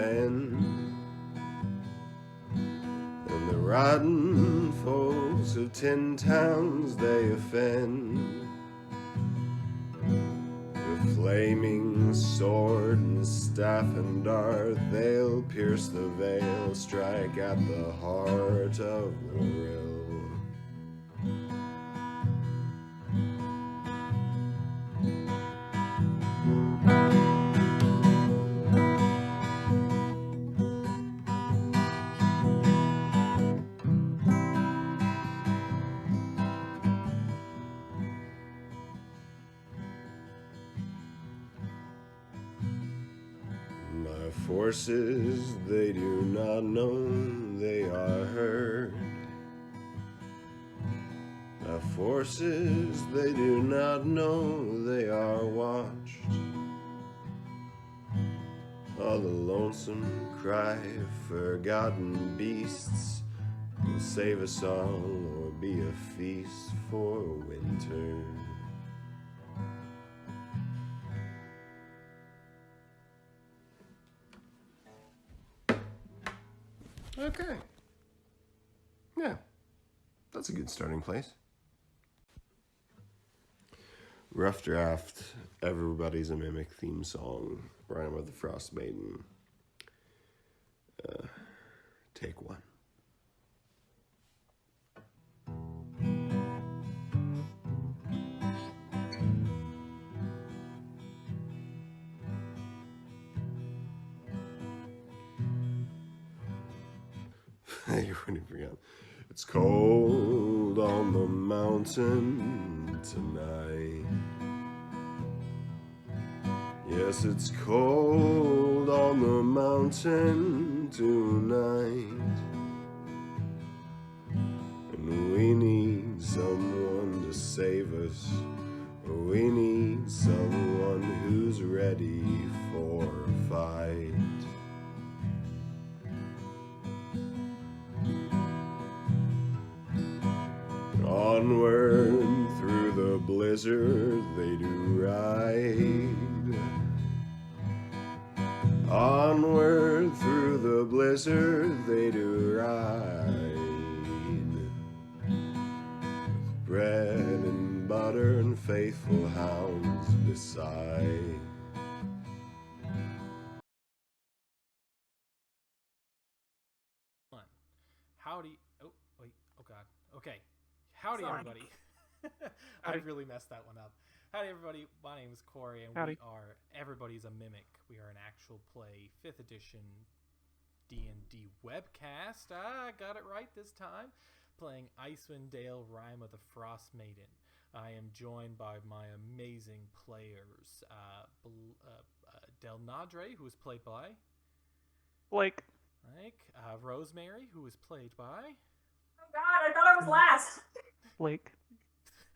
friend. And the rotten foes of 10 towns they offend. With flaming sword and staff and dart, they'll pierce the veil, strike at the heart of the rill. My forces, they do not know they are heard. My forces, they do not know they are watched. All the lonesome cry of forgotten beasts will save us all or be a feast for winter. Okay. Yeah, that's a good starting place. Rough draft, Everybody's a Mimic theme song, Rime with the Frostmaiden. Take one. You wouldn't forget. It's cold on the mountain tonight. Yes, it's cold on the mountain tonight. And we need someone to save us. We need someone who's ready for a fight. Onward through the blizzard they do ride. Onward through the blizzard they do ride. With bread and butter and faithful hounds beside. Howdy. Oh, wait. Oh, God. Okay. Howdy, everybody. I really messed that one up. Howdy, everybody. My name is Corey, and we are Everybody's a Mimic. We are an actual play 5th edition D&D webcast. I got it right this time. Playing Icewind Dale, Rime of the Frostmaiden. I am joined by my amazing players. Del Nadre, who is played by... Blake. Rosemary, who is played by... Oh God, I thought I was last. Blake.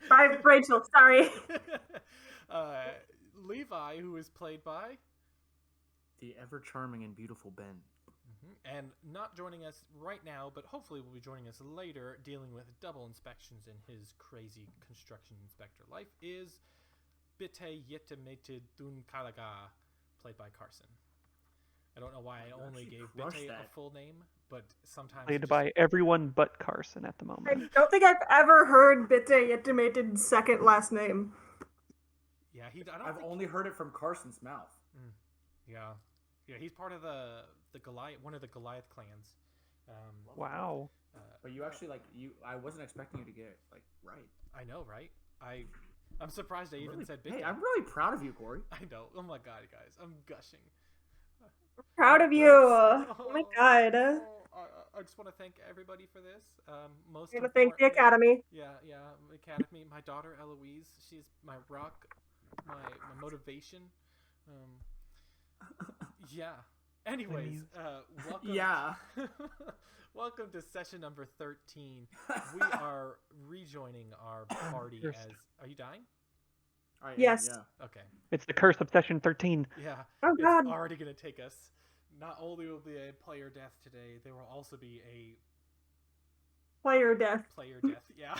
Bye, Rachel. Sorry. Levi, who is played by... the ever-charming and beautiful Ben. Mm-hmm. And not joining us right now, but hopefully will be joining us later, dealing with double inspections in his crazy construction inspector life, is Bitte Yetemete Dun Kalaga, played by Carson. I don't know why I only gave Bitte a full name, but sometimes... Played by everyone but Carson at the moment. I don't think I've ever heard Bitte Yetimated's second last name. Yeah, I've only heard it from Carson's mouth. Yeah, he's part of the Goliath, one of the Goliath clans. Wow. But you actually I wasn't expecting you to get it right. I know, right? I'm surprised I even said Bitte. Hey, I'm really proud of you, Corey. I know. Oh my God, guys, I'm gushing. Proud of you. Oh my God. I just want to thank everybody for this. I'm going to thank the Academy. Yeah, Academy. My daughter Eloise, she's my rock, my motivation. Yeah. Anyways, welcome. Yeah. Welcome to session number 13. We are rejoining our party as... Are you dying? Yes. Yeah. Okay. It's the curse of session 13. Yeah. Oh, God. It's already going to take us. Not only will be a player death today, there will also be a... Player death. Player death, yeah.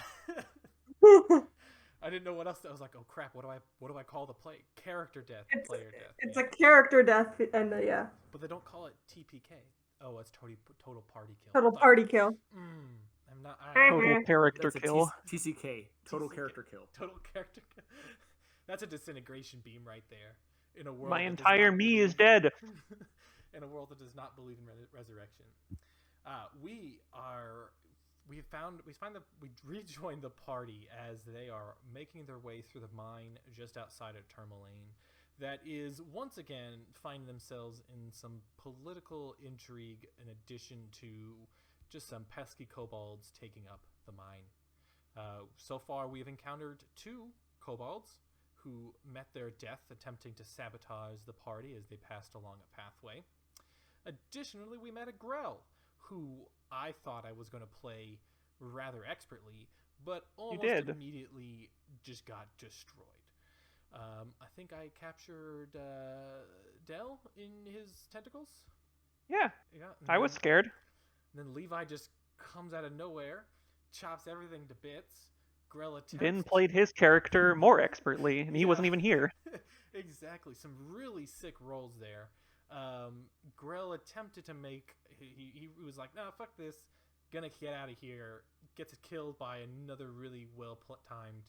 I didn't know what else. I was like, oh crap, what do I call the play? Character death, player death. It's a character death, and yeah. But they don't call it TPK. Oh, it's total party kill. Total party kill. I'm not. Total character That's kill. TCK. Total character kill. Total character kill. That's a disintegration beam right there. In a world My that does entire not me believe- is dead. In a world that does not believe in resurrection. We rejoined the party as they are making their way through the mine just outside of Tourmaline that is once again finding themselves in some political intrigue in addition to just some pesky kobolds taking up the mine. So far we have encountered 2 kobolds who met their death attempting to sabotage the party as they passed along a pathway. Additionally, we met a Grell, who I thought I was going to play rather expertly, but almost immediately just got destroyed. I think I captured Dale in his tentacles. Yeah, Yeah. I was scared. Then Levi just comes out of nowhere, chops everything to bits. Grell attempts. Ben played his character more expertly, and he wasn't even here. Exactly. Some really sick rolls there. Grell attempted to make... He was like, no, fuck this. Gonna get out of here. Gets killed by another really well-timed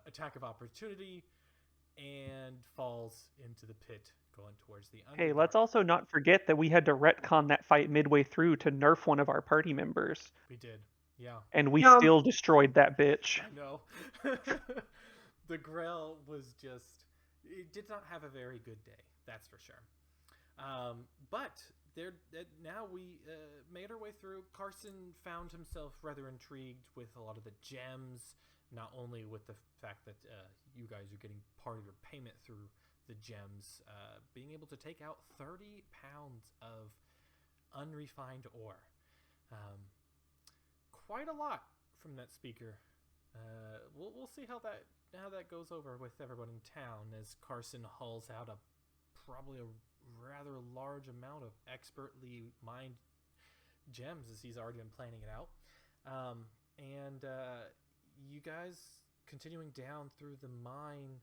attack of opportunity and falls into the pit going towards the underdark. Hey, let's also not forget that we had to retcon that fight midway through to nerf one of our party members. We did. Yeah. And we still destroyed that bitch. I know. The Grell was just... It did not have a very good day. That's for sure. But now we made our way through. Carson found himself rather intrigued with a lot of the gems, not only with the fact that you guys are getting part of your payment through the gems, being able to take out 30 pounds of unrefined ore. Quite a lot from that speaker. We'll see how that goes over with everyone in town as Carson hauls out probably a rather large amount of expertly mined gems as he's already been planning it out. And you guys continuing down through the mine,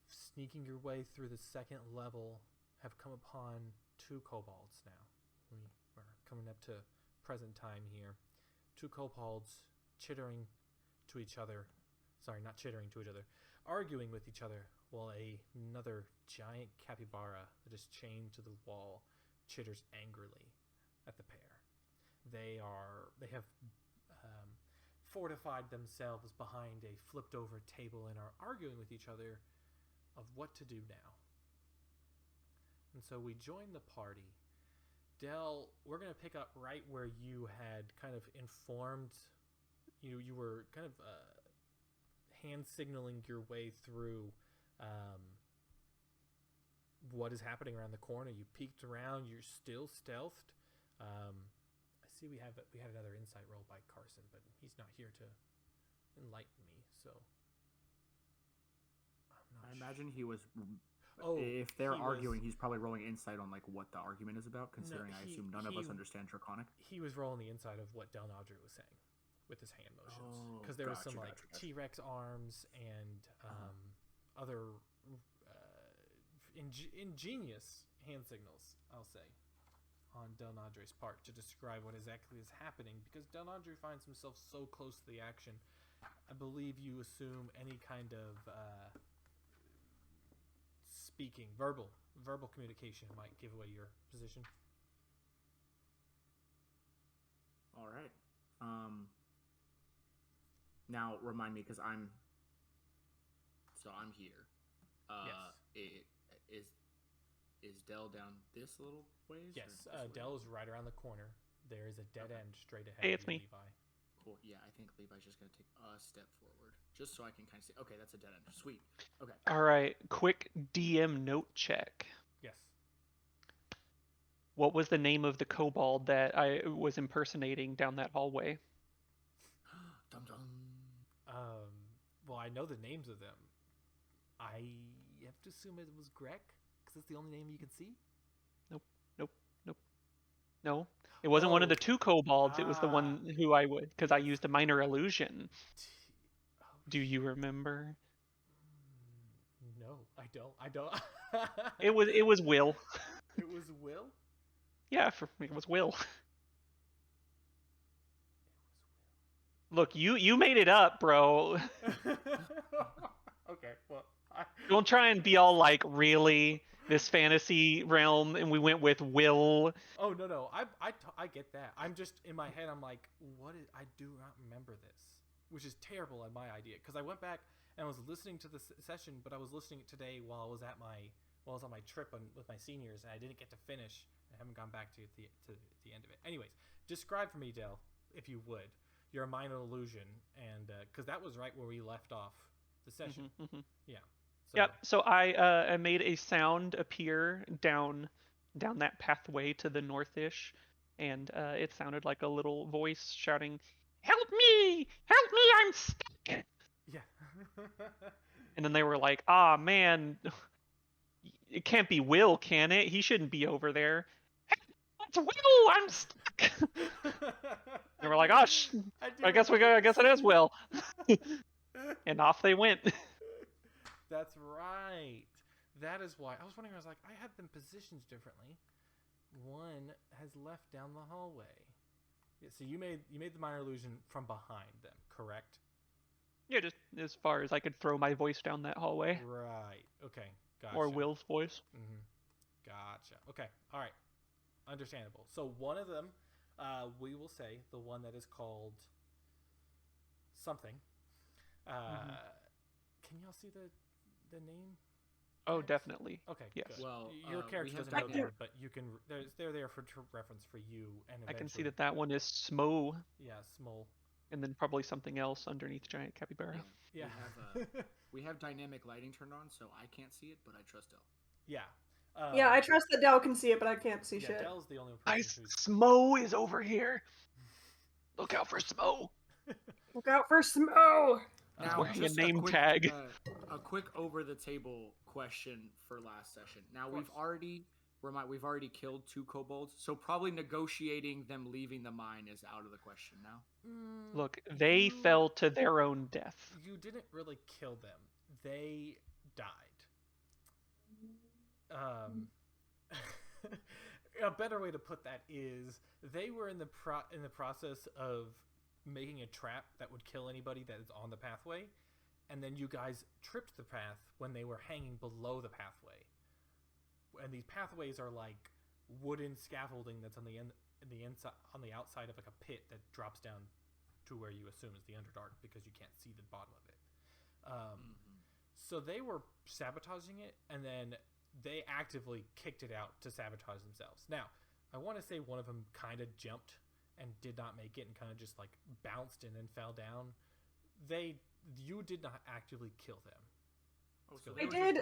sneaking your way through the second level, have come upon 2 kobolds now. We are coming up to present time here. 2 kobolds chittering to each other. Sorry, not chittering to each other. Arguing with each other while another giant capybara that is chained to the wall chitters angrily at the pair. They have fortified themselves behind a flipped over table and are arguing with each other of what to do now. And so we join the party. Del, we're going to pick up right where you had kind of informed, you were kind of hand signaling your way through what is happening around the corner. You peeked around, you're still stealthed. I see we had another insight roll by Carson, but he's not here to enlighten me, so I imagine he was... Oh, if they're arguing, he's probably rolling insight on like what the argument is about, considering I assume none of us understand Draconic. He was rolling the inside of what Del Naudry was saying with his hand motions, because there was some T-Rex arms and other ingenious hand signals, I'll say, on Del Naudry's part to describe what exactly is happening, because Del Naudry finds himself so close to the action. I believe you assume any kind of speaking, verbal communication might give away your position. All right. Now remind me, because I'm here. Yes. Is Del down this little ways? Yes. Del is right around the corner. There is a dead end straight ahead. Hey, of it's me. Levi. Cool. Yeah, I think Levi's just gonna take a step forward, just so I can kind of see. Okay, that's a dead end. Sweet. Okay. All right, quick DM note check. Yes. What was the name of the kobold that I was impersonating down that hallway? Dum dum. Well, I know the names of them. I have to assume it was Greg, because it's the only name you can see. No, it wasn't one of the 2 kobolds. It was the one who I would, because I used a minor illusion. Oh Do you remember? No, I don't. I don't. It was Will. It was Will? Yeah, it was Will. Look, you made it up, bro. Okay, well, Don't try and be all like, really, this fantasy realm, and we went with Will. Oh no, I get that. I'm just in my head. I'm like, what is? I do not remember this, which is terrible on my idea because I went back and I was listening to the session, but I was listening today while I was on my trip with my seniors, and I didn't get to finish. I haven't gone back to the end of it. Anyways, describe for me, Dale, if you would, your minor illusion, and because that was right where we left off the session. Yeah. So, Yep. So I made a sound appear down that pathway to the northish, and it sounded like a little voice shouting, "Help me! Help me! I'm stuck!" Yeah. And then they were like, "Ah, man, it can't be Will, can it? He shouldn't be over there." "It's Will! I'm stuck!" They were like, "Oh, I guess it is Will." And off they went. That's right. That is why. I was wondering, I was like, I had them positioned differently. One has left down the hallway. Yeah, so you made the minor illusion from behind them, correct? Yeah, just as far as I could throw my voice down that hallway. Right. Okay. Gotcha. Or Will's voice. Mm-hmm. Gotcha. Okay. All right. Understandable. So one of them, we will say the one that is called something. Can y'all see the name? Oh, tags? definitely. Okay. Yes. Good. Well, Your we character have doesn't know dynamic- that, but you can. They're there for reference for you, and I can see eventually- that one is Smo, Yeah, small. and then probably something else underneath Giant Capybara. Yeah. We have dynamic lighting turned on, so I can't see it, but I trust Dell. Yeah. Yeah, I trust that Dell can see it, but I can't see Yeah, shit. Dell's the only person who's. Smo is over here. Look out for Smo. Look out for Smo! He's wearing a just name quick, tag. A quick over-the-table question for last session. Now we've already killed 2 kobolds, so probably negotiating them leaving the mine is out of the question now. Look, they fell to their own death. You didn't really kill them. They died. A better way to put that is they were in the process of making a trap that would kill anybody that is on the pathway, and then you guys tripped the path when they were hanging below the pathway. And these pathways are like wooden scaffolding that's on the inside, on the outside of like a pit that drops down to where you assume is the Underdark because you can't see the bottom of it. So they were sabotaging it, and then they actively kicked it out to sabotage themselves. Now, I want to say one of them kind of jumped and did not make it and kind of just like bounced and then fell down. You did not actively kill them. Oh, so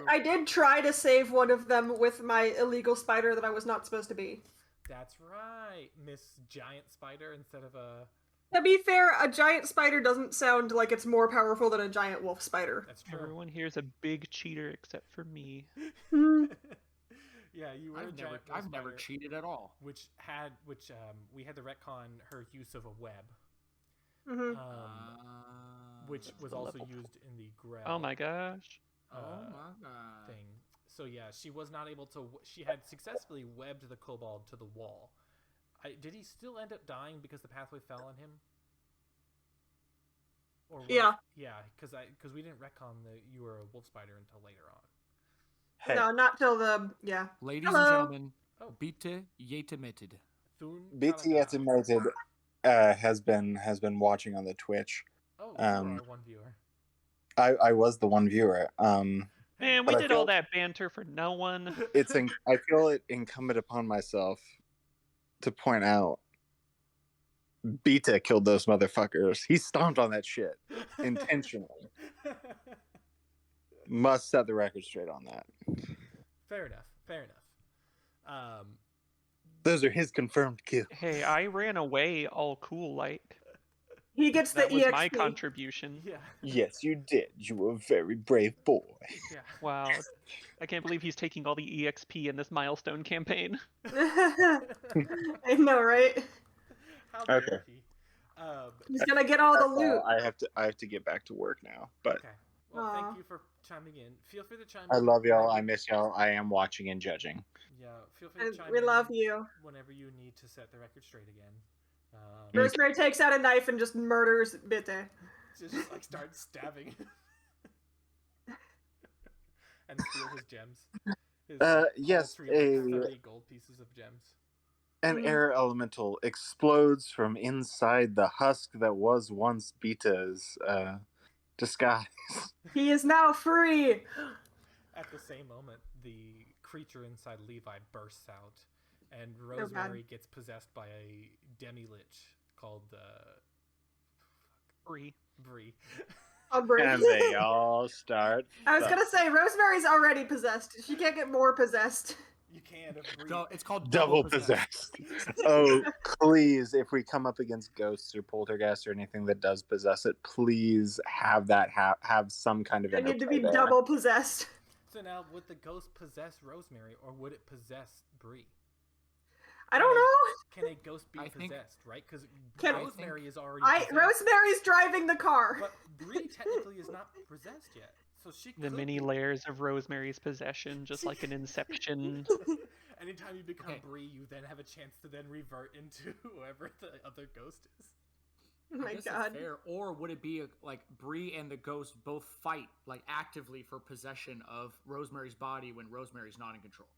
I did try to save one of them with my illegal spider that I was not supposed to be. That's right, Miss Giant Spider instead of a... To be fair, a giant spider doesn't sound like it's more powerful than a giant wolf spider. That's true. Everyone here's a big cheater except for me. Yeah, you were I've never cheated at all. We had the retcon her use of a web. Mm-hmm. Which was also used in the Grell. Oh my gosh. Thing. So yeah, she was not able to. She had successfully webbed the kobold to the wall. Did he still end up dying because the pathway fell on him? Or yeah. Yeah, because we didn't retcon that you were a wolf spider until later on. Hey, No, not till the Ladies Hello. and gentlemen, Oh. bitte yetimitted. BT Estimated has been watching on the Twitch. Oh, you are one viewer. I was the one viewer. Man, we But I did all feel- that banter for no one. I feel it incumbent upon myself to point out Beta killed those motherfuckers. He stomped on that shit intentionally. Must set the record straight on that. Fair enough. Those are his confirmed kills. Hey, I ran away all cool like. he gets the That was EXP. my contribution. Yeah. Yes, you did. You were a very brave boy. Yeah. Wow. I can't believe he's taking all the EXP in this milestone campaign. I know, right? How Okay. dare he? He's gonna get all the loot. I have to get back to work now. But Okay. Well, Aw. thank you for chiming in. Feel free to chime I in. love y'all. whenever- I miss y'all. I am watching and judging. Yeah, feel free to And chime we in love you. whenever you need to set the record straight again. Rosemary takes out a knife and just murders Bitte. Just like starts stabbing and steal his gems. His Yes, paltry, like, 30 gold pieces of gems. an air elemental explodes from inside the husk that was once Beta's disguise. He is now free. At the same moment, the creature inside Levi bursts out, and Rosemary gets possessed by a demi-lich called Bree. Bree. And they all start. I was gonna say, Rosemary's already possessed. She can't get more possessed. You can if Bree. So it's called Double possessed. Oh, please, if we come up against ghosts or poltergeists or anything that does possess it, please have that have some kind of They need to be interplay there. double possessed. So now, would the ghost possess Rosemary, or would it possess Bree? I don't know. Can a ghost be I think- possessed, right? Because Can- Rosemary is already possessed. Rosemary's driving the car. But Bree technically is not possessed yet. So she The could many be. layers of Rosemary's possession, just like an Inception. Anytime you become Okay. Bree, you then have a chance to then revert into whoever the other ghost is. Oh my god. Fair. Or would it be like Bree and the ghost both fight like actively for possession of Rosemary's body when Rosemary's not in control?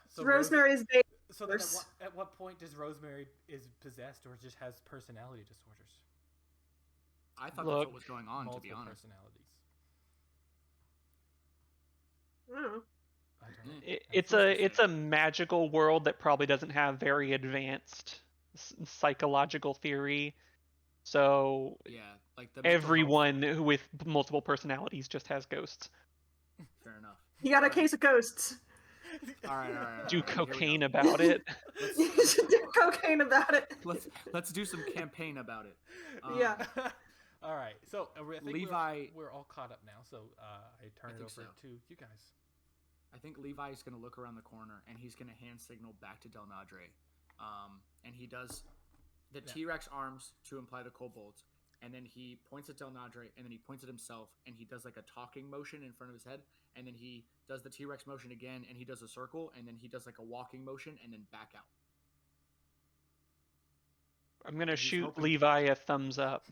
So Rosemary's baby. So then at what point does Rosemary is possessed or just has personality disorders? I thought Look, that's what was going on, to Multiple be honest. personalities. I don't know. I don't know. It's a magical world that probably doesn't have very advanced psychological theory. So Yeah, like the mental health- everyone with multiple personalities just has ghosts. Fair enough. You got a case of ghosts. All right. Do Here we go. cocaine about it. You should do cocaine about it. Let's do some campaign about it. Yeah. All right. So I think Levi- we're all caught up now. So I turn it think over so. to you guys. I think Levi's going to look around the corner and he's going to hand signal back to Del Nadre. And he does the T-Rex arms to imply the kobolds. And then he points at Del Nadre and then he points at himself and he does like a talking motion in front of his head. And then he does the T-Rex motion again and he does a circle and then he does like a walking motion and then back out. I'm gonna He's shoot hoping- Levi a thumbs up.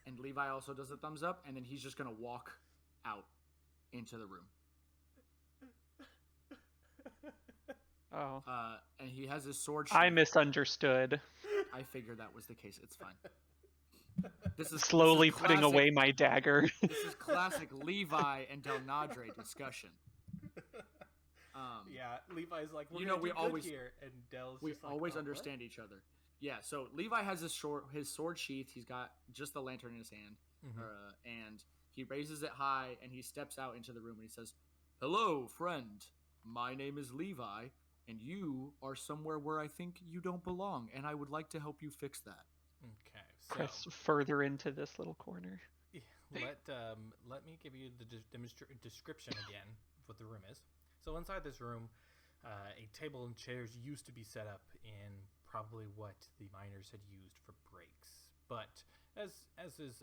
And Levi also does a thumbs up and then he's just going to walk out into the room. Oh, And he has his sword. I sheath. misunderstood. I figured that was the case. It's fine. This is Slowly this is putting classic- away my dagger. This is classic Levi and Del Nadre discussion. Yeah, Levi's like, we're You gonna know, we do good always- here, and Dell's We just like, always "Oh, what?" understand each other. Yeah, so Levi has his sword sheath. He's got just the lantern in his hand, Mhm. and he raises it high and he steps out into the room and he says, "Hello, friend. My name is Levi, and you are somewhere where I think you don't belong, and I would like to help you fix that." Okay, so Press further into this little corner. let me give you the description again of what the room is. So inside this room, a table and chairs used to be set up in probably what the miners had used for breaks. But as is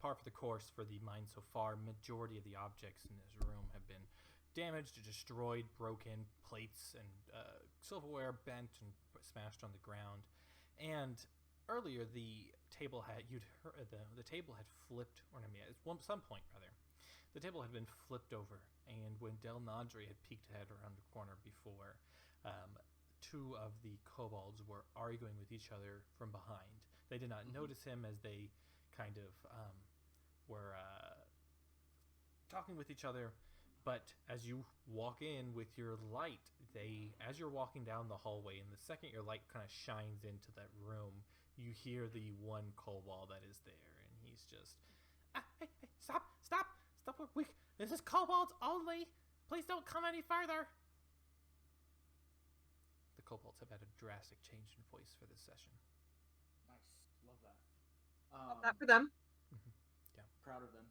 par for the course for the mine so far, majority of the objects in this room have been damaged, destroyed, broken, plates and silverware bent and smashed on the ground. And earlier, the table had the table had flipped, or at some point rather, the table had been flipped over. And when Del Nadre had peeked ahead around the corner before, two of the kobolds were arguing with each other from behind. They did not notice him as they kind of were talking with each other. But as you walk in with your light, as you're walking down the hallway, and the second your light kind of shines into that room, you hear the one kobold that is there, and he's just, hey, stop! This is kobolds only. Please don't come any further. The kobolds have had a drastic change in voice for this session. Nice, love that. Not for them. Proud of them.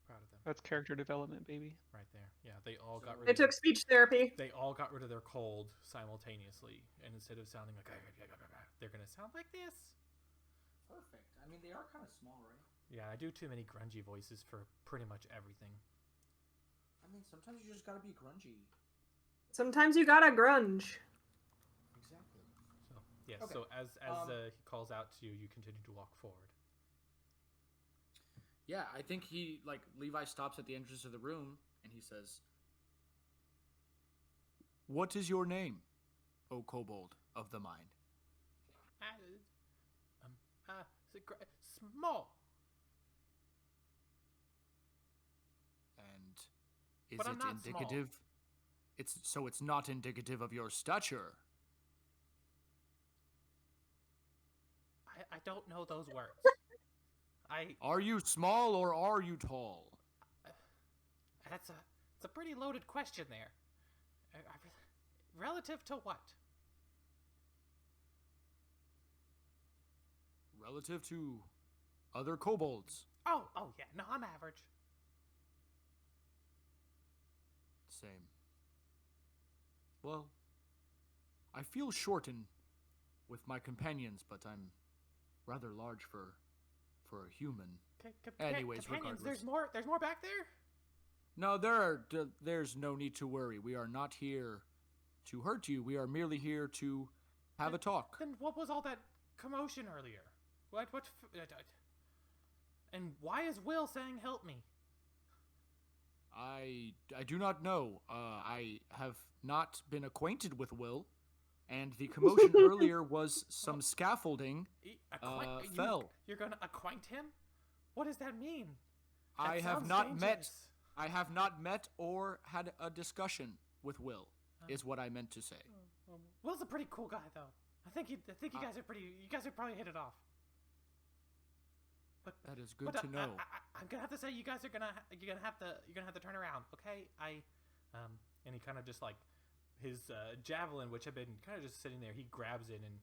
Proud of them. That's character development, baby. Right there. Yeah, they all got rid They of took speech therapy. They all got rid of their cold simultaneously, and instead of sounding like they're gonna sound like this. Perfect. I mean, they are kind of small, right? Yeah, I do too many grungy voices for pretty much everything. I mean, sometimes you just gotta be grungy. Sometimes you gotta grunge. Exactly. So yes. Okay. So as he calls out to you, you continue to walk forward. Yeah, I think Levi stops at the entrance of the room and he says, "What is your name, O kobold of the mine?" Small. And is But I'm it not indicative? Small. It's not indicative of your stature. I don't know those words. Are you small or are you tall? That's a pretty loaded question there. Relative to what? Relative to other kobolds. Oh yeah. No, I'm average. Same. Well, I feel shortened with my companions, but I'm rather large for a human. Anyways, companions, regardless. There's more back there. No, there's no need to worry. We are not here to hurt you. We are merely here to have a talk. Then what was all that commotion earlier? And why is Will saying help me? I do not know. I have not been acquainted with Will, and the commotion earlier was some scaffolding fell. You're gonna acquaint him? What does that mean? I have not met or had a discussion with Will. Is what I meant to say. Will's a pretty cool guy, though. I think you guys are pretty. You guys are probably hit it off. But that is good to know. I'm gonna have to say you're gonna have to turn around, okay? And he kind of just like his javelin, which had been kind of just sitting there, he grabs it and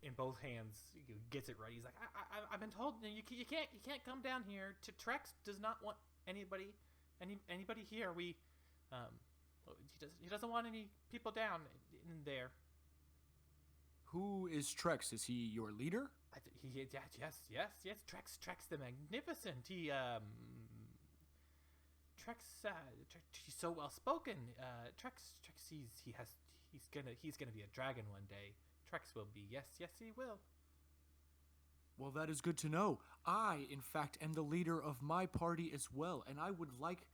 in both hands gets it ready. He's like, I've been told you can't come down here. Trex does not want anybody here. He doesn't want any people down in there. Who is Trex? Is he your leader? Yes. Trex the Magnificent. He's so well spoken. Trex, he's gonna be a dragon one day. Trex will be. Yes, he will. Well, that is good to know. I, in fact, am the leader of my party as well, and I would like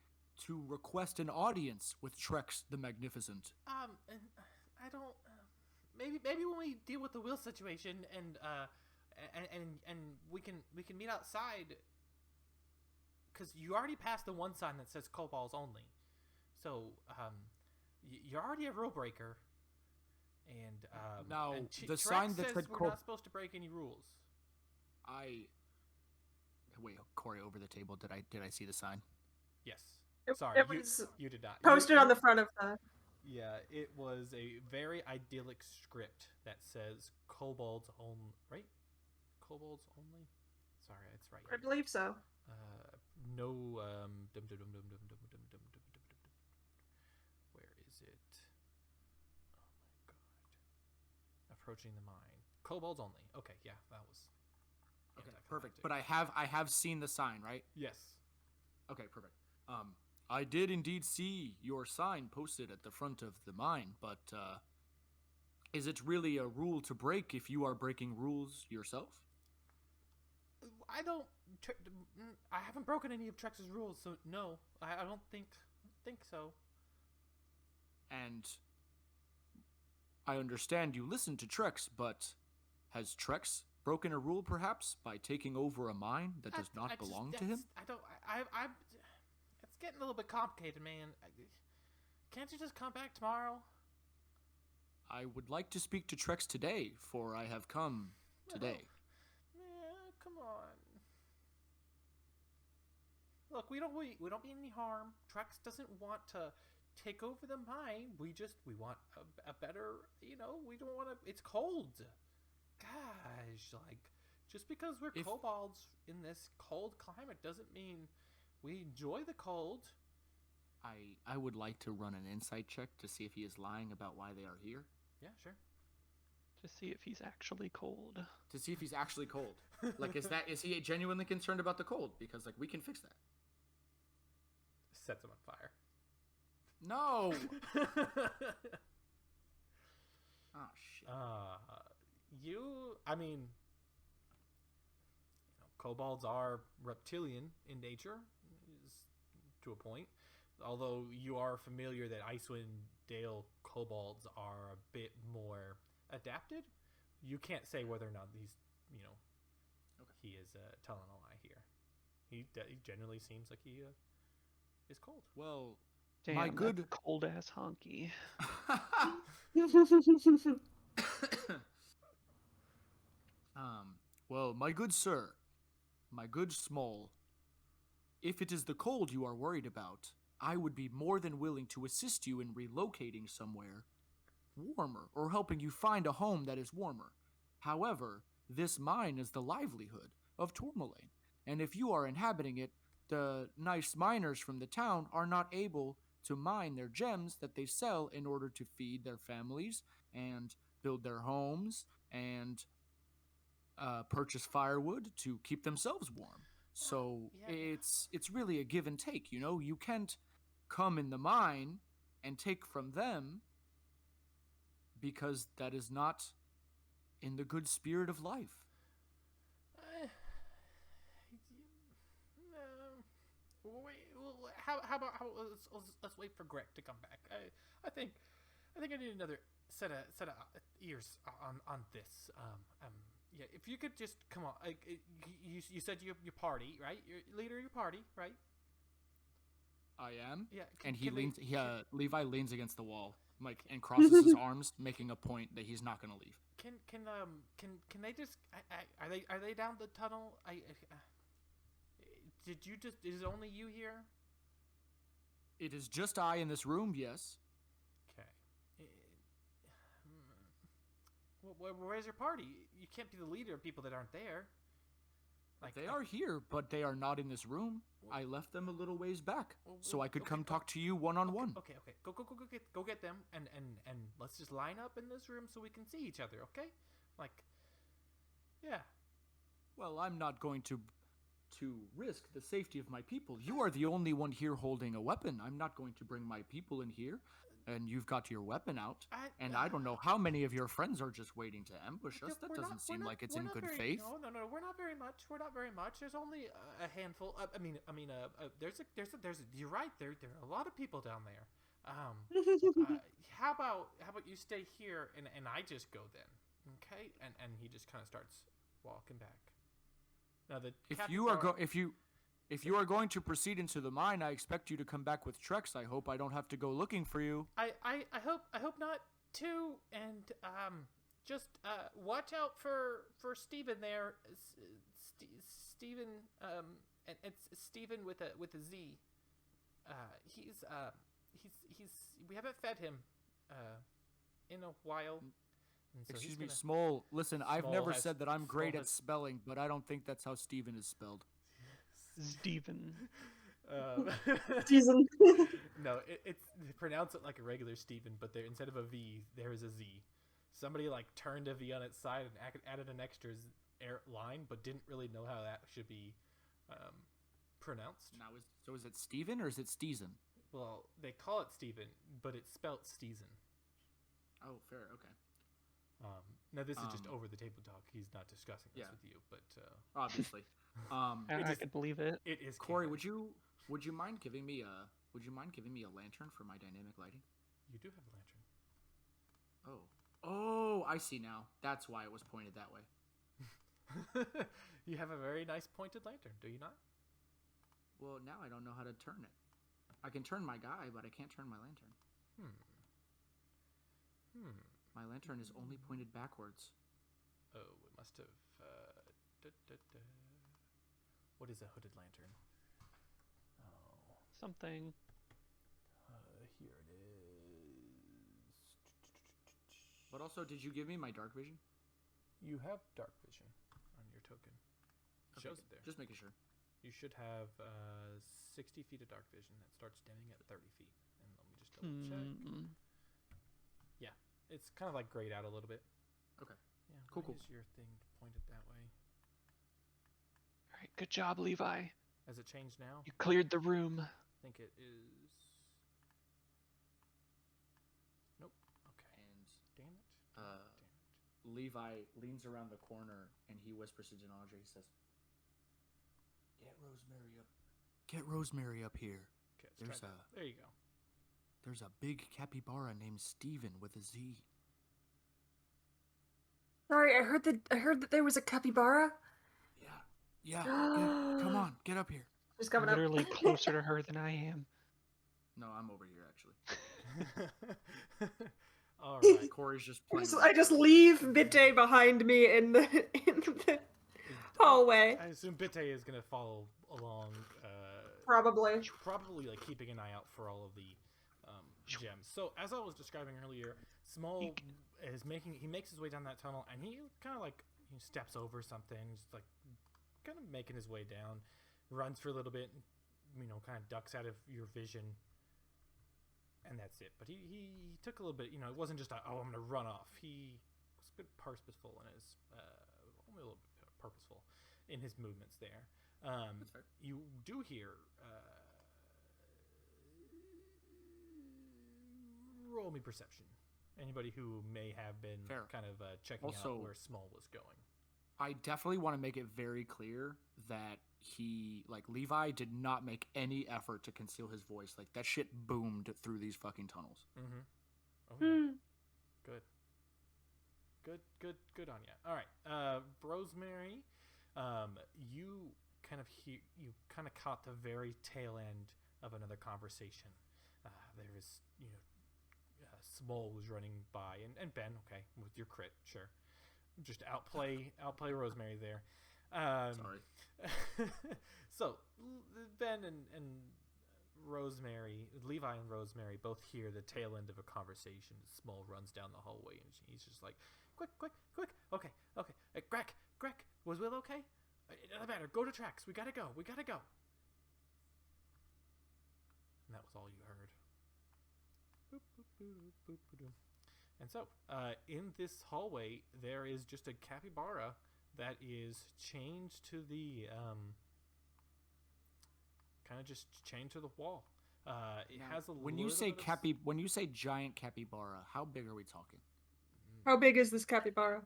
to request an audience with Trex the Magnificent. And I don't. Maybe when we deal with the Will situation and we can meet outside. Because you already passed the one sign that says kobolds only, so you're already a rule breaker. And now and the Trex sign that says said we're not supposed to break any rules. Wait, Corey, over the table. Did I see the sign? Yes. It Sorry, was you did not. posted on the front of the. Yeah, it was a very idyllic script that says kobolds only. Right? Kobolds only. Sorry, it's right I here. believe so. No. Where is it? Oh my god. Approaching the mine. Kobolds only. Okay, yeah, that was. Okay, perfect. But I have seen the sign, right? Yes. Okay, perfect. I did indeed see your sign posted at the front of the mine, but is it really a rule to break if you are breaking rules yourself? I haven't broken any of Trex's rules, so no, I don't think so. And I understand you listen to Trex, but has Trex broken a rule perhaps by taking over a mine that does not belong to him? It's getting a little bit complicated, man. Can't you just come back tomorrow? I would like to speak to Trex today, for I have come today. Come on. Look, we don't mean any harm. Trex doesn't want to take over the mine. We want a better, we don't want to. It's cold. Gosh, just because we're kobolds in this cold climate doesn't mean we enjoy the cold. I would like to run an insight check to see if he is lying about why they are here. Yeah, sure. To see if he's actually cold. To see if he's actually cold. Like, is he genuinely concerned about the cold? Because, like, we can fix that. Sets him on fire. No! Oh, shit. I mean, kobolds are reptilian in nature, to a point. Although you are familiar that Icewind Dale kobolds are a bit more adapted, you can't say whether or not he's, he is telling a lie here. He generally seems like he is cold. Well, damn, my good cold ass honky. Well, my good sir, my good Small, if it is the cold you are worried about, I would be more than willing to assist you in relocating somewhere warmer, or helping you find a home that is warmer. However, this mine is the livelihood of Tourmaline, and if you are inhabiting it, the nice miners from the town are not able to mine their gems that they sell in order to feed their families and build their homes and purchase firewood to keep themselves warm. So it's really a give and take, You can't come in the mine and take from them, because that is not in the good spirit of life. How about let's wait for Greg to come back. I think I need another set of ears on this. Yeah, if you could just come on. You said you party, right? You're leader of your party, right? I am. Yeah. Levi leans against the wall, and crosses his arms, making a point that he's not going to leave. Can they just? Are they down the tunnel? Is it only you here? It is just I in this room, yes. Okay. Where's your party? You can't be the leader of people that aren't there. They are here, but they are not in this room. I left them a little ways back, so I could come talk to you one-on-one. Okay. Go get them, and let's just line up in this room so we can see each other, okay? Yeah. Well, I'm not going to risk the safety of my people. You are the only one here holding a weapon. I'm not going to bring my people in here, and you've got your weapon out. I don't know how many of your friends are just waiting to ambush us. That doesn't seem like it's in good faith. No, we're not very much. There's only a handful. You're right. There are a lot of people down there. How about you stay here and I just go then, okay? And he just kind of starts walking back. Now if you are going to proceed into the mine, I expect you to come back with Trex. I hope I don't have to go looking for you. I hope not too. And just watch out for Steven there. Steven and it's Steven with a Z. He's we haven't fed him in a while. So excuse me, Small. Listen, I've never said that I'm great at spelling, but I don't think that's how Steven is spelled. Steven. Steven. No, they pronounce it like a regular Steven, but instead of a V, there is a Z. Somebody turned a V on its side and added an extra line, but didn't really know how that should be pronounced. Now, is it Steven or is it Steezen? Well, they call it Steven, but it's spelled Steezen. Oh, fair. Okay. Now this is just over the table talk. He's not discussing this with you, but obviously, I could believe it. It is. Corey, would you mind giving me a lantern for my dynamic lighting? You do have a lantern. Oh, I see now. That's why it was pointed that way. You have a very nice pointed lantern, do you not? Well, now I don't know how to turn it. I can turn my guy, but I can't turn my lantern. My lantern is only pointed backwards. Oh, it must have... What is a hooded lantern? Oh. Something. Here it is. But also, did you give me my dark vision? You have dark vision on your token. It shows it there. Just making sure. You should have 60 feet of dark vision. That starts dimming at 30 feet. And let me just double check. Yeah, it's kind of grayed out a little bit. Okay. Yeah. Cool, why cool. is your thing pointed that way? All right, good job, Levi. Has it changed now? You cleared the room. I think it is. Nope. Okay. And Damn it. Uh, Damn it. Levi leans around the corner and he whispers to Denadre. He says, "Get Rosemary up. Get Rosemary up here. Okay, let's try that. There you go. There's a big capybara named Steven with a Z." Sorry, I heard that there was a capybara. Yeah. Come on, get up here. Just coming Literally up. closer to her than I am. No, I'm over here actually. All right. Corey's just playing. I just leave Bitte behind me in the hallway. I assume Bitte is gonna follow along. Probably. Probably like keeping an eye out for all of the gems. So as I was describing earlier, Small is he makes his way down that tunnel, and he kind of like he steps over something. He's like kind of making his way down, runs for a little bit, kind of ducks out of your vision, and that's it. But he took a little bit. It wasn't just I'm gonna run off. He was a bit purposeful in his only a little bit purposeful in his movements there. That's fair. You do hear. Roll me perception. Anybody who may have been kind of checking out where Small was going. I definitely want to make it very clear that Levi did not make any effort to conceal his voice. Like, that shit boomed through these fucking tunnels. Mm-hmm. Oh, yeah. Good on ya. All right. Rosemary, you kind of caught the very tail end of another conversation. There was, Small was running by, and Ben, okay, with your crit, sure. Just outplay Rosemary there. Sorry. So Ben and Rosemary, Levi and Rosemary both hear the tail end of a conversation. Small runs down the hallway, and he's just like, quick. Okay. Greg, was Will okay? It doesn't matter. Go to tracks. We gotta go. And that was all you heard. And so, in this hallway, there is just a capybara that is chained to the, kind of just chained to the wall. It has a when you say giant capybara, how big are we talking? How big is this capybara?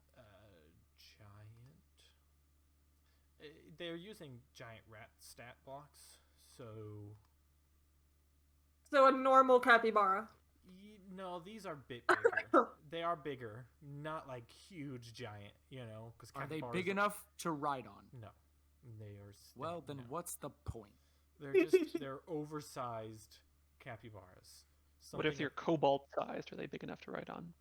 Giant. They're using giant rat stat blocks, so a normal capybara. No, these are a bit bigger. They are bigger, not like huge giant, because are they big enough to ride on? No, they are. Well, then what's the point? They're oversized capybaras. What if you're cobalt sized? Are they big enough to ride on?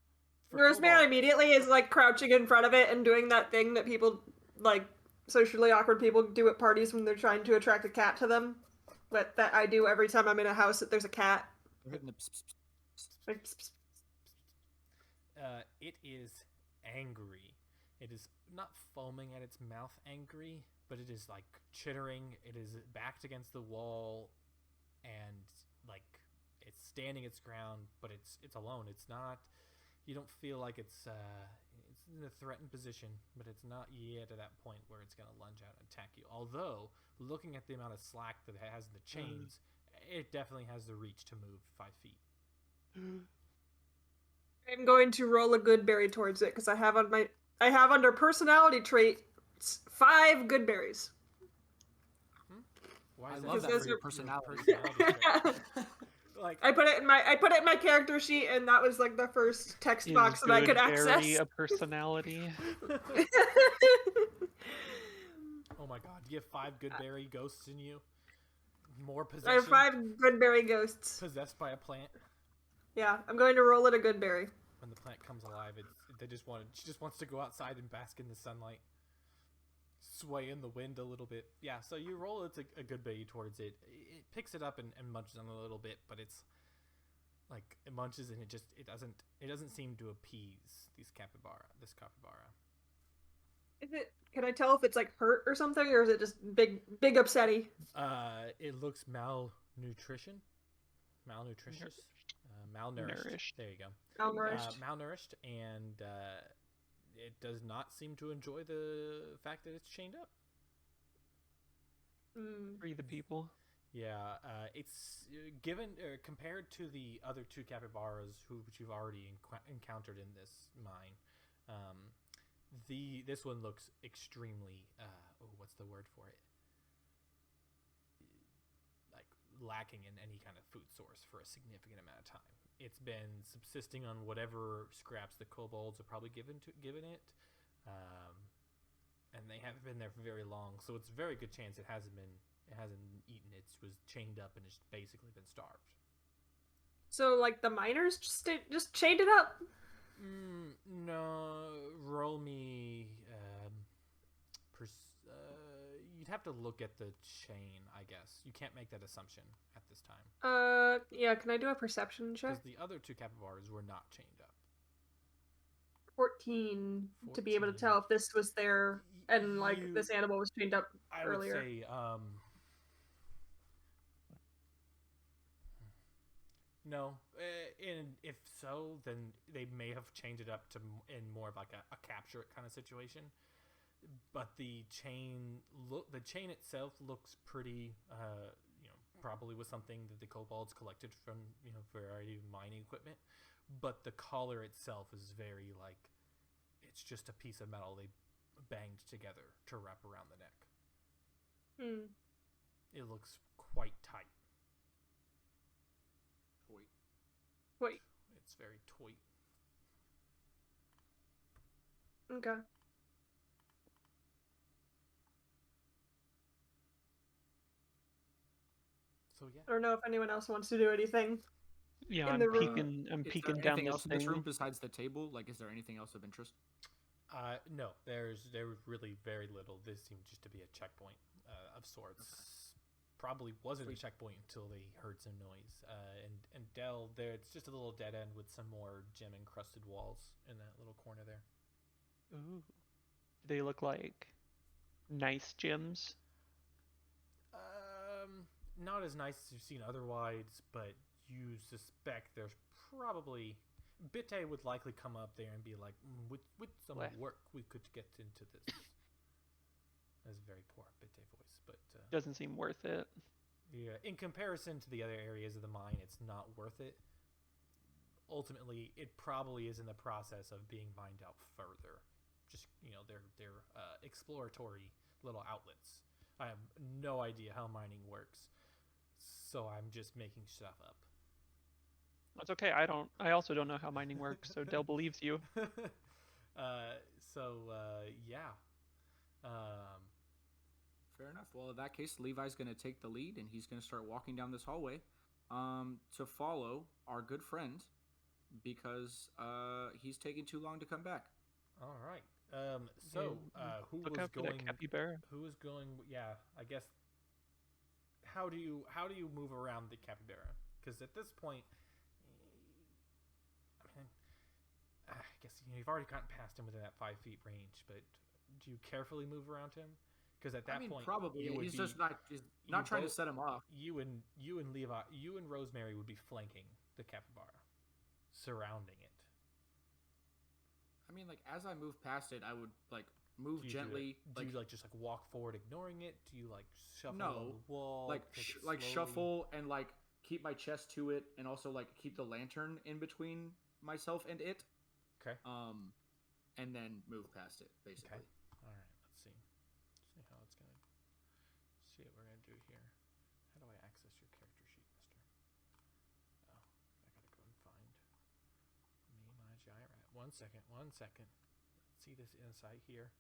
Rosemary immediately is like crouching in front of it and doing that thing that people, like socially awkward people, do at parties when they're trying to attract a cat to them. But that I do every time I'm in a house that there's a cat. They're hitting the pss, pss, pss. It is angry. It is not foaming at its mouth angry, but it is like chittering. It is backed against the wall, and like it's standing its ground, but it's alone. It's not. You don't feel like it's in a threatened position, but it's not yet at that point where it's going to lunge out and attack you. Although, looking at the amount of slack that it has in the chains, it definitely has the reach to move 5 feet. I'm going to roll a good berry towards it because I have under personality traits 5 good berries. Why is I love that for your personality. Like I put it in my character sheet, and that was like the first text box that I could access. A personality. Oh my god, you have 5 good berry ghosts in you? More possession? I have 5 good berry ghosts. Possessed by a plant? Yeah, I'm going to roll it a good berry. When the plant comes alive, she just wants to go outside and bask in the sunlight. Sway in the wind a little bit. Yeah, so you roll it a good berry towards it. It picks it up and munches on it a little bit, but it's like it munches and it doesn't seem to appease this capybara. Is it? Can I tell if it's like hurt or something, or is it just big upsetty? It looks malnutrition, malnutritious, malnourished. Nourished. There you go. Malnourished. Malnourished, and it does not seem to enjoy the fact that it's chained up. Free the people. Yeah, it's given compared to the other two capybaras which you've already encountered in this mine. This one looks extremely what's the word for it? Like lacking in any kind of food source for a significant amount of time. It's been subsisting on whatever scraps the kobolds have probably given it, and they haven't been there for very long. So it's a very good chance it hasn't eaten. It was chained up and it's basically been starved. So, like, the miners just chained it up? No, roll me. You'd have to look at the chain, I guess. You can't make that assumption at this time. Yeah, can I do a perception check? Because the other two capybaras were not chained up. 14 to be able to tell if this was there and, like, this animal was chained up earlier. I would say, no. And if so, then they may have changed it up in more of like a capture it kind of situation. But the chain itself looks pretty, probably was something that the kobolds collected from, variety of mining equipment. But the collar itself is very like, it's just a piece of metal they banged together to wrap around the neck. It looks quite tight. Wait. It's very toy. Okay. So yeah. I don't know if anyone else wants to do anything. Yeah, In the room. I'm Is peeking there down anything this else in thing. this room besides the table? Like, is there anything else of interest? No, there was really very little. This seemed just to be a checkpoint of sorts. Okay. Probably wasn't a checkpoint until they heard some noise. And Dell, there it's just a little dead end with some more gem encrusted walls in that little corner there. Ooh, do they look like nice gems? Not as nice as you've seen otherwise, but you suspect there's probably Bitte would likely come up there and be like, with some work we could get into this. That's a very poor Bitte voice, but doesn't seem worth it. Yeah, in comparison to the other areas of the mine, it's not worth it. Ultimately, it probably is in the process of being mined out further. Just their exploratory little outlets. I have no idea how mining works, so I'm just making stuff up. That's okay. I also don't know how mining works, so Dell believes you. Yeah. Fair enough. Well, in that case, Levi's going to take the lead, and he's going to start walking down this hallway to follow our good friend because he's taking too long to come back. All right. Who was going? Yeah, I guess. How do you move around the capybara? Because at this point, I guess you've already gotten past him within that 5 feet range. But do you carefully move around him? Because at that point, probably he's not trying to set him off. You and Rosemary would be flanking the capybara, surrounding it. I mean, like, as I move past it, I would, like, move gently. Do you just walk forward ignoring it? Do you, shuffle along the wall? Shuffle and, keep my chest to it and also, keep the lantern in between myself and it. Okay. And then move past it, basically. Okay. All right, let's see. See how it's going to... See what we're going to do here. How do I access your character sheet, mister? Oh, I got to go and find my giant rat. One second. Let's see this insight here.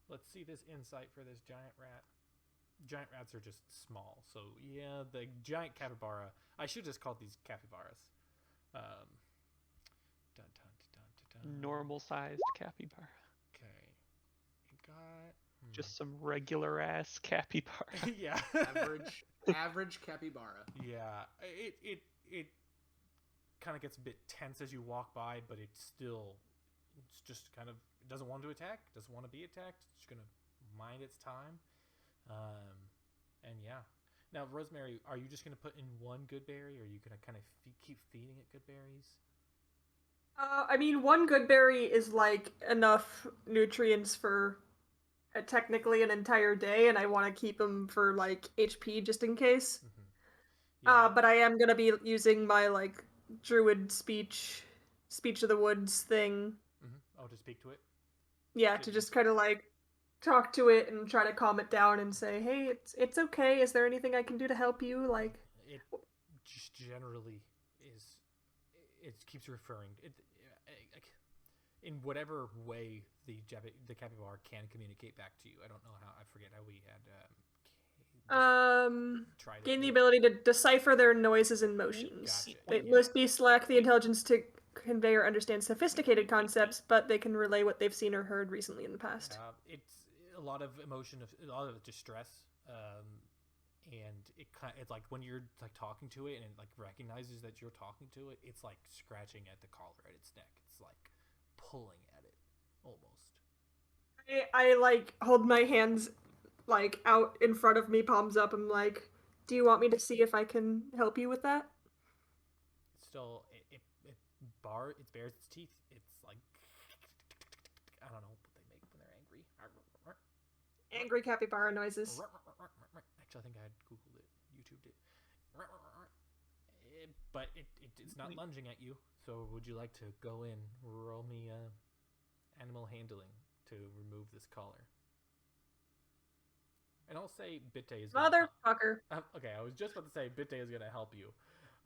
Let's see this insight for this giant rat. Giant rats are just small, so yeah, the giant capybara. I should just call these capybaras. Normal sized capybara. Okay, you got just some regular ass capybara. Yeah, average capybara. Yeah, it kind of gets a bit tense as you walk by, but it's just kind of, it doesn't want to attack, doesn't want to be attacked. It's just gonna mind its time. And yeah. Now, Rosemary, are you just gonna put in one good berry, or are you gonna kind of keep feeding it good berries? I mean, one good berry is like enough nutrients for technically an entire day, and I want to keep them for like HP just in case. Yeah. But I am gonna be using my like druid speech of the woods thing. Oh, to speak to it. Yeah, to just kind of like talk to it and try to calm it down and say, "Hey, it's okay. Is there anything I can do to help you?" Like It just generally is. It keeps referring in whatever way the capybara can communicate back to you. I don't know how. I forget how we had. Tried gain the it. ability to decipher their noises and motions. Gotcha. They Yeah. must be lack the intelligence to convey or understand sophisticated concepts, but they can relay what they've seen or heard recently in the past. It's a lot of emotion, a lot of distress, and it's like when you're like talking to it and it like recognizes that you're talking to it, it's like scratching at the collar at its neck. It's like pulling at it almost. I like hold my hands like out in front of me, palms up. I'm like, "Do you want me to see if I can help you with that?" It's still it bares its teeth. It's like I don't know what they make when they're angry. Angry capybara noises. Actually, I think I had Googled it, YouTubed it. But it's not lunging at you. So would you like to go in, roll me animal handling to remove this collar? And I'll say Bitte is Motherfucker. okay, I was just about to say Bitte is going to help you.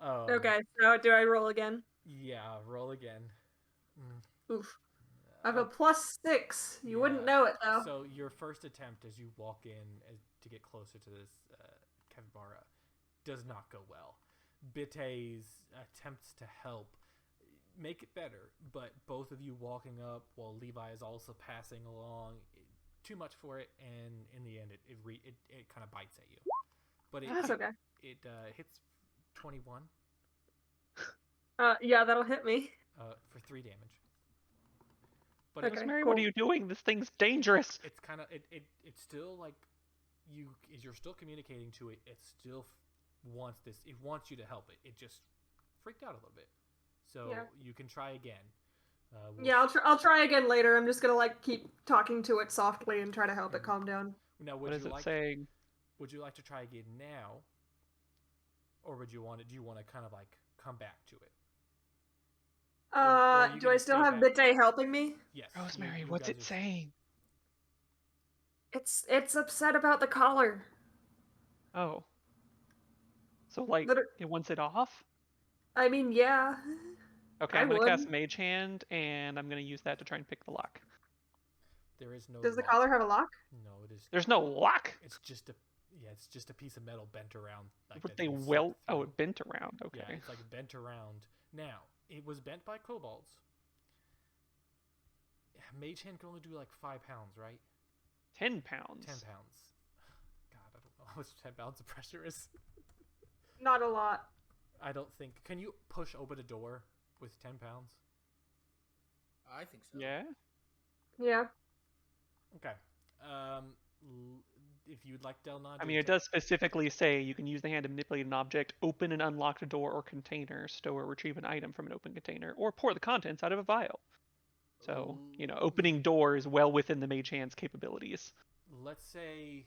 Okay, so do I roll again? Yeah, roll again. Oof. I have a +6. You wouldn't know it, though. So your first attempt as you walk in to get closer to this capybara does not go well. Bitte's attempts to help make it better, but both of you walking up while Levi is also passing along, too much for it, and in the end, it kind of bites at you. But That's okay. It hits 21. Yeah, that'll hit me. For 3 damage. But okay, Rosemary, cool. what are you doing? This thing's dangerous. It's kind of it's still like you're still communicating to it. It still wants this. It wants you to help it. It just freaked out a little bit. So you can try again. I'll try again later. I'm just gonna like keep talking to it softly and try to help it calm down. Now, What is it saying? Would you like to try again now, or do you want to kind of like come back to it? Do I still have Bitte helping me? Yes. Rosemary, what's it saying? It's upset about the collar. Oh. So like it wants it off? I mean, yeah. Okay, I'm gonna cast Mage Hand, and I'm gonna use that to try and pick the lock. There is no. Does the collar have a lock? No, it is. There's no lock. It's just a piece of metal bent around. Like but they welt. Oh, it bent around. Okay. Yeah, it's like bent around. Now it was bent by kobolds. Mage Hand can only do like 5 pounds, right? 10 pounds. 10 pounds. God, I don't know how much 10 pounds of pressure is. Not a lot. I don't think. Can you push open a door with 10 pounds? I think so. Yeah. Yeah. Okay. If you'd like Del Nod. I mean, it does specifically say you can use the hand to manipulate an object, open an unlocked door or container, stow or retrieve an item from an open container, or pour the contents out of a vial. So, opening doors well within the Mage Hand's capabilities. Let's say...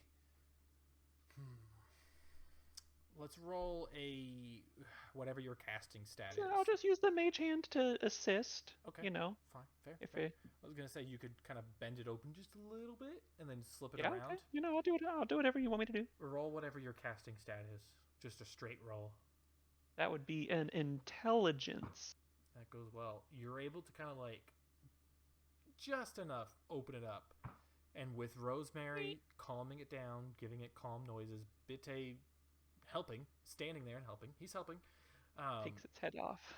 Let's roll a... whatever your casting stat is. I'll just use the Mage Hand to assist. Okay. Fine. Fair. I was going to say you could kind of bend it open just a little bit and then slip it around. Okay. I'll do whatever you want me to do. Roll whatever your casting stat is. Just a straight roll. That would be an intelligence. That goes well. You're able to kind of like... just enough open it up, and with Rosemary calming it down, giving it calm noises, Bitte helping, standing there and helping. He's helping. Takes its head off.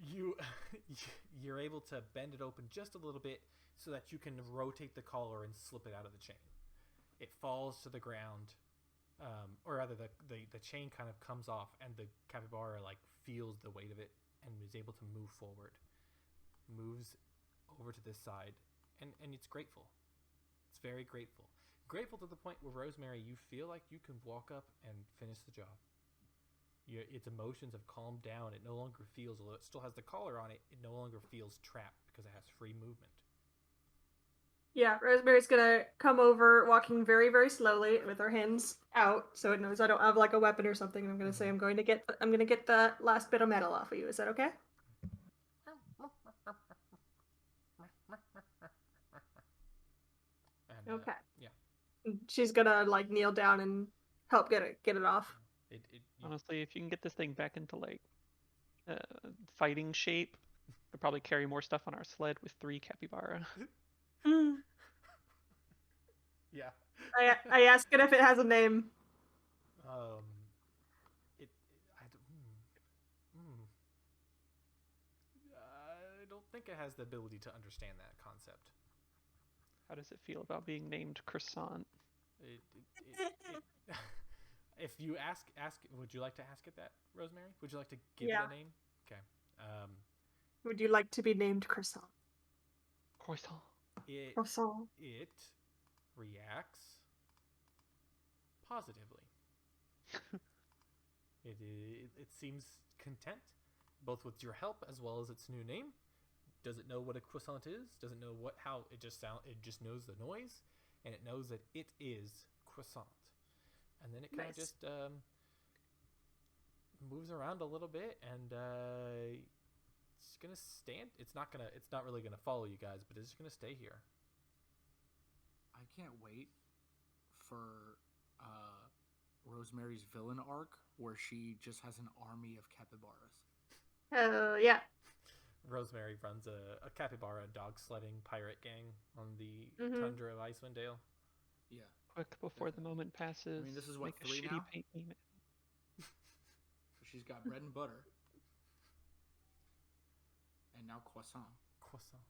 You're able to bend it open just a little bit so that you can rotate the collar and slip it out of the chain. It falls to the ground, or rather the chain kind of comes off, and the capybara like feels the weight of it and is able to move forward. Moves over to this side, and it's grateful. It's very grateful. Grateful to the point where, Rosemary, you feel like you can walk up and finish the job. its emotions have calmed down. It no longer feels, although it still has the collar on it, it no longer feels trapped because it has free movement. Yeah, Rosemary's gonna come over, walking very, very slowly with her hands out, so it knows I don't have like a weapon or something. And I'm gonna say, I'm gonna get the last bit of metal off of you. Is that okay? And, Okay. Yeah. She's gonna like kneel down and help get it off. Honestly, if you can get this thing back into like fighting shape, we'll probably carry more stuff on our sled with 3 capybara. Yeah. I ask it if it has a name. I don't think it has the ability to understand that concept. How does it feel about being named Croissant? If you ask, would you like to ask it that, Rosemary? Would you like to give it a name? Okay. Would you like to be named Croissant? Croissant. Croissant. It reacts positively. It seems content, both with your help as well as its new name. Does it know what a croissant is? Does it know how it just sound? It just knows the noise, and it knows that it is croissant. And then it kind of just moves around a little bit, and it's gonna stand. It's not really gonna follow you guys, but it's just gonna stay here. I can't wait for Rosemary's villain arc where she just has an army of capybaras. Yeah. Rosemary runs a capybara dog sledding pirate gang on the tundra of Icewind Dale. Yeah. Quick before the moment passes. I mean, this is what, make a 3 shitty now? paint meme. She's got bread and butter. And now croissant. Croissant.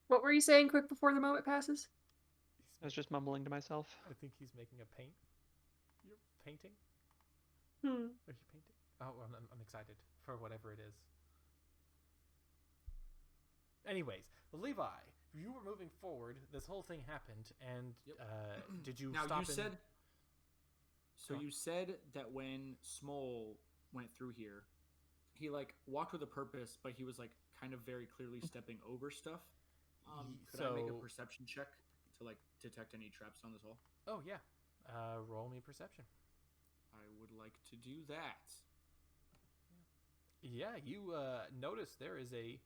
What were you saying quick before the moment passes? I was just mumbling to myself. I think he's making a paint. You're painting? Hmm. Are you painting? Oh, I'm excited for whatever it is. Anyways, Levi, you were moving forward. This whole thing happened, and did you now stop? You said. So you said that when Smole went through here, he like walked with a purpose, but he was like kind of very clearly stepping over stuff. Could I make a perception check to like detect any traps on this hall? Oh yeah, roll me perception. I would like to do that. Yeah, you notice there is a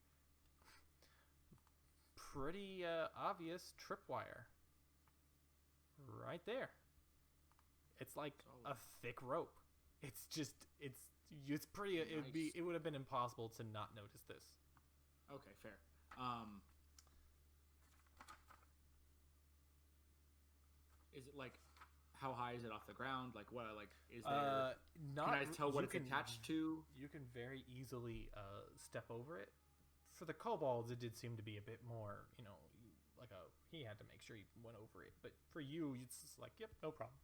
pretty obvious tripwire right there. It's like a thick rope. It's pretty. Nice. It would have been impossible to not notice this. Okay, fair. Is it like how high is it off the ground? Like what? Like is there? Not. Can I tell what it's attached to? You can very easily step over it. For the kobolds, it did seem to be a bit more, like he had to make sure he went over it. But for you, it's just like, yep, no problem.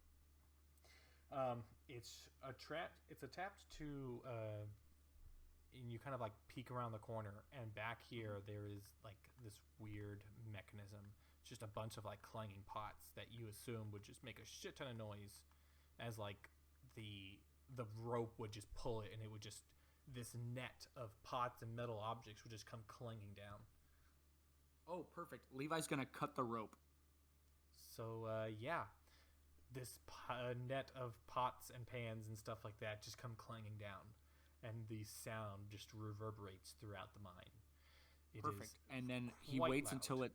It's attached to, and you kind of like peek around the corner, and back here there is like this weird mechanism. It's just a bunch of like clanging pots that you assume would just make a shit ton of noise, as like the rope would just pull it, and it would just. This net of pots and metal objects would just come clanging down. Oh, perfect. Levi's gonna cut the rope. So, yeah. This net of pots and pans and stuff like that just come clanging down. And the sound just reverberates throughout the mine. Perfect. And then he waits until the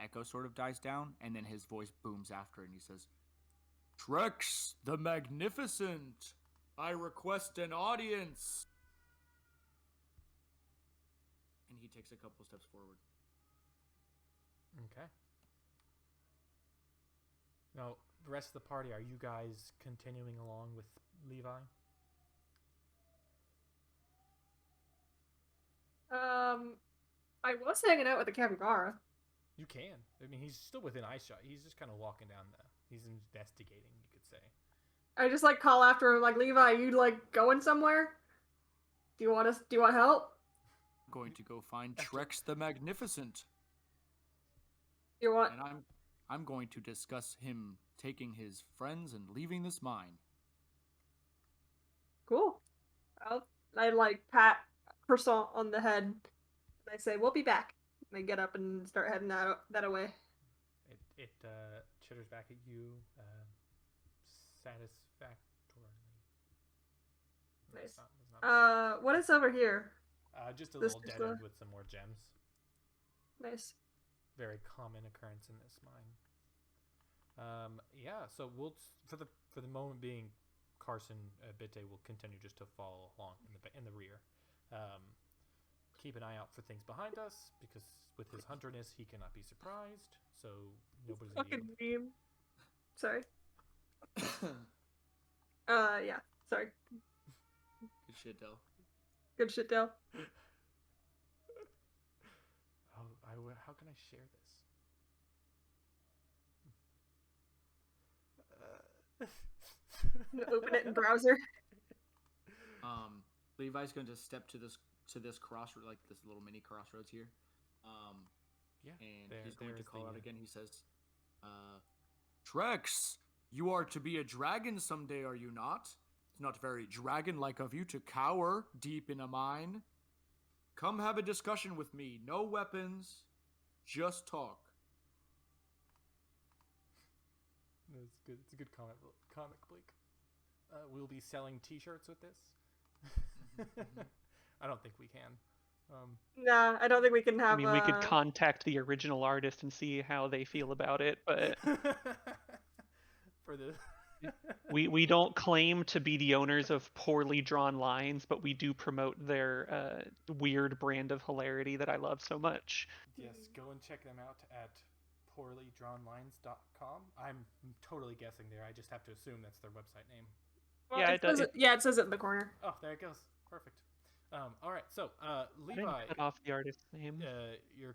echo sort of dies down, and then his voice booms after, and he says, "Trex the Magnificent! I request an audience!" And he takes a couple steps forward. Okay. Now, the rest of the party, are you guys continuing along with Levi? I was hanging out with the capybara. You can. I mean, he's still within eyeshot. He's just kind of walking down he's investigating, you could say. I just like call after him, like, Levi, you like going somewhere? Do you want help? I'm going to go find Trex the Magnificent. You want? And I'm going to discuss him taking his friends and leaving this mine. I like pat Croissant on the head. And I say, "We'll be back." And I get up and start heading that away. It chitters back at you satisfactorily. Nice. That's not What is over here? just a This little is dead end with some more gems. Nice. Very common occurrence in this mine. Yeah, so we'll for the moment being, Carson Bitte will continue just to follow along in the rear. Keep an eye out for things behind us because with his hunterness he cannot be surprised. So nobody's gonna Fucking be able meme. Sorry. Yeah. Sorry. Good shit, Del. Good shit, Dale. How can I share this? Open it in browser. Levi's going to step to this crossroad, like this little mini crossroads here. Yeah, and he's going to call out again. He says, Trex, you are to be a dragon someday, are you not? It's not very dragon-like of you to cower deep in a mine. Come have a discussion with me. No weapons, just talk. That's good. It's a good comic, Blake. We'll be selling T-shirts with this. I don't think we can. Nah, I don't think we can have. I mean, we could contact the original artist and see how they feel about it, but for the we don't claim to be the owners of poorly drawn lines, but we do promote their weird brand of hilarity that I love so much. Yes, go and check them out at poorlydrawnlines.com. I'm totally guessing there. I just have to assume that's their website name. Well, it says it in the corner. Oh, there it goes. Perfect. All right, so Levi, I didn't cut off the artist's name. You're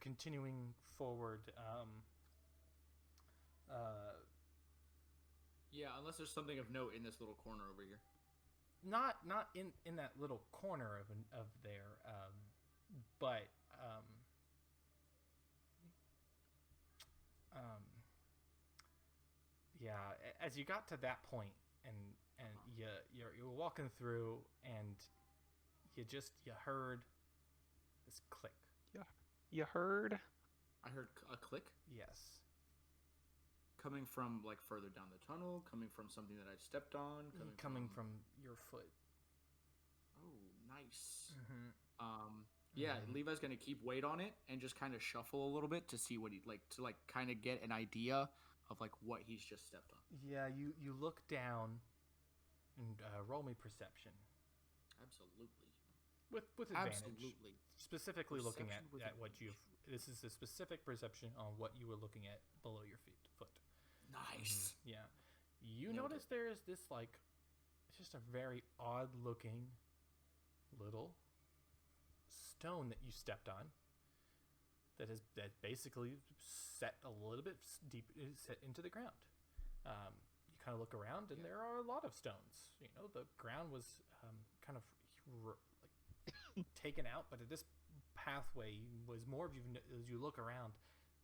continuing forward. Yeah, unless there's something of note in this little corner over here. Not in that little corner of there, but yeah. As you got to that point, and you're walking through, and you heard this click. Yeah, you heard? I heard a click. Yes. Coming from like further down the tunnel, coming from something that I stepped on, coming from your foot. Oh, nice. Mm-hmm. Yeah, Levi's gonna keep weight on it and just kind of shuffle a little bit to see what he kind of get an idea of like what he's just stepped on. Yeah, you look down and roll me perception. Absolutely. With advantage. Absolutely. Specifically Perception looking at what you've. This is a specific perception on what you were looking at below your foot. Nice. Yeah. You notice there is this it's just a very odd looking little stone that you stepped on that basically set a little bit deep set into the ground. You kind of look around and there are a lot of stones. The ground was kind of taken out, but this pathway was more of as you look around,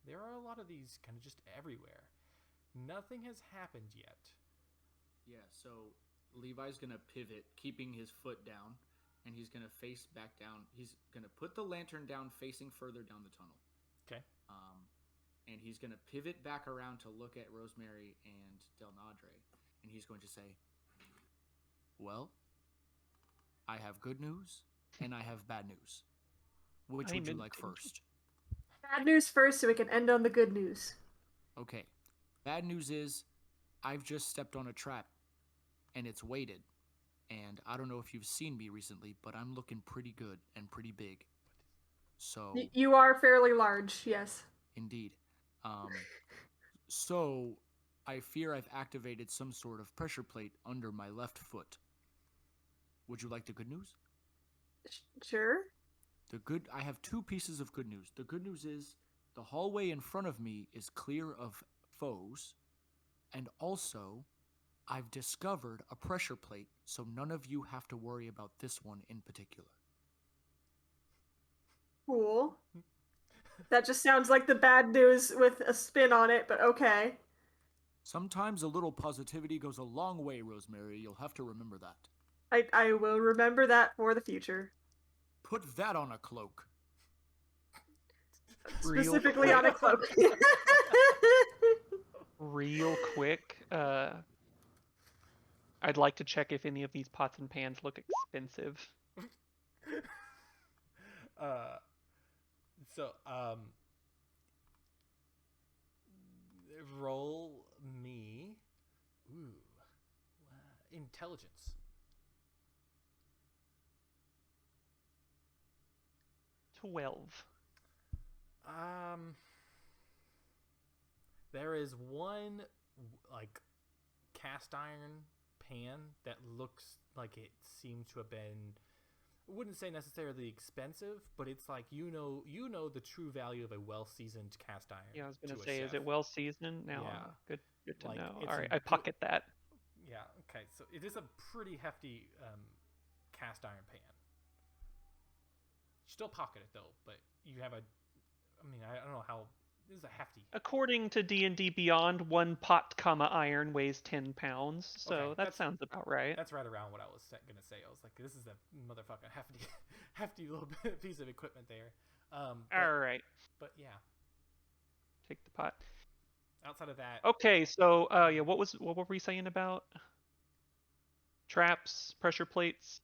there are a lot of these kind of just everywhere. Nothing has happened yet. Yeah, so Levi's gonna pivot, keeping his foot down, and he's gonna face back down. He's gonna put the lantern down, facing further down the tunnel. Okay. And he's gonna pivot back around to look at Rosemary and Del Nadre, and he's going to say, "Well, I have good news, and I have bad news. Which would you like first?" Bad news first, so we can end on the good news. Okay. Bad news is, I've just stepped on a trap, and it's weighted. And I don't know if you've seen me recently, but I'm looking pretty good and pretty big. So you are fairly large, yes. Indeed. So I fear I've activated some sort of pressure plate under my left foot. Would you like the good news? Sure. I have two pieces of good news. The good news is the hallway in front of me is clear of foes, and also I've discovered a pressure plate, so none of you have to worry about this one in particular. Cool. That just sounds like the bad news with a spin on it, but okay. Sometimes a little positivity goes a long way, Rosemary. You'll have to remember that. I will remember that for the future. Put that on a cloak. Specifically on a cloak. Real quick, I'd like to check if any of these pots and pans look expensive. So roll me intelligence. 12. There is one like cast iron pan that looks like it seems to have been, I wouldn't say necessarily expensive, but it's like you know the true value of a well-seasoned cast iron. Yeah, I was gonna to a say, chef. is it well seasoned? No. Yeah. Good to Like, know. it's All a right, I good- pocket that. Yeah. Okay. So it is a pretty hefty cast iron pan. You still pocket it though, but you have a. I mean, I don't know how. This is a hefty. According to D&D Beyond, one pot, iron weighs 10 pounds. So Okay, that that's- sounds about right. That's right around what I was gonna say. I was like, this is a motherfucking hefty little piece of equipment there. All right, But yeah, take the pot. outside of that, Okay, so yeah, what were we saying about traps, pressure plates?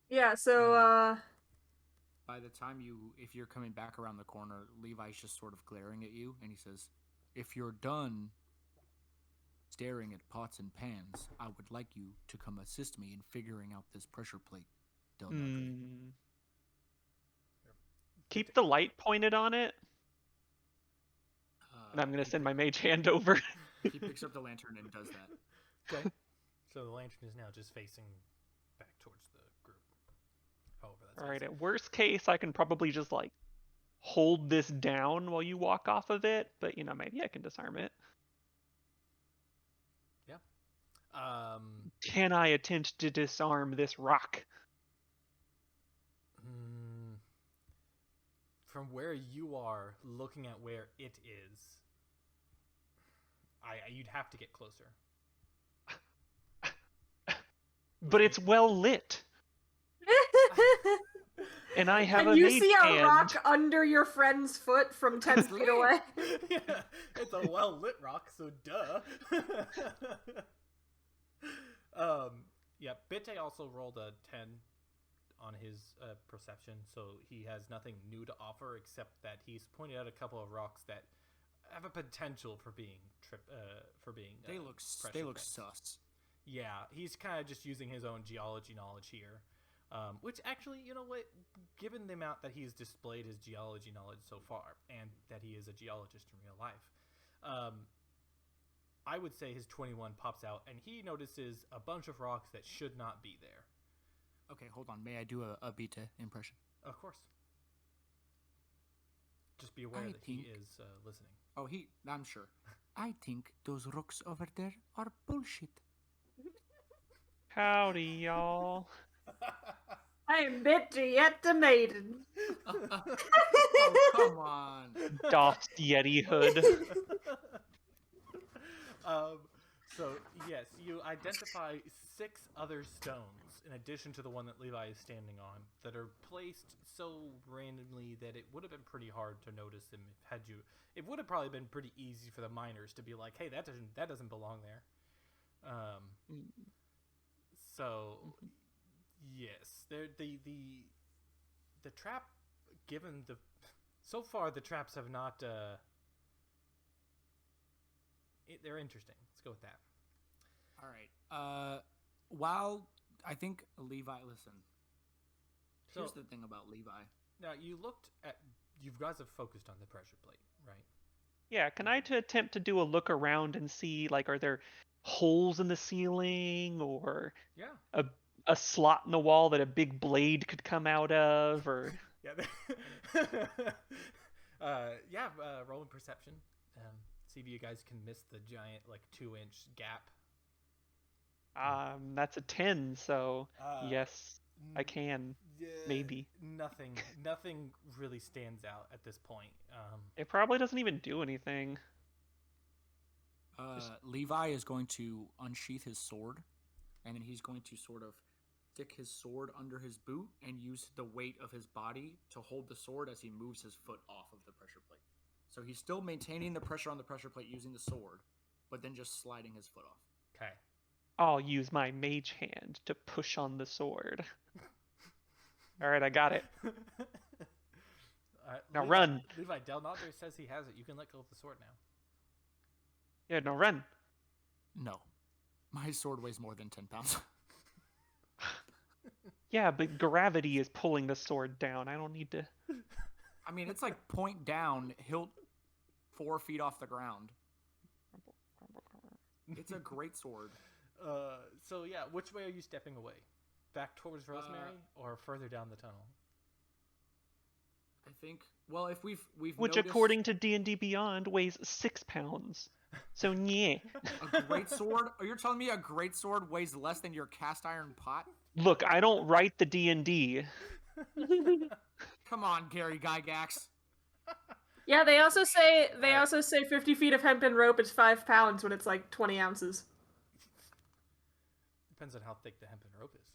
Yeah, so By the time if you're coming back around the corner, Levi's just sort of glaring at you, and he says, "If you're done staring at pots and pans, I would like you to come assist me in figuring out this pressure plate, Del Nodre." Hmm. Keep the light pointed on it, and I'm gonna He send pick- my mage hand over. He picks up the lantern and does that. okay. So the lantern is now just facing back towards the group. However, that's All right. facing. At worst case, I can probably just like hold this down while you walk off of it, but maybe I can disarm it. Yeah. Can I attempt to disarm this rock? From where you are, looking at where it is, you'd have to get closer. But it's well lit, and I have and a you mage see a hand. rock under your friend's foot from 10 feet away. Yeah, it's a well lit rock, so duh. Yeah, Bitte also rolled a 10 on his perception, so he has nothing new to offer except that he's pointed out a couple of rocks that have a potential for being They look pressure vents. sus. Yeah, he's kind of just using his own geology knowledge here. Which actually, you know what? Given the amount that he's displayed his geology knowledge so far, and that he is a geologist in real life, I would say his 21 pops out, and he notices a bunch of rocks that should not be there. Okay, hold on. May I do a beta impression? Of course. Just be aware that he is listening. Oh, I'm sure. I think those rocks over there are bullshit. Howdy, y'all. I am Bitte yet the maiden. Oh, come on. Doffed Yeti hood. So, yes, you identify 6 other stones in addition to the one that Levi is standing on that are placed so randomly that it would have been pretty hard to notice them it would have probably been pretty easy for the miners to be like, hey, that doesn't belong there. So yes, the trap, given so far the traps have not they're interesting. Let's go with that. All right. While I think Levi, listen. Here's So- the thing about Levi. Now you guys have focused on the pressure plate, right? Yeah, can I attempt to do a look around and see, like, are there holes in the ceiling or Yeah. a slot in the wall that a big blade could come out of, or Yeah. Rolling perception. See if you guys can miss the giant, like, 2-inch gap. that's a 10, so yes, I can. Yeah, Maybe. Nothing really stands out at this point. It probably doesn't even do anything. Levi is going to unsheath his sword, and then he's going to sort of stick his sword under his boot and use the weight of his body to hold the sword as he moves his foot off of the pressure plate. So he's still maintaining the pressure on the pressure plate using the sword, but then just sliding his foot off. Okay. I'll use my mage hand to push on the sword. All right, I got it. Now Levi, run. Levi, Del Nodre says he has it. You can let go of the sword now. Yeah, now run. No. My sword weighs more than 10 pounds. Yeah, but gravity is pulling the sword down. I don't need to... I mean, it's like point down, hilt 4 feet off the ground. It's a great sword. So yeah, which way are you stepping away? Back towards Rosemary or further down the tunnel? I think. Well, if we've Which, noticed according to D&D Beyond, weighs 6 pounds. So yeah. a great sword. Are you telling me a great sword weighs less than your cast iron pot? Look, I don't write the D&D. Come on, Gary Gygax. Yeah, they also say 50 feet of hempen rope is 5 pounds when it's like 20 ounces. Depends on how thick the hempen rope is.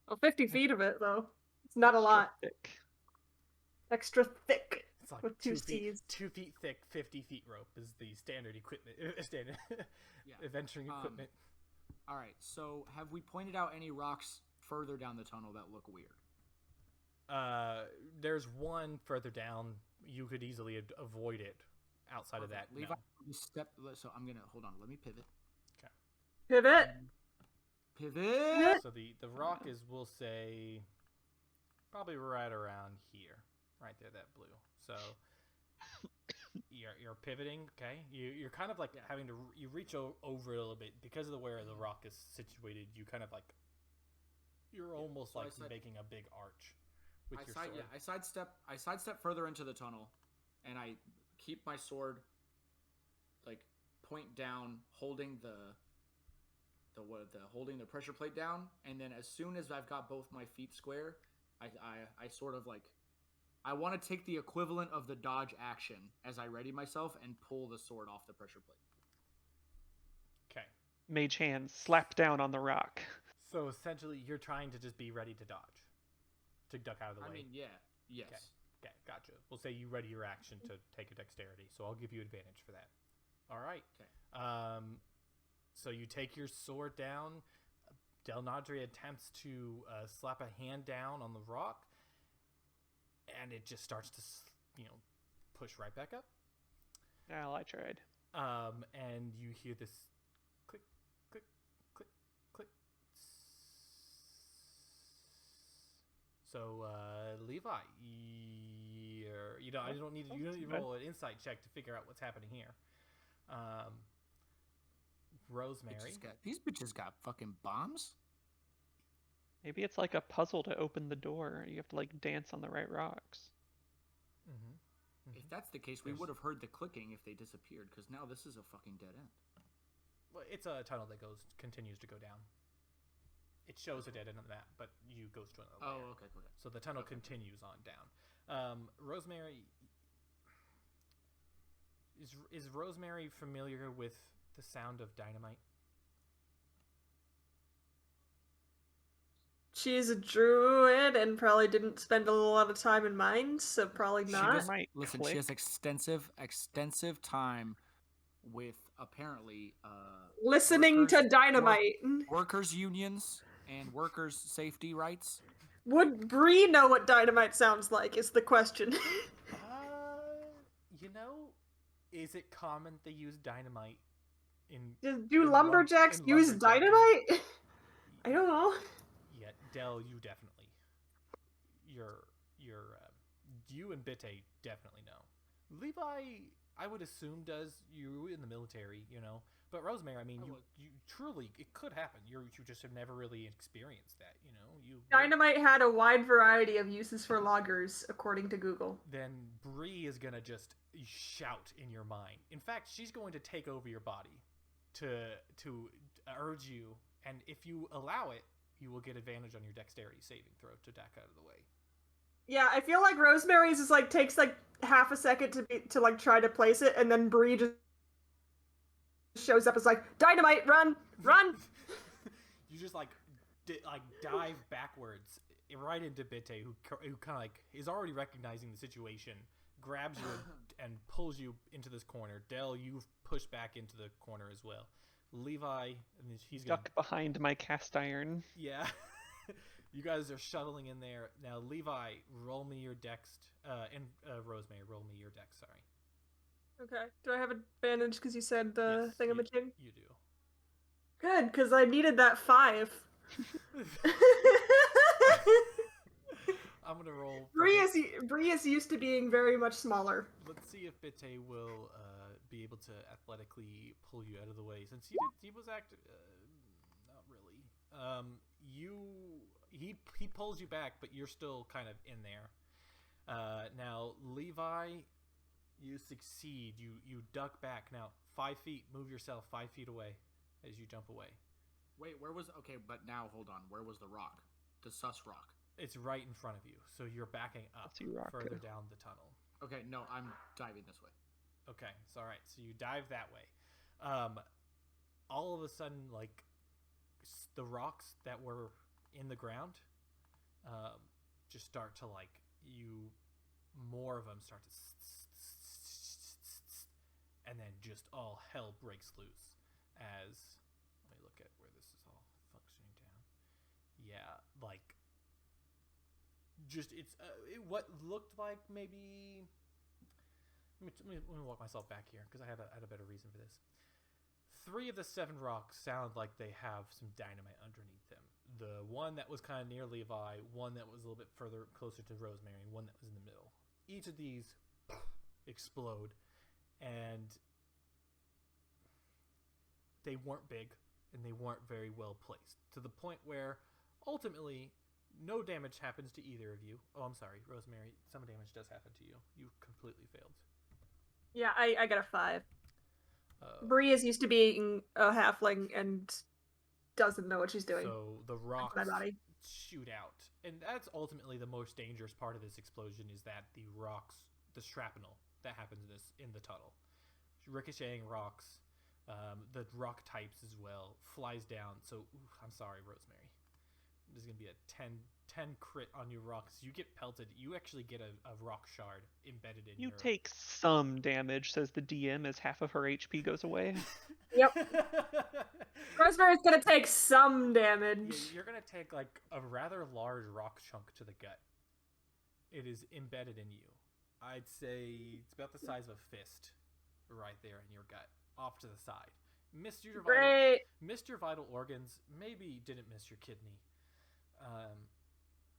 Well, 50 feet of it though. It's not a lot. Thick. Extra thick. It's like With 2 two feet, Cs. 2 feet thick, 50 feet rope is the standard equipment. Standard adventuring equipment. All right. So, have we pointed out any rocks further down the tunnel that look weird? There's one further down. You could easily avoid it. Outside of that, Levi, no. So I'm gonna hold on. Let me pivot. Pivot. Pivot. So the rock is, we'll say, probably right around here, right there, that blue. So you're pivoting, okay? You're kind of like having to you reach over a little bit because of the where the rock is situated. You kind of like you're almost so like making a big arch with your sword. I sidestep further into the tunnel, and I keep my sword like point down, holding the pressure plate down, and then as soon as I've got both my feet square, I sort of like I want to take the equivalent of the dodge action as I ready myself and pull the sword off the pressure plate. Okay. Mage hand, slap down on the rock. So essentially, you're trying to just be ready to dodge, to duck out of the way. I mean, yeah, yes. Okay, gotcha. We'll say you ready your action to take a dexterity, so I'll give you advantage for that. All right. Okay. So you take your sword down. Del Nodre attempts to slap a hand down on the rock, and it just starts to, push right back up. Well, I tried. And you hear this click, click, click, click. So, Levi, I don't need you don't need to roll an insight check to figure out what's happening here. Rosemary. These bitches got fucking bombs? Maybe it's like a puzzle to open the door. You have to like dance on the right rocks. If that's the case, we would have heard the clicking if they disappeared, because now this is a fucking dead end. Well, it's a tunnel that continues to go down. It shows a dead end on the map, but you goes to another layer. Oh, okay, okay. So the tunnel continues on down. Rosemary, is Rosemary familiar with the sound of dynamite? She's a druid and probably didn't spend a lot of time in mines, so probably not. Listen, she has extensive time with apparently listening to dynamite. Workers unions and workers safety rights. Would Bree know what dynamite sounds like? Is the question. Is it common they use dynamite in? Do lumberjacks use dynamite? I don't know. Yeah, Del, you definitely. You and Bitte definitely know. Levi, I would assume does. You in the military, But Rosemary, I mean, you truly, it could happen. You just have never really experienced that, Dynamite had a wide variety of uses for loggers, according to Google. Then Bree is gonna just shout in your mind. In fact, she's going to take over your body to urge you, and if you allow it, you will get advantage on your dexterity saving throw to duck out of the way. Yeah, I feel like Rosemary's is takes half a second to try to place it, and then Bree just shows up as dynamite, run! You just dive backwards right into Bitte, who kind of like is already recognizing the situation, grabs you and pulls you into this corner. Dell, you've pushed back into the corner as well. Levi, and he's Stuck behind my cast iron. Yeah. You guys are shuttling in there. Now, Levi, roll me your dex, and Rosemary, roll me your dex, sorry. Okay. Do I have advantage because you said the thingamajig? You do. Good, because I needed that 5. I'm going to roll. Bree is used to being very much smaller. Let's see if Bitte will be able to athletically pull you out of the way. Since he was active, not really. He pulls you back, but you're still kind of in there. Now, Levi, you succeed. You duck back. Now, 5 feet. Move yourself 5 feet away as you jump away. Wait, where was... Okay, but now, hold on. Where was the rock? The sus rock? It's right in front of you, so you're backing up further down the tunnel. Okay, no, I'm diving this way. Okay, so all right, so you dive that way. All of a sudden, like, the rocks that were in the ground just start to, like, more of them start to and then just all hell breaks loose as, let me look at where this is all functioning down. Yeah, like, just, it's, what looked like maybe, let me walk myself back here, because I had a better reason for this. 3 of the 7 rocks sound like they have some dynamite underneath them. The one that was kind of near Levi, one that was a little bit further closer to Rosemary, and one that was in the middle. Each of these explode, and they weren't big, and they weren't very well placed, to the point where ultimately no damage happens to either of you. Oh, I'm sorry, Rosemary, some damage does happen to you. You completely failed. Yeah, I got a 5. Bree is used to being a halfling and doesn't know what she's doing. So the rocks shoot out. And that's ultimately the most dangerous part of this explosion, is that the rocks, the shrapnel that happens in the tunnel. Ricocheting rocks, the rock types as well, flies down. So, I'm sorry, Rosemary. There's going to be a 10 crit on your rocks. You get pelted. You actually get a rock shard embedded in you. You take some damage, says the DM, as half of her HP goes away. Yep. Rosemary's gonna take some damage. Yeah, you're gonna take, like, a rather large rock chunk to the gut. It is embedded in you. I'd say it's about the size of a fist right there in your gut, off to the side. Missed your vital organs. Maybe didn't miss your kidney.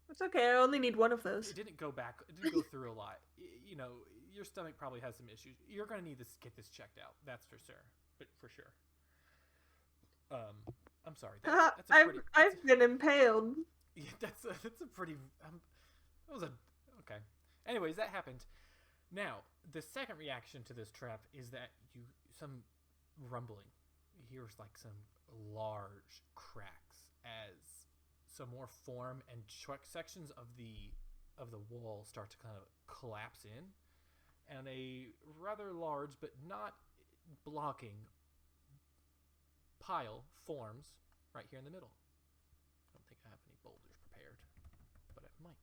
It's okay. I only need one of those. It didn't go back. It didn't go through a lot. You know, your stomach probably has some issues. You're gonna need to get this checked out. That's for sure. But for sure. I'm sorry. I've been impaled. Yeah, that's a pretty. That was a okay. Anyways, that happened. Now, the second reaction to this trap is that some rumbling. You hear, like, some large cracks as some more form and sections of the wall start to kind of collapse in, and a rather large but not blocking pile forms right here in the middle. I don't think I have any boulders prepared, but I might.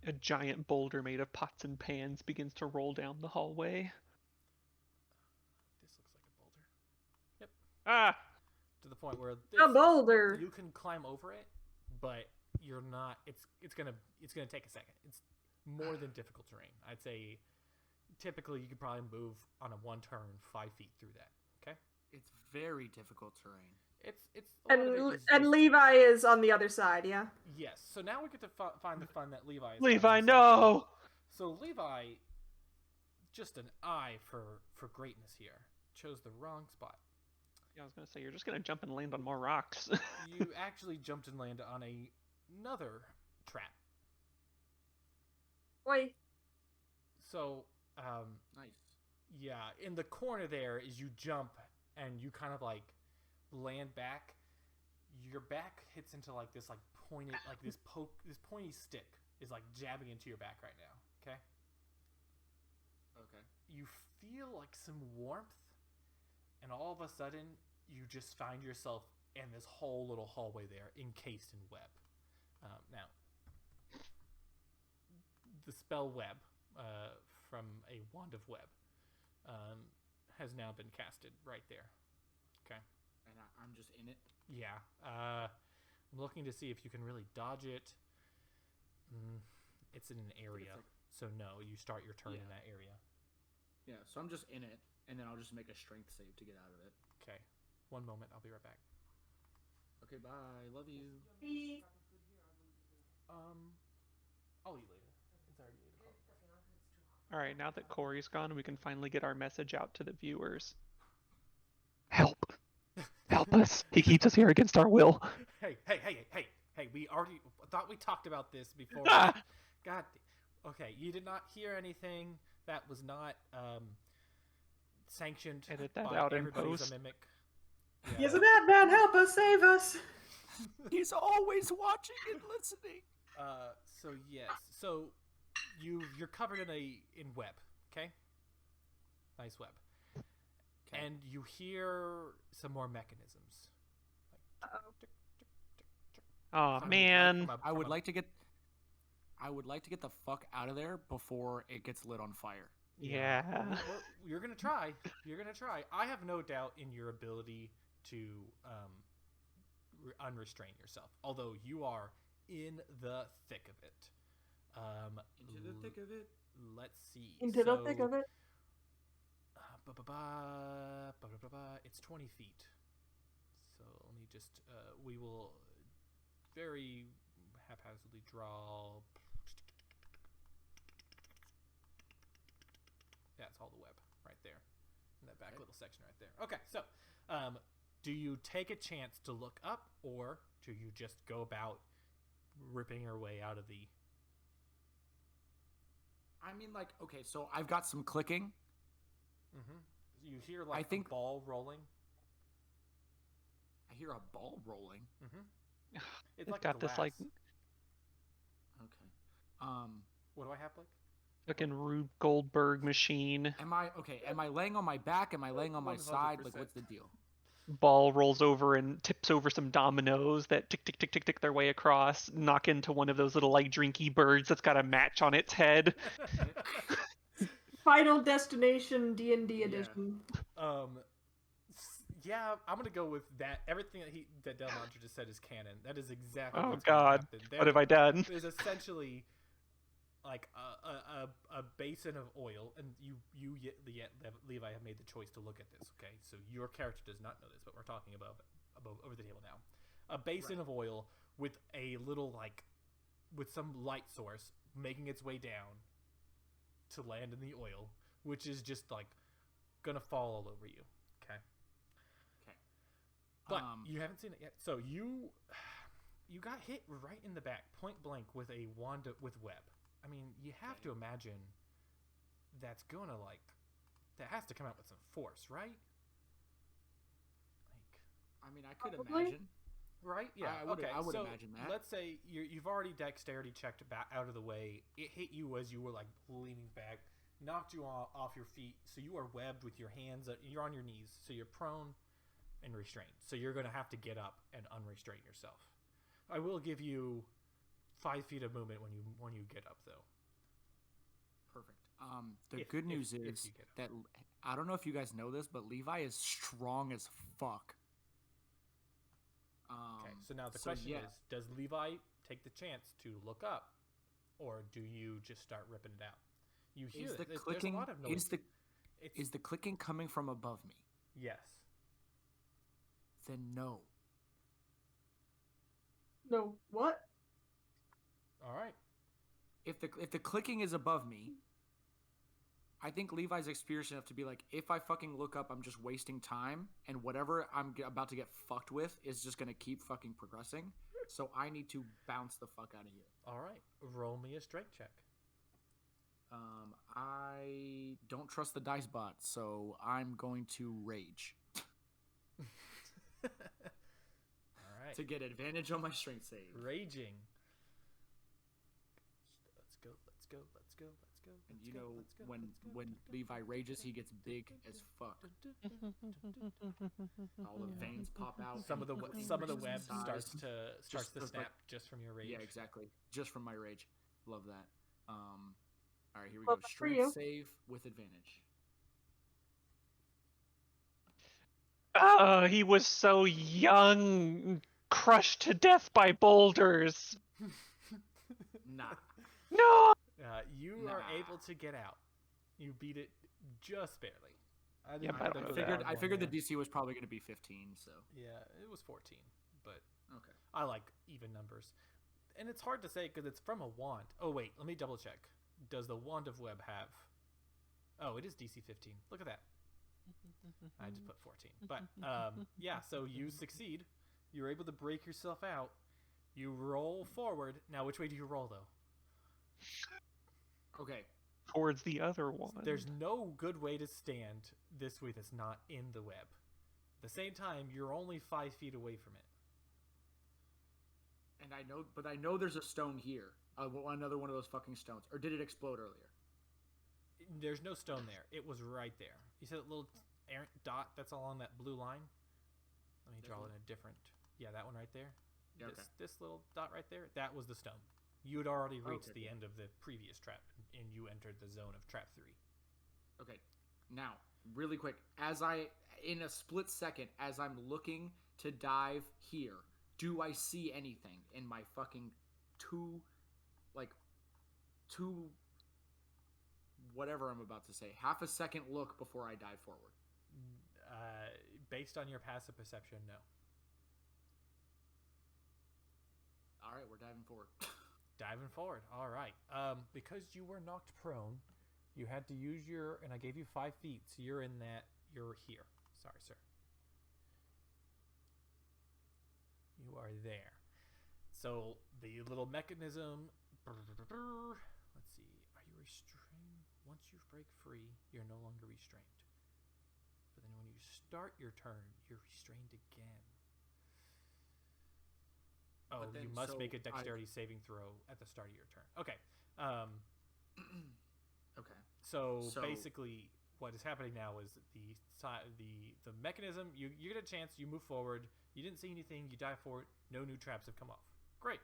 A giant boulder made of pots and pans begins to roll down the hallway. This looks like a boulder. Yep. Ah! To the point where a boulder. You can climb over it, but you're not. It's gonna take a second. It's more than difficult terrain. I'd say typically you could probably move on a 1 turn 5 feet through that. Okay. It's very difficult terrain. And Levi is on the other side. Yeah. Yes. So now we get to find the fun that Levi is. Levi, no. So Levi, just an eye for greatness here, chose the wrong spot. Yeah, I was going to say, you're just going to jump and land on more rocks. You actually jumped and landed on another trap. Oi. So, nice. Yeah, in the corner there is you jump and you kind of, like, land back. Your back hits into, like, this, like, pointed, like, this pointy stick is, like, jabbing into your back right now. Okay? Okay. You feel, like, some warmth. And all of a sudden, you just find yourself and this whole little hallway there encased in web. Now, the spell web from a wand of web has now been casted right there. Okay. And I'm just in it. Yeah. I'm looking to see if you can really dodge it. It's in an area, so no, you start your turn in that area. Yeah, so I'm just in it, and then I'll just make a strength save to get out of it. Okay. One moment, I'll be right back. Okay, bye. Love you. I'll eat later. It's already 8 o'clock. All right, now that Corey's gone, we can finally get our message out to the viewers. Help! Help us! He keeps us here against our will. Hey! We already thought we talked about this before. God. Okay, you did not hear anything that was not sanctioned Edit that by out in everybody's post. a mimic. He's a madman. Help us! Save us! He's always watching and listening. So yes. So you're covered in web, okay? Nice web. Okay. And you hear some more mechanisms. Oh man. I would like to get the fuck out of there before it gets lit on fire. Yeah. You're gonna try. I have no doubt in your ability to unrestrain yourself. Although you are in the thick of it. Into the thick of it. Let's see. Into the thick of it. It's 20 feet. So let me just. We will very haphazardly draw. Yeah, it's all the web right there in that back little section right there. Okay, so do you take a chance to look up, or do you just go about ripping your way out of the? I mean, like, okay, so I've got some clicking. Mm-hmm. You hear like I think- a ball rolling. I hear a ball rolling. Mm-hmm. It's They've like got glass. this like Okay. What do I have, Blake? fucking Rube Goldberg machine. Am I laying on my back? Am I laying on my side? Like, 100%. what's the deal? Ball rolls over and tips over some dominoes that tick tick tick tick tick their way across, knock into one of those little like drinky birds that's got a match on its head. Final Destination D&D edition. Yeah, I'm gonna go with that. Everything that Del Montre just said is canon. That is exactly. Oh what's God, gonna happen. what have I done? There's essentially like a basin of oil, and Levi have made the choice to look at this. Okay, so your character does not know this, but we're talking above over the table now. A basin of oil with a little with some light source making its way down to land in the oil, which is just gonna fall all over you. Okay. Okay. But you haven't seen it yet. So you got hit right in the back, point blank, with a wand with web. I mean, you have to imagine that's gonna that has to come out with some force, right? I mean, I could Probably. imagine. Right? Yeah. I would so imagine that. Let's say you've already dexterity checked back out of the way. It hit you as you were leaning back, knocked you off your feet. So you are webbed with your hands. You're on your knees, so you're prone and restrained. So you're gonna have to get up and unrestrain yourself. I will give you 5 feet of movement when you get up, though. Perfect. The good news is you get up. that I don't know if you guys know this, but Levi is strong as fuck. Okay, so now the question is, does Levi take the chance to look up, or do you just start ripping it out? You hear Is the there's clicking a lot of noise. is the clicking coming from above me? Yes. Then no. No, what? All right. If the clicking is above me, I think Levi's experienced enough to be like, if I fucking look up, I'm just wasting time, and whatever I'm about to get fucked with is just gonna keep fucking progressing. So I need to bounce the fuck out of here. All right. Roll me a strength check. I don't trust the dice bot, so I'm going to rage All right. to get advantage on my strength save. Raging. Let's go. And you know, when Levi rages, he gets big as fuck. All the veins pop out. Some of the web starts to snap just from your rage. Yeah, exactly. Just from my rage. Love that. All right, here we go. Strength save with advantage. Oh, he was so young, crushed to death by boulders. Nah. No. You are able to get out. You beat it just barely. I figured the DC was probably going to be 15, so. Yeah, it was 14, but okay. I like even numbers. And it's hard to say because it's from a wand. Oh, wait, let me double check. Does the Wand of Web have... Oh, it is DC 15. Look at that. I just put 14. But, yeah, so you succeed. You're able to break yourself out. You roll forward. Now, which way do you roll, though? Okay. Towards the other one. There's no good way to stand this way that's not in the web. At the same time, you're only 5 feet away from it. And I know there's a stone here. Another one of those fucking stones. Or did it explode earlier? There's no stone there. It was right there. You see that little errant dot that's along that blue line? Let me draw it in a different... Yeah, that one right there. Yeah, this little dot right there, that was the stone. You had already reached the end of the previous trap, and you entered the zone of trap 3. Okay. Now, really quick, in a split second, as I'm looking to dive here, do I see anything in my fucking two whatever I'm about to say, half a second look before I dive forward? Based on your passive perception, no. All right, we're diving forward. Diving forward. All right. Because you were knocked prone, you had to use and I gave you 5 feet, so you're here. Sorry, sir. You are there. So the little mechanism. Let's see. Are you restrained? Once you break free, you're no longer restrained. But then when you start your turn, you're restrained again. Oh, you must make a dexterity saving throw at the start of your turn. Okay. Okay. So basically, what is happening now is the mechanism. You get a chance. You move forward. You didn't see anything. You dive forward. No new traps have come off. Great.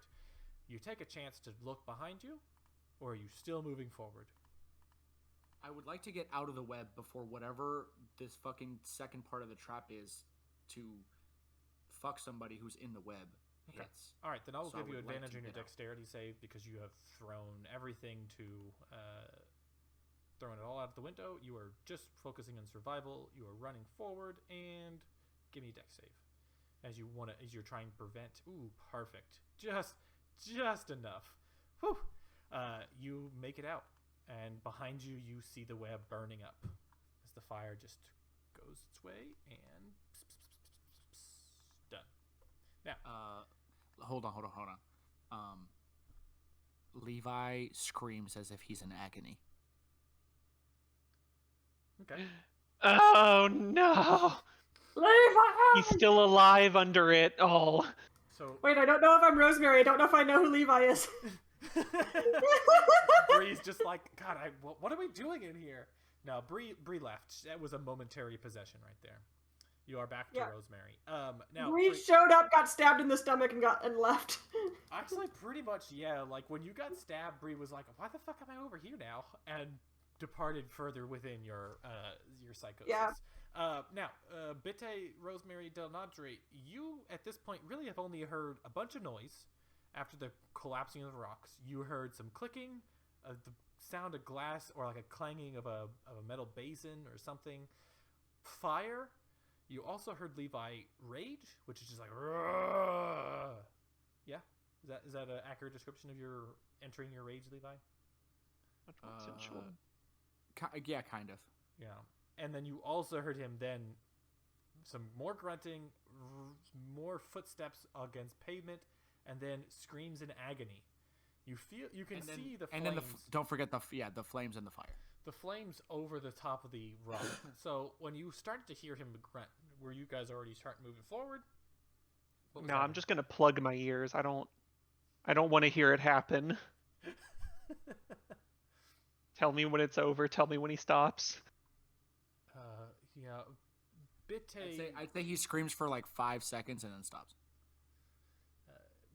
You take a chance to look behind you, or are you still moving forward? I would like to get out of the web before whatever this fucking second part of the trap is to fuck somebody who's in the web. Okay. Hits. All right, then I will give you would advantage like on your to get dexterity save because you have thrown everything thrown it all out the window. You are just focusing on survival. You are running forward, and give me a dex save as you're trying to prevent. Ooh, perfect. Just enough. Whew. You make it out, and behind you, you see the web burning up as the fire just goes its way and done. Now, hold on. Levi screams as if he's in agony. okay. Oh no! Levi! He's still alive under it all. So wait, I don't know if I'm Rosemary. I don't know if I know who Levi is. Bree's just like, God, what are we doing in here? No, Bree left. That was a momentary possession right there. You are back to Rosemary. Now Bree showed up, got stabbed in the stomach, and left. Actually, pretty much, yeah. Like when you got stabbed, Bree was like, "Why the fuck am I over here now?" and departed further within your psychosis. Yeah. Now, Bitte, Rosemary, Del Nadre, you at this point really have only heard a bunch of noise after the collapsing of the rocks. You heard some clicking, the sound of glass, or like a clanging of a metal basin or something. Fire. You also heard Levi rage, which is just like, "Rrrr." Yeah. Is that an accurate description of your entering your rage, Levi? Much more sensual. Yeah, kind of. Yeah. And then you also heard him then some more grunting, more footsteps against pavement, and then screams in agony. You can see the flames. And then don't forget the flames and the fire. The flames over the top of the rock. So when you started to hear him grunt, were you guys already starting moving forward? No, I'm just gonna plug my ears. I don't want to hear it happen. Tell me when it's over. Tell me when he stops. Yeah, Bitte. I'd say he screams for like 5 seconds and then stops.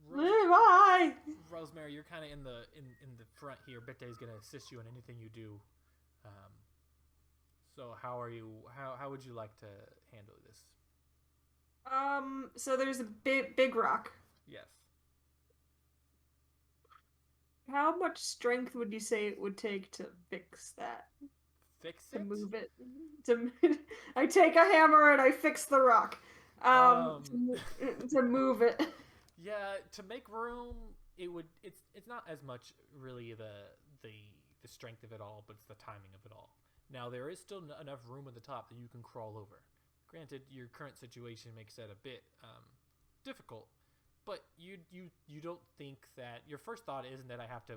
Why? Rosemary, you're kind of in the front here. Bitte is going to assist you in anything you do. So how would you like to handle this? So there's a big rock. Yes. How much strength would you say it would take to fix that? Fix To it? move it. I take a hammer and I fix the rock. To move it. Yeah, to make room, it's not as much really the strength of it all, but it's the timing of it all. Now there is still enough room at the top that you can crawl over. Granted, your current situation makes that a bit difficult, but you don't think that your first thought isn't that I have to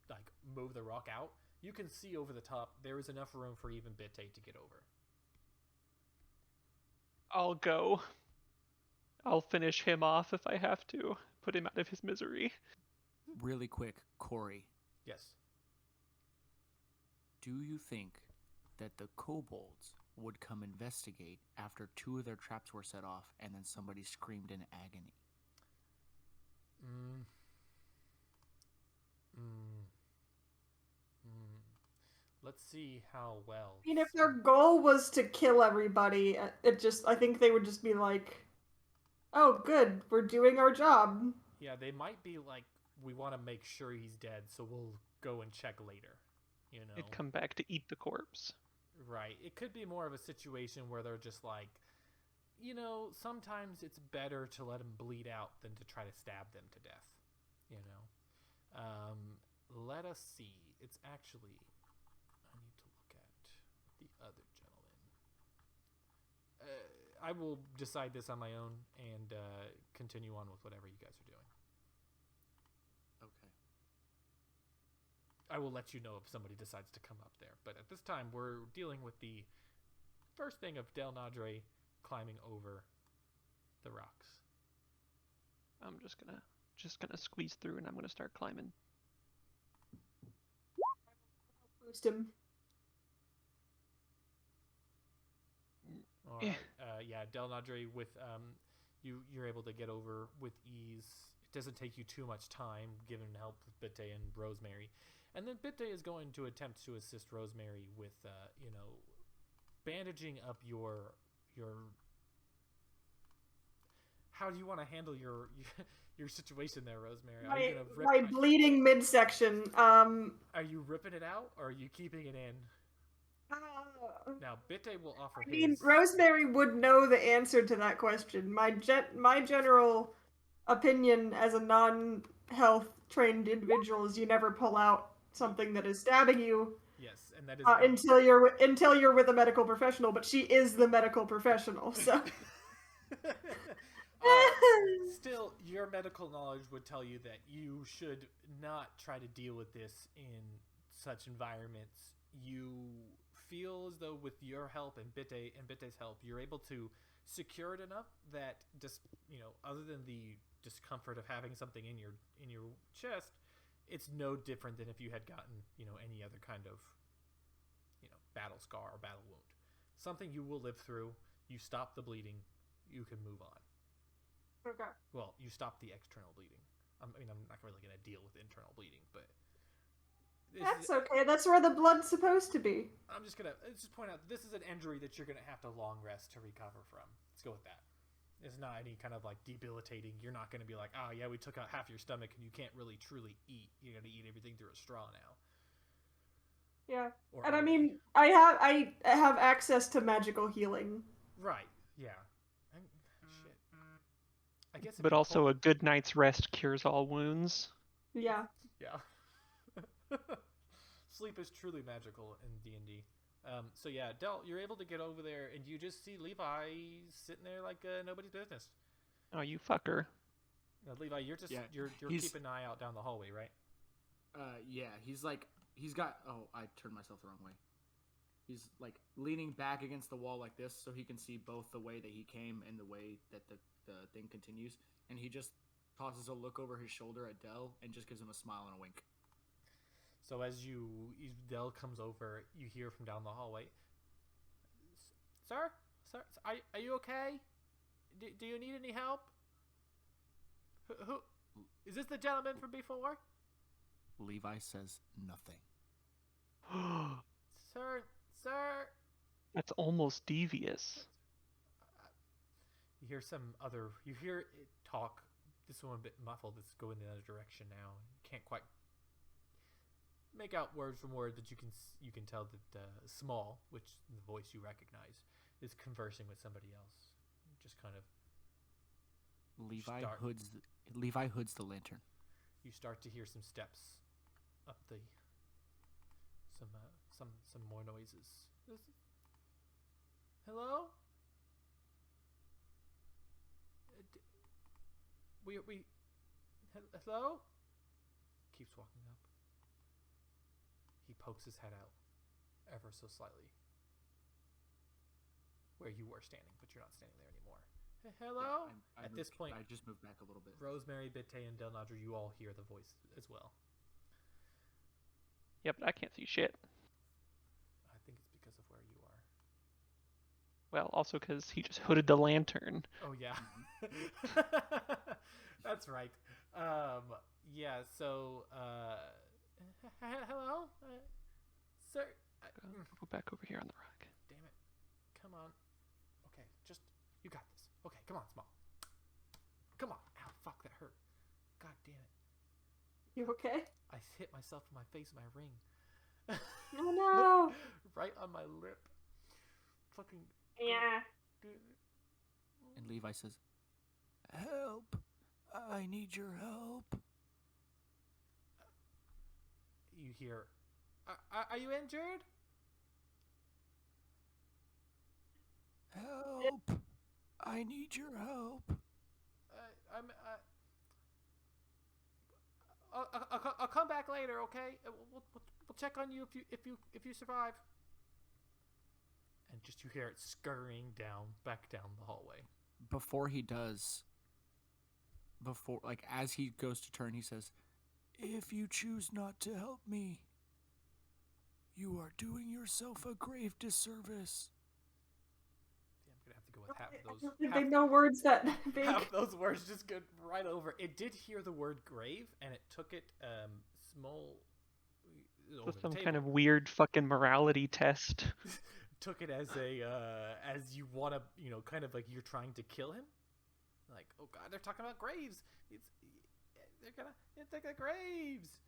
like move the rock out. You can see over the top. There is enough room for even Bitte to get over. I'll go. I'll finish him off if I have to. Put him out of his misery. Really quick, Corey. Yes. Do you think that the kobolds would come investigate after 2 of their traps were set off and then somebody screamed in agony? Let's see how well. I mean, if their goal was to kill everybody, I think they would just be like, oh, good, we're doing our job. Yeah, they might be like, we want to make sure he's dead, so we'll go and check later. You know, They'd come back to eat the corpse. Right. It could be more of a situation where they're just like, you know, sometimes it's better to let them bleed out than to try to stab them to death. You know, let us see. It's actually, I need to look at the other gentleman. I will decide this on my own and continue on with whatever you guys are doing. Okay. I will let you know if somebody decides to come up there. But at this time, we're dealing with the first thing of Del Nadre climbing over the rocks. I'm just gonna squeeze through and I'm gonna start climbing. Boost him. All right. Yeah, Del Nadre with you're able to get over with ease. It doesn't take you too much time, given help with Bitte and Rosemary. And then Bitte is going to attempt to assist Rosemary with, bandaging up your. How do you want to handle your situation there, Rosemary? My bleeding midsection. Are you ripping it out, or are you keeping it in? Now, Bitte will offer his. I mean, Rosemary would know the answer to that question. My general opinion as a non-health trained individual is you never pull out something that is stabbing you. Yes, and that is until you're with a medical professional. But she is the medical professional, so. Still, your medical knowledge would tell you that you should not try to deal with this in such environments. You feel as though with your help and Bitte's help, you're able to secure it enough that just other than the discomfort of having something in your chest, it's no different than if you had gotten any other kind of battle scar or battle wound. Something you will live through. You stop the bleeding, you can move on. Okay. Well, you stop the external bleeding. I'm not really going to deal with internal bleeding, but that's okay. That's where the blood's supposed to be. I'm just gonna point out this is an injury that you're gonna have to long rest to recover from. Let's go with that. It's not any kind of like debilitating. You're not gonna be like, oh yeah, we took out half your stomach and you can't really truly eat. You're gonna eat everything through a straw now. Yeah, and I mean, I have access to magical healing. Right. Yeah. Shit. I guess. But also, a good night's rest cures all wounds. Yeah. Yeah. Sleep is truly magical in D&D. So yeah, Del, you're able to get over there, and you just see Levi sitting there like nobody's business. Oh, you fucker! Levi, you're keeping an eye out down the hallway, right? Yeah, he's got. Oh, I turned myself the wrong way. He's like leaning back against the wall like this, so he can see both the way that he came and the way that the thing continues. And he just tosses a look over his shoulder at Del and just gives him a smile and a wink. So as Dell comes over, you hear from down the hallway, Sir, are you okay? Do you need any help? Who is this? The gentleman from before? Levi says nothing. Sir. That's almost devious. You hear you hear it talk. This one a bit muffled. It's going in another direction now. You can't quite make out word from word, but you can tell that Small, which the voice you recognize, is conversing with somebody else. Just kind of. Levi hoods the lantern. You start to hear some steps up some more noises. Hello? Hello? Keeps walking up. He pokes his head out ever so slightly. Where you were standing, but you're not standing there anymore. Hello? Yeah, At this point, I just moved back a little bit. Rosemary, Bitte, and Delnadra, you all hear the voice as well. Yeah, but I can't see shit. I think it's because of where you are. Well, also because he just hooded the lantern. Oh, yeah. That's right. Yeah, so, hello? Sir? Go back over here on the rock. Damn it. Come on. Okay, you got this. Okay, come on, Small. Come on. Ow, fuck, that hurt. God damn it. You okay? I hit myself in my face with my ring. Oh no! Right on my lip. Fucking. Yeah. And Levi says, "Help! I need your help." You hear, are you injured? Help! I need your help. I'll come back later, okay? We'll check on you if you survive. And just you hear it scurrying back down the hallway. Before he does, as he goes to turn, he says, "If you choose not to help me, you are doing yourself a grave disservice." Yeah, I'm gonna have to go with half of those. I don't think they know words that big. Half those words just go right over. It did hear the word grave, and it took it small. With some kind of weird fucking morality test. Took it as as you want to, kind of like you're trying to kill him. Like, oh god, they're talking about graves. They're gonna graves.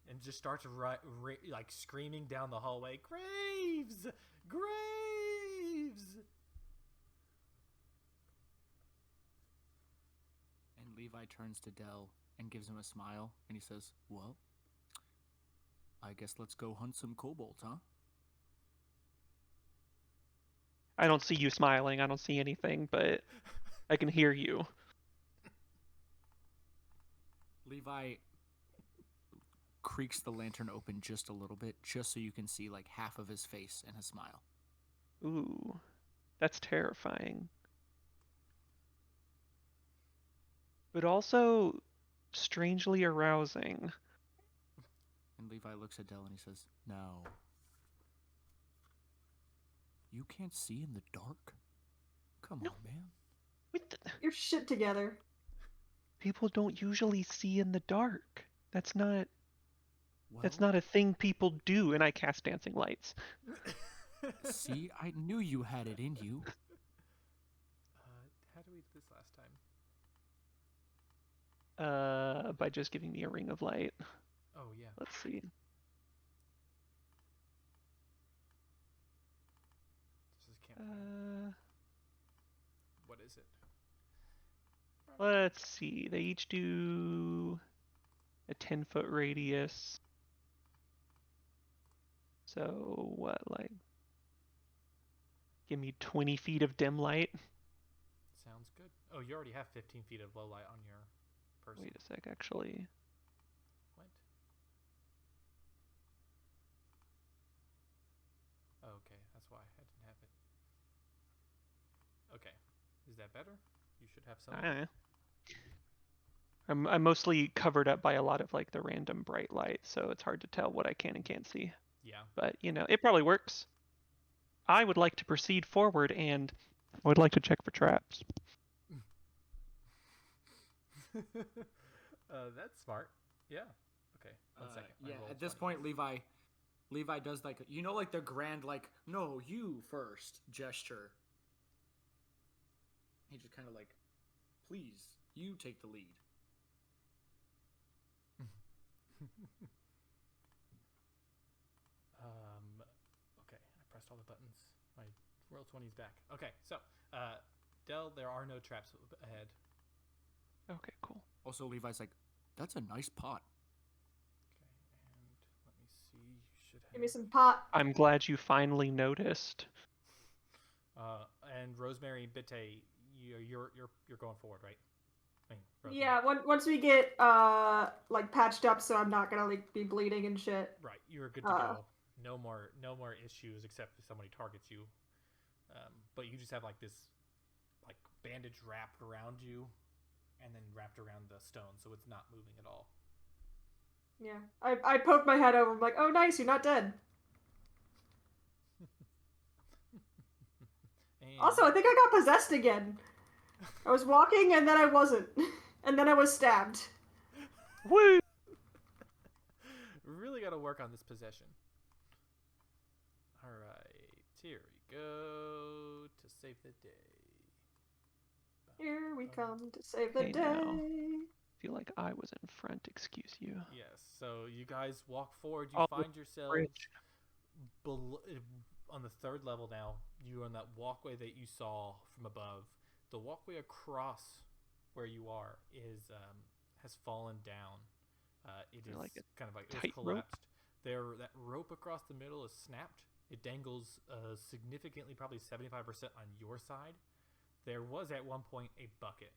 And just starts like screaming down the hallway, graves, graves. And Levi turns to Dell and gives him a smile, and he says, "Well, I guess let's go hunt some kobolds, huh?" I don't see you smiling. I don't see anything, but I can hear you. Levi creaks the lantern open just a little bit, just so you can see like half of his face and his smile. Ooh, that's terrifying. But also strangely arousing. And Levi looks at Dell and he says, "Now, you can't see in the dark? Come on, man. Your shit together. People don't usually see in the dark. That's not Well, a thing people do, and I cast dancing lights. see, I knew you had it in you." How do we do this last time? By just giving me a ring of light. Oh yeah. Let's see. This is campfire. What is it? Let's see. They each do a 10-foot radius. So what, like, give me 20 feet of dim light? Sounds good. Oh, you already have 15 feet of low light on your person. Wait a sec, actually. What? Oh, okay, that's why I didn't have it. Okay, is that better? You should have some. I'm mostly covered up by a lot of like the random bright light, so it's hard to tell what I can and can't see. Yeah. But it probably works. I would like to proceed forward, and I would like to check for traps. That's smart. Yeah. Okay. One second. Yeah. At this point, Levi does like like the grand like no you first gesture. He just kind of like, please, you take the lead. Okay, I pressed all the buttons. My roll 20's back. Okay, so, Del, there are no traps ahead. Okay, cool. Also, Levi's like, that's a nice pot. Okay, and let me see. You should have. Give me some pot. I'm glad you finally noticed. And Rosemary and Bitte, you're going forward, right? I mean, Rosemary. Yeah, once we get like patched up, so I'm not gonna like be bleeding and shit. Right, you're good to go. No more issues except if somebody targets you. But you just have like this like bandage wrapped around you, and then wrapped around the stone, so it's not moving at all. Yeah, I poke my head over. I'm like, oh, nice, you're not dead. Also, I think I got possessed again. I was walking and then I wasn't, and then I was stabbed. Woo! Really got to work on this possession. All right, here we go to save the day. Here we come to save the Hey, day. now. Feel like I was in front. Excuse you. Yes. So you guys walk forward. You Oh, find yourselves bridge. on the third level now. You're on that walkway that you saw from above. The walkway across where you are has fallen down. It is like a kind of like tight it's collapsed. That rope across the middle is snapped. It dangles significantly, probably 75% on your side. There was at one point a bucket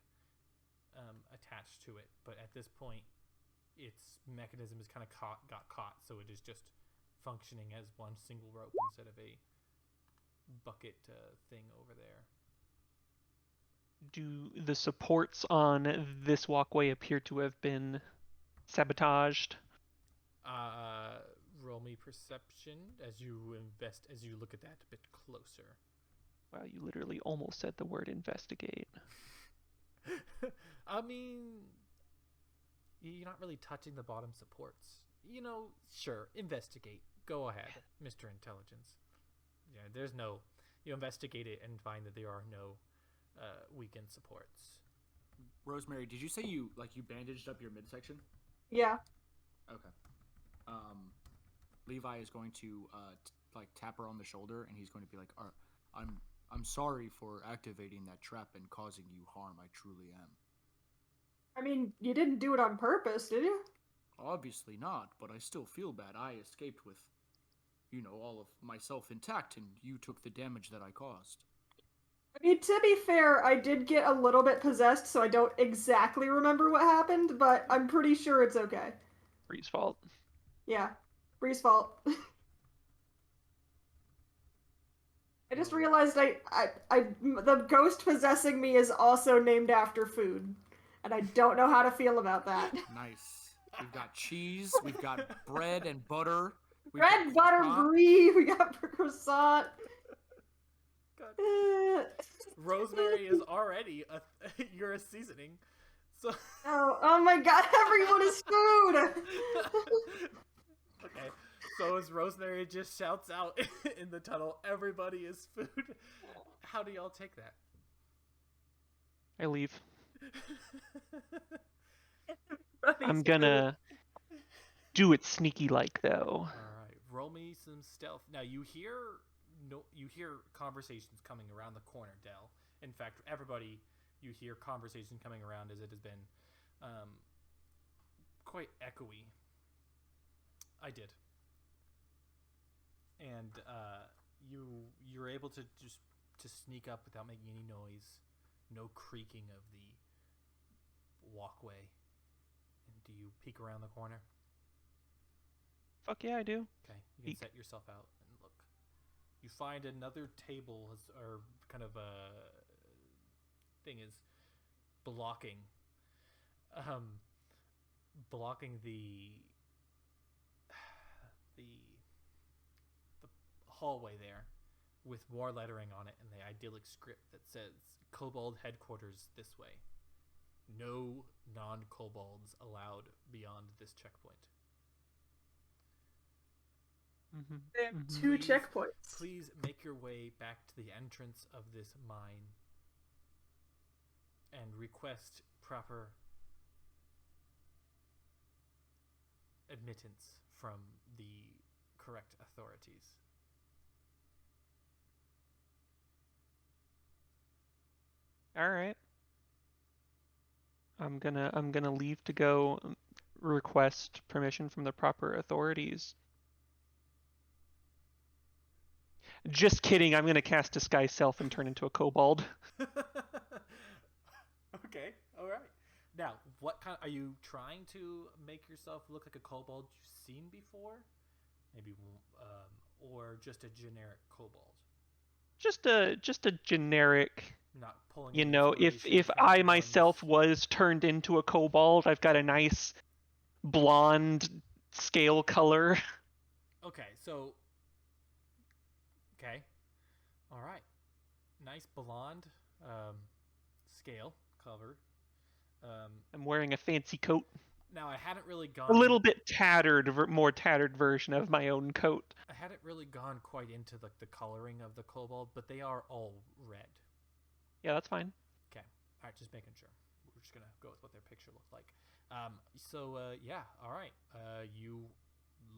attached to it, but at this point, its mechanism is kind of got caught, so it is just functioning as one single rope instead of a bucket thing over there. Do the supports on this walkway appear to have been sabotaged? Roll me perception as you look at that a bit closer. Wow, you literally almost said the word investigate. I mean, you're not really touching the bottom supports. Sure, investigate. Go ahead, Mr. Intelligence. Yeah, there's no. You investigate it and find that there are no weakened supports. Rosemary, did you say you bandaged up your midsection? Yeah. Okay. Levi is going to tap her on the shoulder, and he's going to be like, I'm sorry for activating that trap and causing you harm. I truly am. I mean, you didn't do it on purpose, did you? Obviously not, but I still feel bad. I escaped with, all of myself intact, and you took the damage that I caused. I mean, to be fair, I did get a little bit possessed, so I don't exactly remember what happened, but I'm pretty sure it's okay. Bree's fault. Yeah, Bree's fault. I just realized the ghost possessing me is also named after food, and I don't know how to feel about that. Nice. We've got cheese, we've got bread and butter. Bread, butter, brie, we got croissant. Rosemary is already you're a seasoning. So oh my god, everyone is food! Okay, so as Rosemary just shouts out in the tunnel, everybody is food. How do y'all take that? I leave. I'm gonna do it sneaky like though. Alright, roll me some stealth. Now you hear conversations coming around the corner, Del. In fact, everybody, you hear conversation coming around as it has been quite echoey. I did. And you're able to sneak up without making any noise. No creaking of the walkway. And do you peek around the corner? Fuck yeah, I do. Okay, you can set yourself out and look. You find another table or kind of a thing is blocking blocking the hallway there with more lettering on it and the idyllic script that says Kobold headquarters this way. No non-kobolds allowed beyond this checkpoint. They have two checkpoints. Please make your way back to the entrance of this mine and request proper admittance from the correct authorities. All right. I'm gonna leave to go request permission from the proper authorities. Just kidding. I'm gonna cast Disguise Self and turn into a kobold. Okay, all right. Now, what kind? Are you trying to make yourself look like a kobold you've seen before? Maybe, or just a generic kobold? Just a generic. Not pulling. You know, if I myself was turned into a kobold, I've got a nice blonde scale color. Okay, so. Okay, all right. Nice blonde, scale color. I'm wearing a fancy coat. Now I hadn't really gone A little bit tattered, more tattered version of my own coat. I hadn't really gone quite into the coloring of the kobold, but they are all red. Yeah, that's fine. Okay, all right, just making sure. We're just gonna go with what their picture looked like. Yeah, all right. You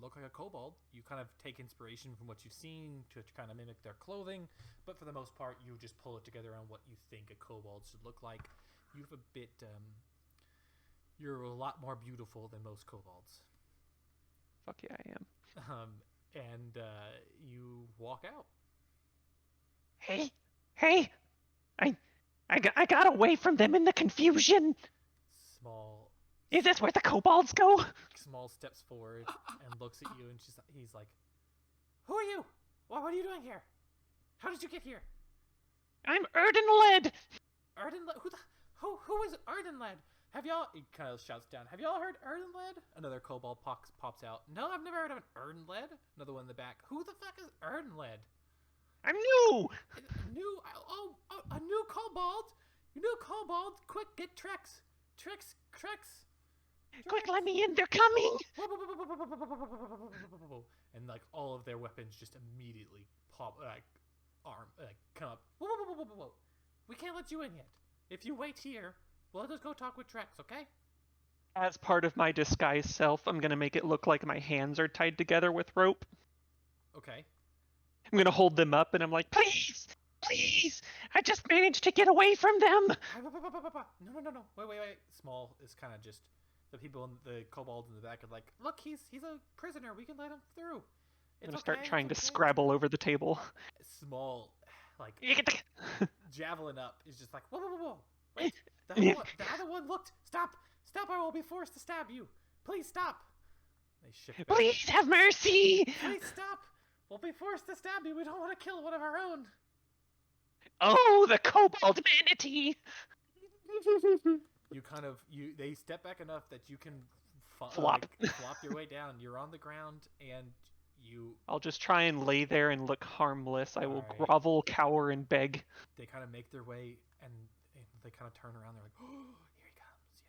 look like a kobold. You kind of take inspiration from what you've seen to kind of mimic their clothing, but for the most part, you just pull it together on what you think a kobold should look like. You've a bit. You're a lot more beautiful than most kobolds. Fuck yeah, I am. And you walk out. Hey! I got away from them in the confusion. Small. Is this where the kobolds go? Small steps forward and looks at you, and he's like, "Who are you? What are you doing here? How did you get here?" I'm Erdenled. Erdenled? Who is Erdenled? Have y'all? He kind of shouts down. Have y'all heard Erdenled? Another kobold pops out. No, I've never heard of an Erdenled. Another one in the back. Who the fuck is Erdenled? I'm new. A new kobold. New kobold. Quick, get Trex. Quick, let me in. They're coming. And like all of their weapons just immediately pop, come up. We can't let you in yet. If you wait here, we'll just go talk with Trex, okay? As part of my disguise self, I'm gonna make it look like my hands are tied together with rope. Okay. I'm gonna hold them up, and I'm like, please, I just managed to get away from them. No. Wait. Small is kind of just the people in the kobolds in the back are like, look, he's a prisoner. We can let him through. I'm gonna start trying to scrabble over the table. Small, like You get the... javelin up is just like, whoa. Wait, the other one looked. Stop! I will be forced to stab you. Please stop. They shift back. Please have mercy. Please stop. We'll be forced to stab you. We don't want to kill one of our own. Oh, the kobold manatee! They step back enough that you can flop your way down. You're on the ground, and I'll just try and lay there and look harmless. I will Alright. grovel, cower, and beg. They kind of make their way, and they kind of turn around. They're like, oh, here he comes.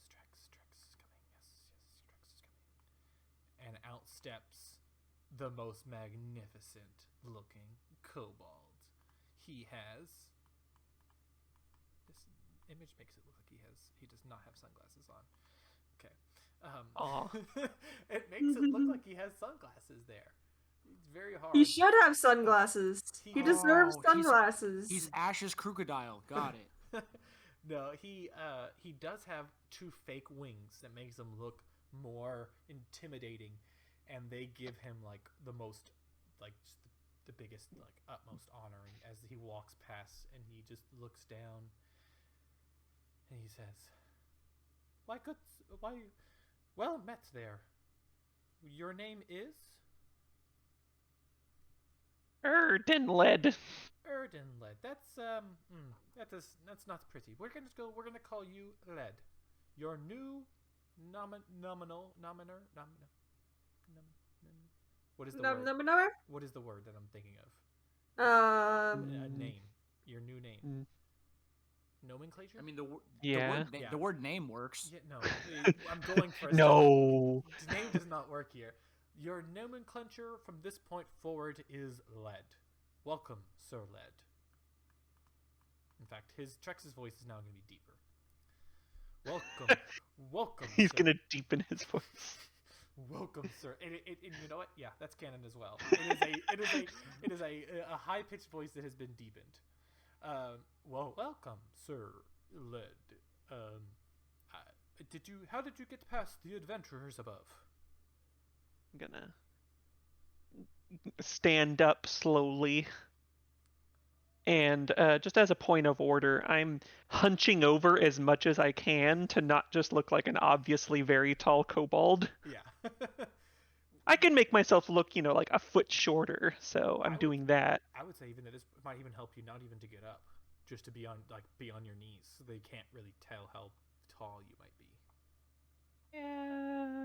Yes, here he comes. Trex is coming. Yes, Trex is coming. And out steps the most magnificent looking kobold. He has. This image makes it look like he does not have sunglasses on. Okay. It makes it look like he has sunglasses there. It's very hard. He should have sunglasses. He deserves sunglasses. He's Ash's crocodile. Got it. No, he does have two fake wings that makes him look more intimidating, and they give him like the most, like just the biggest, like utmost honoring as he walks past, and he just looks down, and he says, well met there. Your name is? Erdenled. Erdenled. That's not pretty. We're gonna call you Led. your new nominal. What is the word? What is the word that I'm thinking of? A name. Your new name. Nomenclature? I mean, the Yeah. word name works. Yeah, no. I'm going for a No. name does not work here. Your nomenclature from this point forward is Led. Welcome, Sir Led. In fact, Trex's voice is now going to be deeper. Welcome. He's sir. gonna deepen his voice. Welcome, sir. And you know what? Yeah, that's canon as well. It is a high pitched voice that has been deepened. Welcome, Sir Led. How did you get past the adventurers above? I'm gonna stand up slowly. And just as a point of order, I'm hunching over as much as I can to not just look like an obviously very tall kobold. Yeah. I can make myself look, like a foot shorter, so I'm doing that. I would say even that it might even help you not even to get up, just to be on your knees, so they can't really tell how tall you might be. Yeah,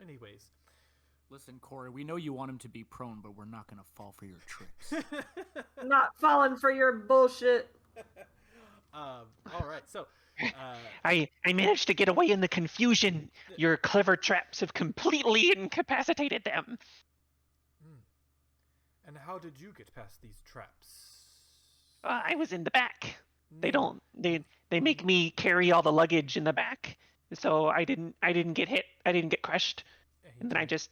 Anyways. Listen, Corey, we know you want him to be prone, but we're not going to fall for your tricks. Not falling for your bullshit. All right, so I managed to get away in the confusion. Your clever traps have completely incapacitated them. And how did you get past these traps? I was in the back. They make me carry all the luggage in the back, so I didn't get hit. I didn't get crushed, and then I just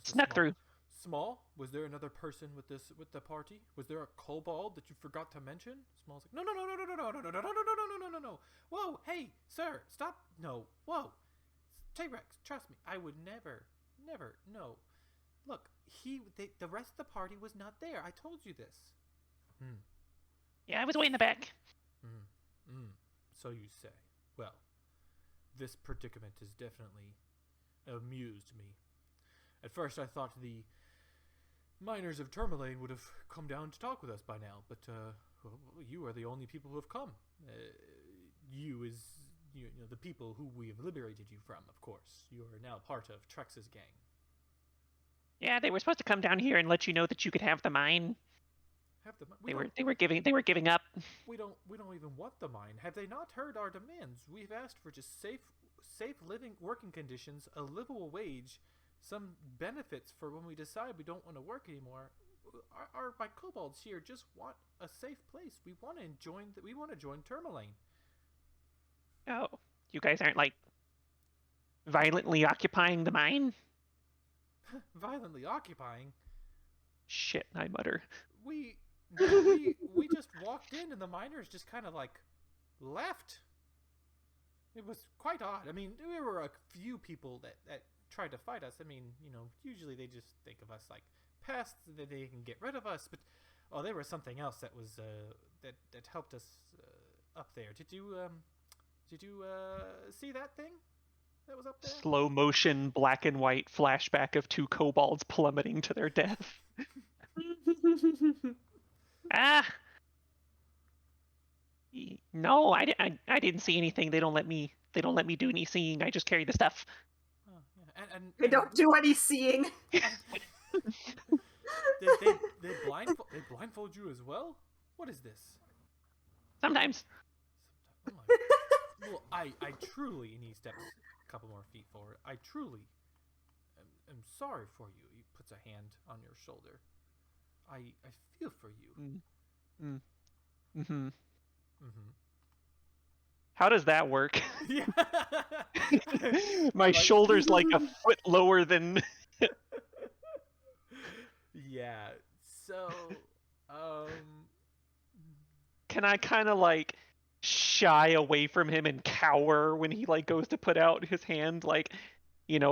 snuck through. Small, was there another person with the party? Was there a kobold that you forgot to mention? Small's like, no. Whoa, hey, sir, stop. No, whoa. T-Rex, trust me, I would never, no. Look, the rest of the party was not there. I told you this. Yeah, I was way in the back. So you say. Well, this predicament has definitely amused me. At first I thought the miners of Tourmaline would have come down to talk with us by now, but you are the only people who have come. You know the people who we have liberated you from, of course. You are now part of Trex's gang. Yeah, they were supposed to come down here and let you know that you could have the mine. They were giving up. We don't even want the mine. Have they not heard our demands? We've asked for just safe living, working conditions, a livable wage, some benefits for when we decide we don't want to work anymore. My kobolds here just want a safe place. We want to join Tourmaline. Oh, you guys aren't violently occupying the mine? Violently occupying? Shit, I mutter. We just walked in and the miners just kind of left. It was quite odd. I mean, there were a few people that tried to fight us. I mean, usually they just think of us like pests that they can get rid of us. But there was something else that was that helped us up there. Did you see that thing that was up there? Slow motion, black and white flashback of two kobolds plummeting to their death. No, I didn't see anything. They don't let me do any seeing. I just carry the stuff. Oh, yeah. And they don't do any seeing. they blindfold you as well? What is this? Sometimes. Oh my. Well, I truly, and he steps a couple more feet forward. I truly am sorry for you. He puts a hand on your shoulder. I feel for you. Mm-hmm. How does that work? Yeah. My shoulder's like a foot lower than. Yeah. So, can I kind of shy away from him and cower when he goes to put out his hand, a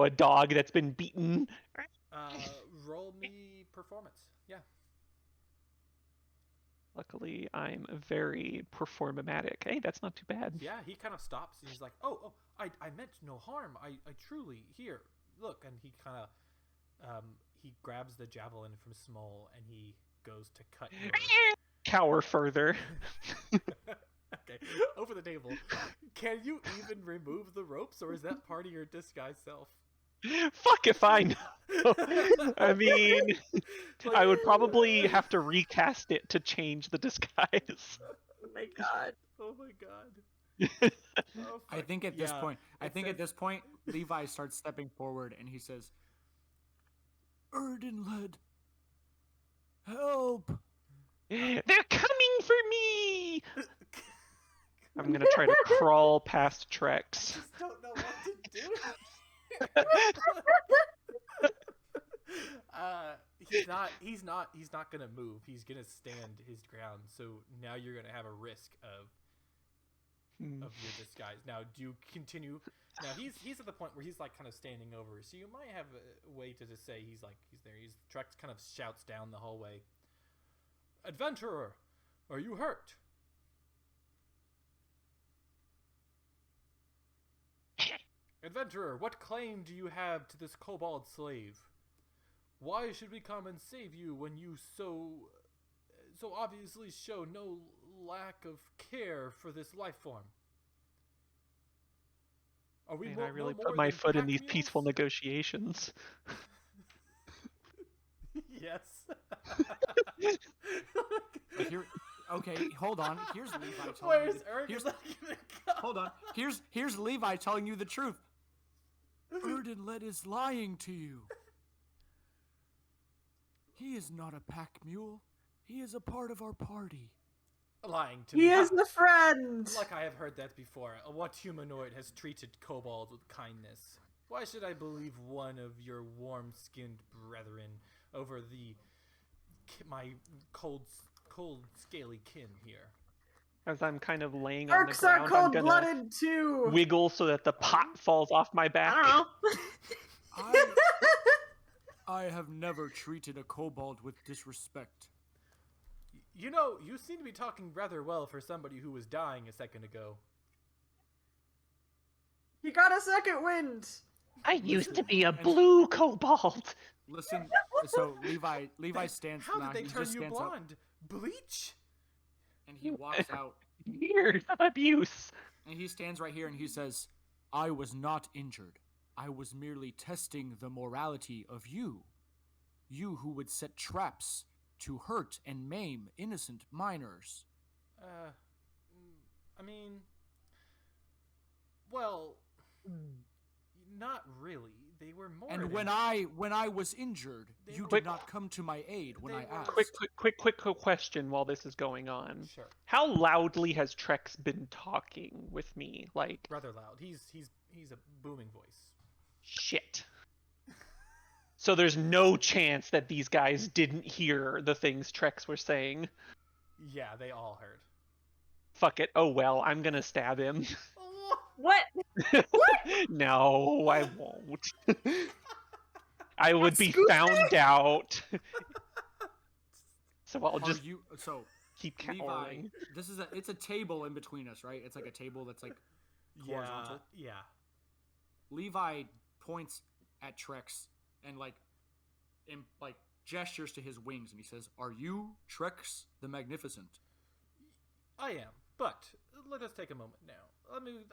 dog that's been beaten? Roll me performance. Yeah. Luckily, I'm very performatic. Hey, that's not too bad. Yeah, he kind of stops and he's like, "Oh, I meant no harm. I truly here. Look." And he kind of he grabs the javelin from Small and he goes to cut cower further. Okay, over the table. Can you even remove the ropes, or is that part of your disguise self? Fuck if I know. I mean, I would probably have to recast it to change the disguise. Oh my god. Oh my god. Oh, I fuck. think at this Yeah, point, it says- Levi starts stepping forward and he says, Erdenled, help! They're coming for me! I'm gonna try to crawl past I Trex. just don't know what to do. He's not gonna move. He's gonna stand his ground. So now you're gonna have a risk of your disguise. Now, do you continue? Now he's at the point where he's like kind of standing over. So you might have a way to just say he's there. Trex kind of shouts down the hallway. Adventurer, are you hurt? Adventurer, what claim do you have to this kobold slave? Why should we come and save you when you so obviously show no lack of care for this life form? Are we Man, no I really more put my than foot in pack these mules? peaceful negotiations. Yes. But here, okay, hold on. Here's Levi telling Where's you. Erg? Here's, Gonna go? hold on. Here's Levi telling you the truth. Erdenled is lying to you. He is not a pack mule. He is a part of our party. Lying to He me. is the friend. Like I have heard that before. What humanoid has treated kobolds with kindness? Why should I believe one of your warm-skinned brethren over my cold, scaly kin here? As I'm kind of laying on the Orcs are ground, I'm gonna cold-blooded too. wiggle so that the pot falls off my back. I don't know. I have never treated a kobold with disrespect. You know, you seem to be talking rather well for somebody who was dying a second ago. He got a second wind. I used to be a blue kobold. Listen, so Levi stands How now. did they He turn just you stands up blonde? Bleach? and he walks out Years of abuse. and he stands right here and he says, "I was not injured. I was merely testing the morality of you. You who would set traps to hurt and maim innocent minors." I mean, well, not really. They were more. And than- when I was injured, They you were- did not come to my aid when They I were- asked. Quick question while this is going on. Sure. How loudly has Trex been talking with me? Like, Rather loud. He's a booming voice. shit. So there's no chance that these guys didn't hear the things Trex were saying. Yeah, they all heard. Fuck it. Oh well, I'm gonna stab him. What? No, I won't. I would be Excuse me? found out. So I'll Are just you so keep Levi? cowering. It's a table in between us, right? It's like a table that's like Yeah. horizontal. Yeah. Levi points at Trex and like gestures to his wings and he says, "Are you Trex the Magnificent?" I am. But let us take a moment now.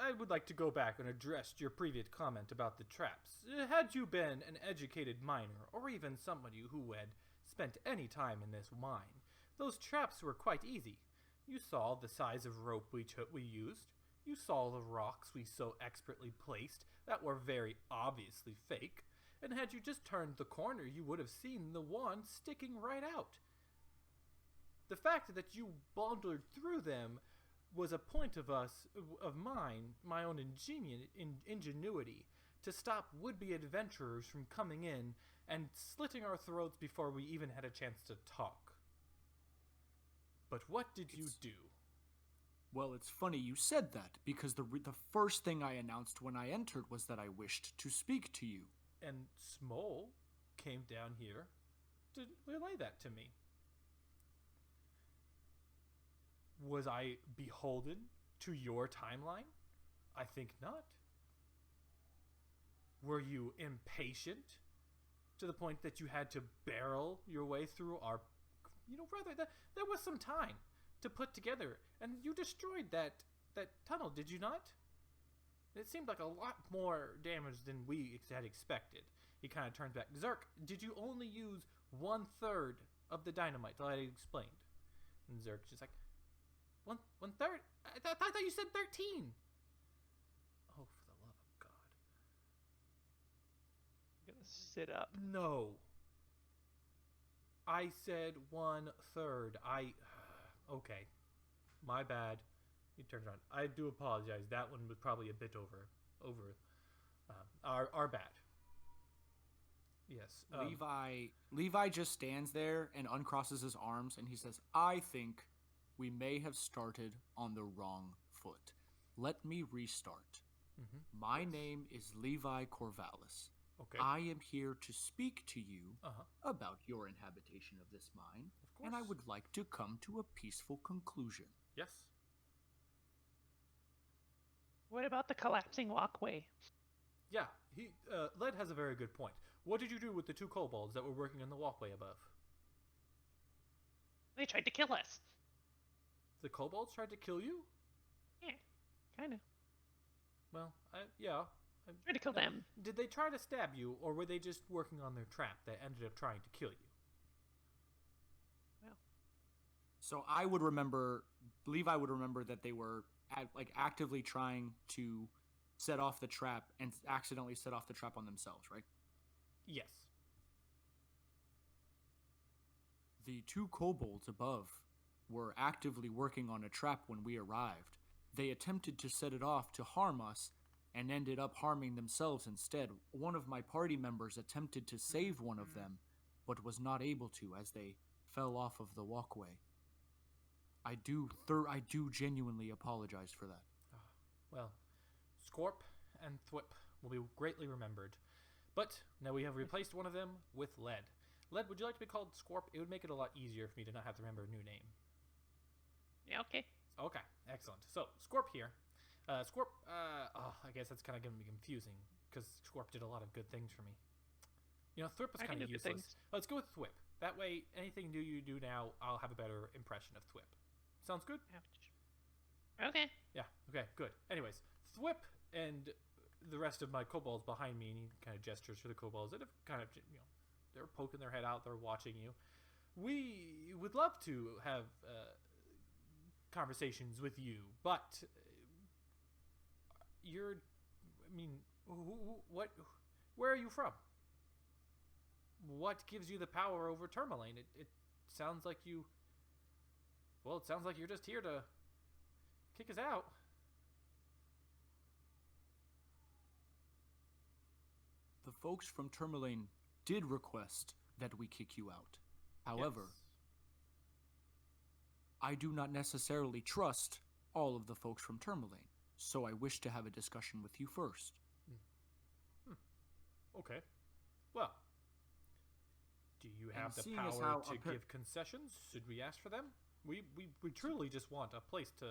I would like to go back and address your previous comment about the traps. Had you been an educated miner, or even somebody who had spent any time in this mine, those traps were quite easy. You saw the size of rope we used. You saw the rocks we so expertly placed that were very obviously fake. And had you just turned the corner, you would have seen the wand sticking right out. The fact that you blundered through them was a point of my own ingenuity, to stop would-be adventurers from coming in and slitting our throats before we even had a chance to talk. But what did you do? Well, it's funny you said that because the first thing I announced when I entered was that I wished to speak to you. And Smol came down here to relay that to me. Was I beholden to your timeline? I think not. Were you impatient to the point that you had to barrel your way through our brother, there was some time to put together, and you destroyed that tunnel, did you not? It seemed like a lot more damage than we had expected. He kind of turns back. Zerk, did you only use 1/3 of the dynamite that I explained? And Zerk's just like, one third? I thought you said 13. Oh, for the love of God. I'm gonna sit up. No. I said 1/3. Okay. My bad. He turns around. I do apologize. That one was probably a bit over our bad. Yes. Levi just stands there and uncrosses his arms, and he says, "I think we may have started on the wrong foot. Let me restart. Mm-hmm. My name is Levi Corvallis. Okay. I am here to speak to you Uh-huh. about your inhabitation of this mine, Of course. and I would like to come to a peaceful conclusion." Yes. What about the collapsing walkway? Yeah. Led has a very good point. What did you do with the 2 kobolds that were working on the walkway above? They tried to kill us. The kobolds tried to kill you? Yeah, kind of. Well, Tried to kill them. Did they try to stab you, or were they just working on their trap that ended up trying to kill you? So Levi would remember that they were actively trying to set off the trap and accidentally set off the trap on themselves, right? Yes. The 2 kobolds above were actively working on a trap when we arrived. They attempted to set it off to harm us and ended up harming themselves instead. One of my party members attempted to save one of them, but was not able to as they fell off of the walkway. I do genuinely apologize for that. Well, Scorp and Thwip will be greatly remembered. But now we have replaced one of them with Led. Led, would you like to be called Scorp? It would make it a lot easier for me to not have to remember a new name. Yeah, okay. Okay, excellent. So, Scorp here. Scorp, I guess that's kind of going to be confusing, because Scorp did a lot of good things for me. Thwip was kind of useless. Let's go with Thwip. That way, anything new you do now, I'll have a better impression of Thwip. Sounds good? Ouch. Okay. Yeah, okay, good. Anyways, Thwip and the rest of my kobolds behind me, and he kind of gestures for the kobolds that have kind of, they're poking their head out, they're watching you. We would love to have conversations with you, but where are you from? What gives you the power over Tourmaline? It sounds like you... Well, it sounds like you're just here to kick us out. The folks from Tourmaline did request that we kick you out. However, Yes. I do not necessarily trust all of the folks from Tourmaline, so I wish to have a discussion with you first. Okay. Well, do you have And the seeing as power how to give concessions? Should we ask for them? We truly just want a place to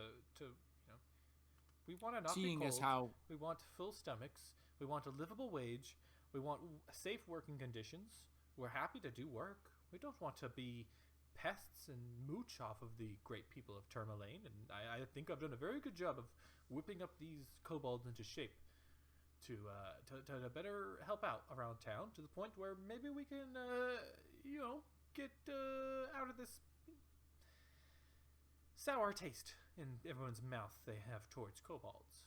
we want to not Seeing be cold. as how We want full stomachs. We want a livable wage. We want safe working conditions. We're happy to do work. We don't want to be pests and mooch off of the great people of Tourmaline. And I think I've done a very good job of whipping up these kobolds into shape to better help out around town, to the point where maybe we can get out of this sour taste in everyone's mouth they have towards kobolds.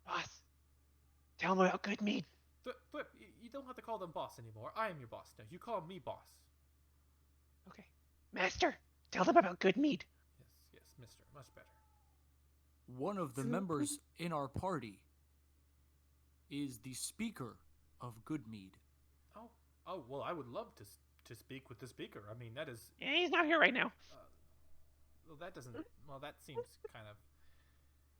Boss. Tell them about good mead. Thwip, you don't have to call them boss anymore. I am your boss now. You call me boss. Okay. Master, tell them about good mead. Yes, mister. Much better. one of the members in our party is the speaker of Goodmead. Oh, well, I would love to speak with the speaker. I mean, that is... Yeah, he's not here right now. Well, that doesn't... Well, that seems kind of...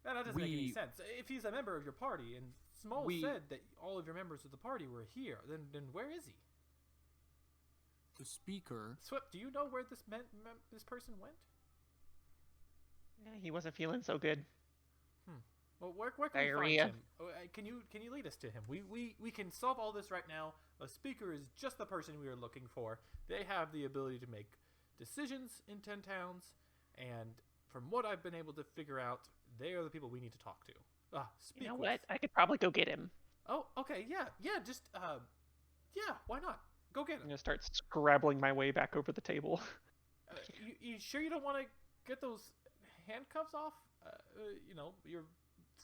That doesn't make any sense. If he's a member of your party, and Small said that all of your members of the party were here, then where is he? The speaker... Swift, do you know where this person went? Yeah, he wasn't feeling so good. Well, where can we find Diarrhea. him? Can you lead us to him? We can solve all this right now. A speaker is just the person we are looking for. They have the ability to make decisions in 10 towns, and from what I've been able to figure out, they are the people we need to talk to. Speak You know with. what? I could probably go get him. Oh, okay, yeah, just yeah, why not? Go get I'm him. gonna start scrabbling my way back over the table. You sure you don't want to get those handcuffs off? Your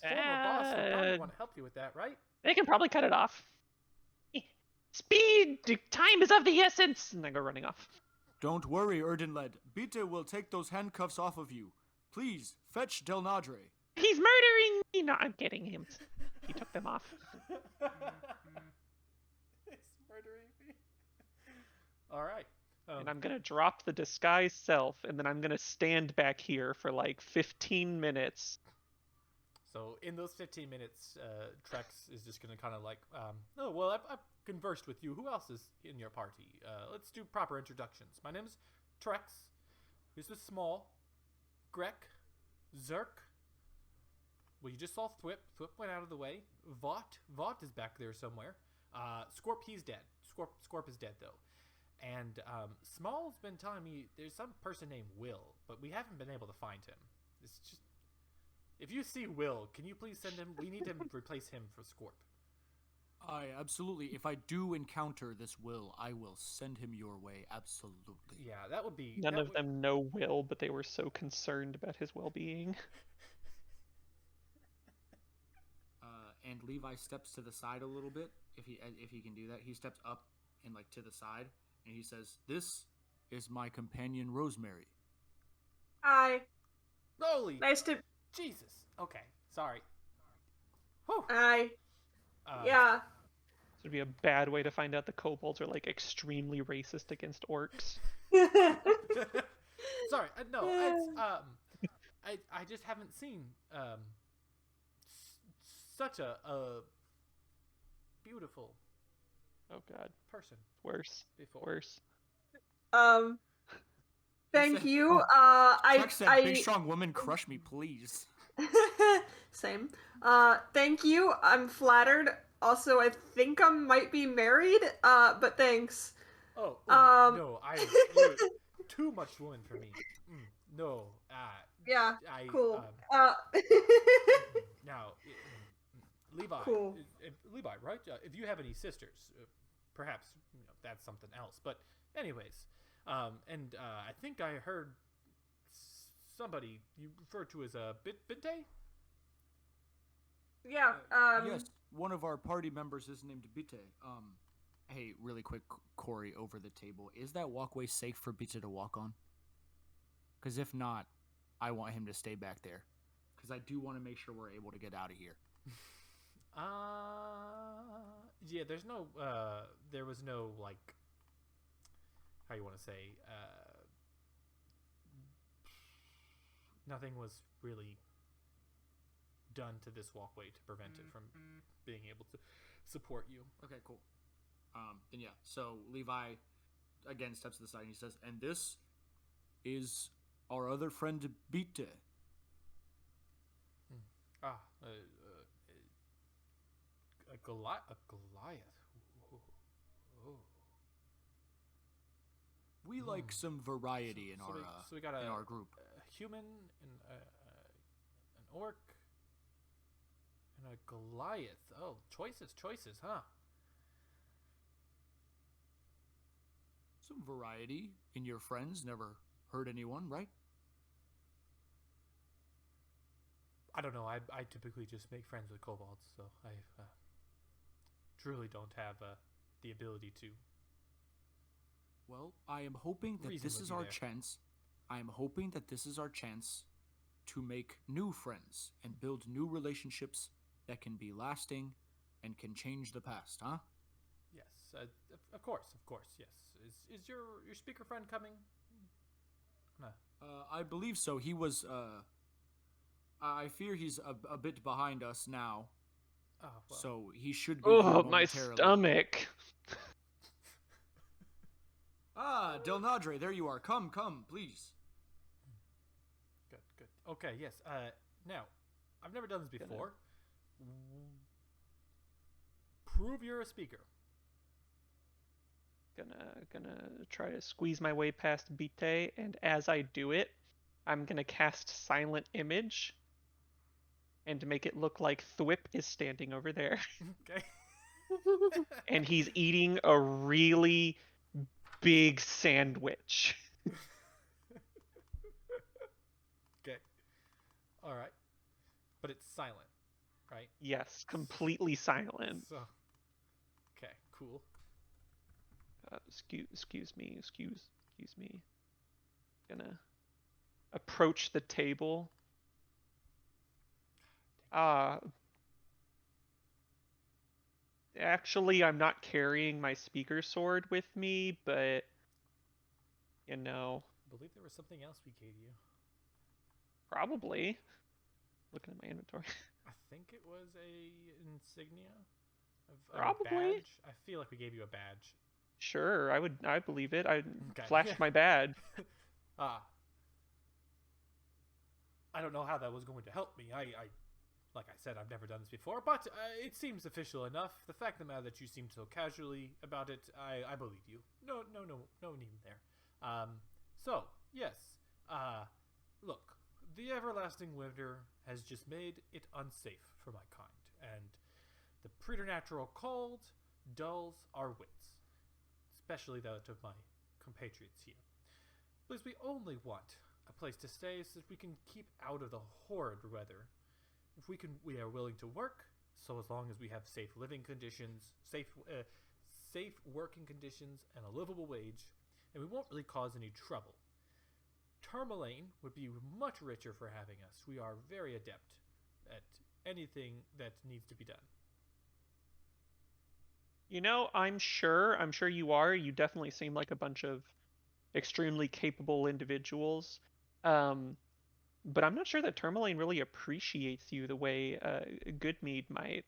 former boss would probably want to help you with that, right? They can probably cut it off. Speed! Time is of the essence! And I go running off. Don't worry, Erdenled. Bite will take those handcuffs off of you. Please, fetch Del Nadre. He's murdering me! No, I'm kidding him. He took them off. He's murdering me. All right. And I'm gonna drop the disguise self, and then I'm gonna stand back here for like 15 minutes. So in those 15 minutes, Trex is just going to kind of like, oh, well, I've conversed with you. Who else is in your party? Let's do proper introductions. My name's Trex. This is Small. Grek. Zerk. Well, you just saw Thwip. Thwip went out of the way. Vought. Vought is back there somewhere. Scorp, he's dead. Scorp is dead, though. And Small's been telling me there's some person named Will, but we haven't been able to find him. It's just... If you see Will, can you please send him? We need to replace him for Scorp. Absolutely. If I do encounter this Will, I will send him your way. Absolutely. Yeah, that would be... None of them know Will, but they were so concerned about his well-being. And Levi steps to the side a little bit, if he can do that. He steps up and like to the side, and he says, "This is my companion Rosemary." Hi. Holy Nice to... Jesus. Okay, sorry. Whew. Hi. Yeah. This would be a bad way to find out the kobolds are like extremely racist against orcs. Sorry, no, it's, I just haven't seen such a beautiful Oh god, person worse, before. worse. Thank you. Chuck said, "Big strong woman, crush me, please." Same. Thank you. I'm flattered. Also, I think I might be married. But thanks. Oh, no, you're too much woman for me. No, Yeah. Cool. Now, Levi. Cool. Levi, right? If you have any sisters, perhaps that's something else. But anyways, and I think I heard somebody you referred to as a Binte. Yeah. Yes, one of our party members is named Bite. Hey, really quick, Corey, over the table. Is that walkway safe for Bite to walk on? Because if not, I want him to stay back there. Because I do want to make sure we're able to get out of here. Yeah, there was no, like, how you want to say, nothing was really done to this walkway to prevent it from being able to support you. Okay, cool. Then yeah, so Levi, again, steps to the side and he says, "And this is our other friend, Bite." A Goliath. Oh. We like some variety in we got in our group. A human and an orc and a Goliath. Oh, choices, huh? Some variety in your friends. Never hurt anyone, right? I don't know. I typically just make friends with kobolds, so I truly don't have the ability to. Well, I am hoping that this is our chance. I am hoping that this is our chance to make new friends and build new relationships that can be lasting and can change the past, huh? Yes, of course, yes. Is your speaker friend coming? No. I believe so. He was. I fear he's a bit behind us now. Oh, well. So he should be. Oh, my momentarily. stomach. Del Nadre, there you are. Come, please. Good. Okay, yes. Now, I've never done this before. Prove you're a speaker. Gonna try to squeeze my way past Bite, and as I do it, I'm gonna cast Silent Image and make it look like Thwip is standing over there. Okay. And he's eating a really big sandwich. Okay. All right. But it's silent, right? Yes, completely silent. So. Okay. Cool. Excuse me. Gonna approach the table. Actually, I'm not carrying my speaker sword with me, but I believe there was something else we gave you. probably. Looking at my inventory. I think it was a insignia of Probably. a badge. I feel like we gave you a badge. Sure, I believe it. I Okay. flashed my badge. I don't know how that was going to help me. Like I said, I've never done this before, but it seems official enough. The fact of the matter that you seem so casually about it, I believe you. No need there. So yes, look, the everlasting winter has just made it unsafe for my kind, and the preternatural cold dulls our wits, especially that of my compatriots here. Because we only want a place to stay so that we can keep out of the horrid weather. If we are willing to work, so as long as we have safe living conditions, safe working conditions, and a livable wage, and we won't really cause any trouble. Tourmaline would be much richer for having us. We are very adept at anything that needs to be done. I'm sure you are. You definitely seem like a bunch of extremely capable individuals. But I'm not sure that Tourmaline really appreciates you the way Goodmead might.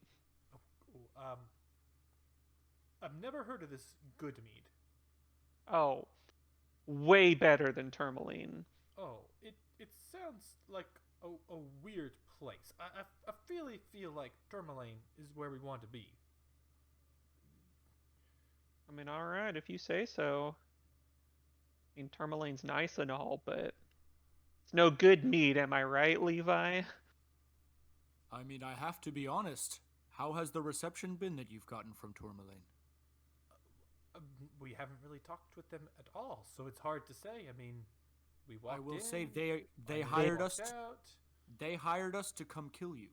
I've never heard of this Goodmead. Oh, way better than Tourmaline. Oh, it sounds like a weird place. I really feel like Tourmaline is where we want to be. I mean, all right, if you say so. I mean, Tourmaline's nice and all, but it's no Goodmead, am I right, Levi? I mean, I have to be honest. How has the reception been that you've gotten from Tourmaline? We haven't really talked with them at all, so it's hard to say. I mean, we walked in. I will say they hired us. They hired us to come kill you.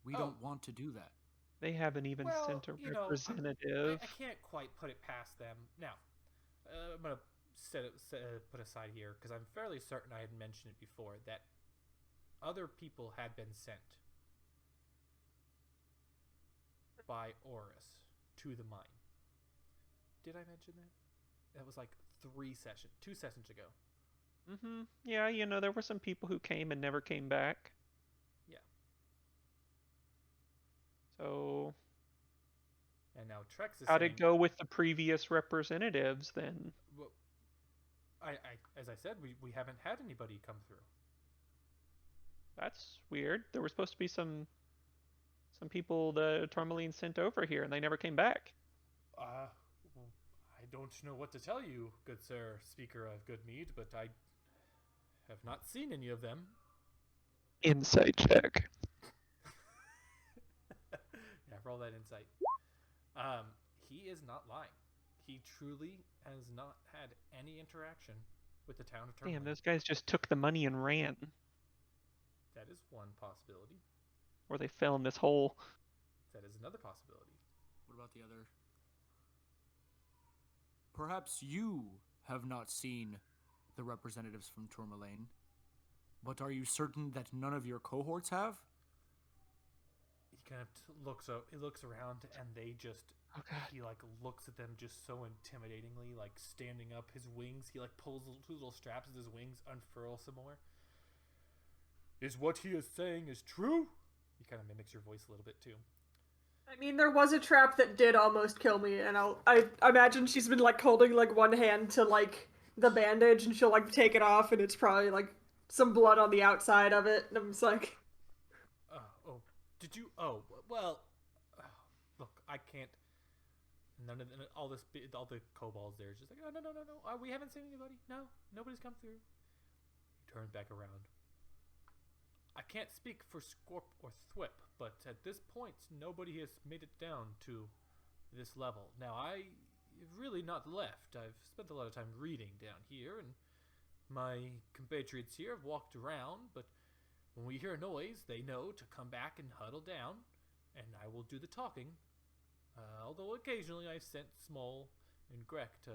We don't want to do that. They haven't even sent a representative. I can't quite put it past them. Now, I'm gonna put aside here because I'm fairly certain I had mentioned it before that other people had been sent by Horus to the mine. Did I mention that? That was like 2 sessions ago. Mm-hmm. Yeah, there were some people who came and never came back. Yeah. So. And now Trex is how'd it go with the previous representatives then? Well, as I said, we haven't had anybody come through. That's weird. There were supposed to be some people the Tourmaline sent over here, and they never came back. I don't know what to tell you, good sir, speaker of Goodmead, but I have not seen any of them. Insight check. Yeah, roll that insight. He is not lying. He truly has not had any interaction with the town of Tourmaline. Damn, those guys just took the money and ran. That is one possibility. Or they fell in this hole. That is another possibility. What about the other? Perhaps you have not seen the representatives from Tourmaline, but are you certain that none of your cohorts have? He kind of looks around, and they just... He looks at them just so intimidatingly, standing up. His wings, he pulls two little straps as his wings unfurl some more. Is what he is saying is true? He kind of mimics your voice a little bit too. I mean, there was a trap that did almost kill me, and I imagine she's been holding one hand to the bandage, and she'll take it off, and it's probably some blood on the outside of it, and I'm just Did you? Oh, well. Look, I can't. None of all the kobolds there is just like, oh, no. We haven't seen anybody. No, nobody's come through. He turns back around. I can't speak for Scorp or Thwip, but at this point, nobody has made it down to this level. Now, I've really not left. I've spent a lot of time reading down here, and my compatriots here have walked around, but when we hear a noise, they know to come back and huddle down, and I will do the talking. Although occasionally I've sent Small and Grek to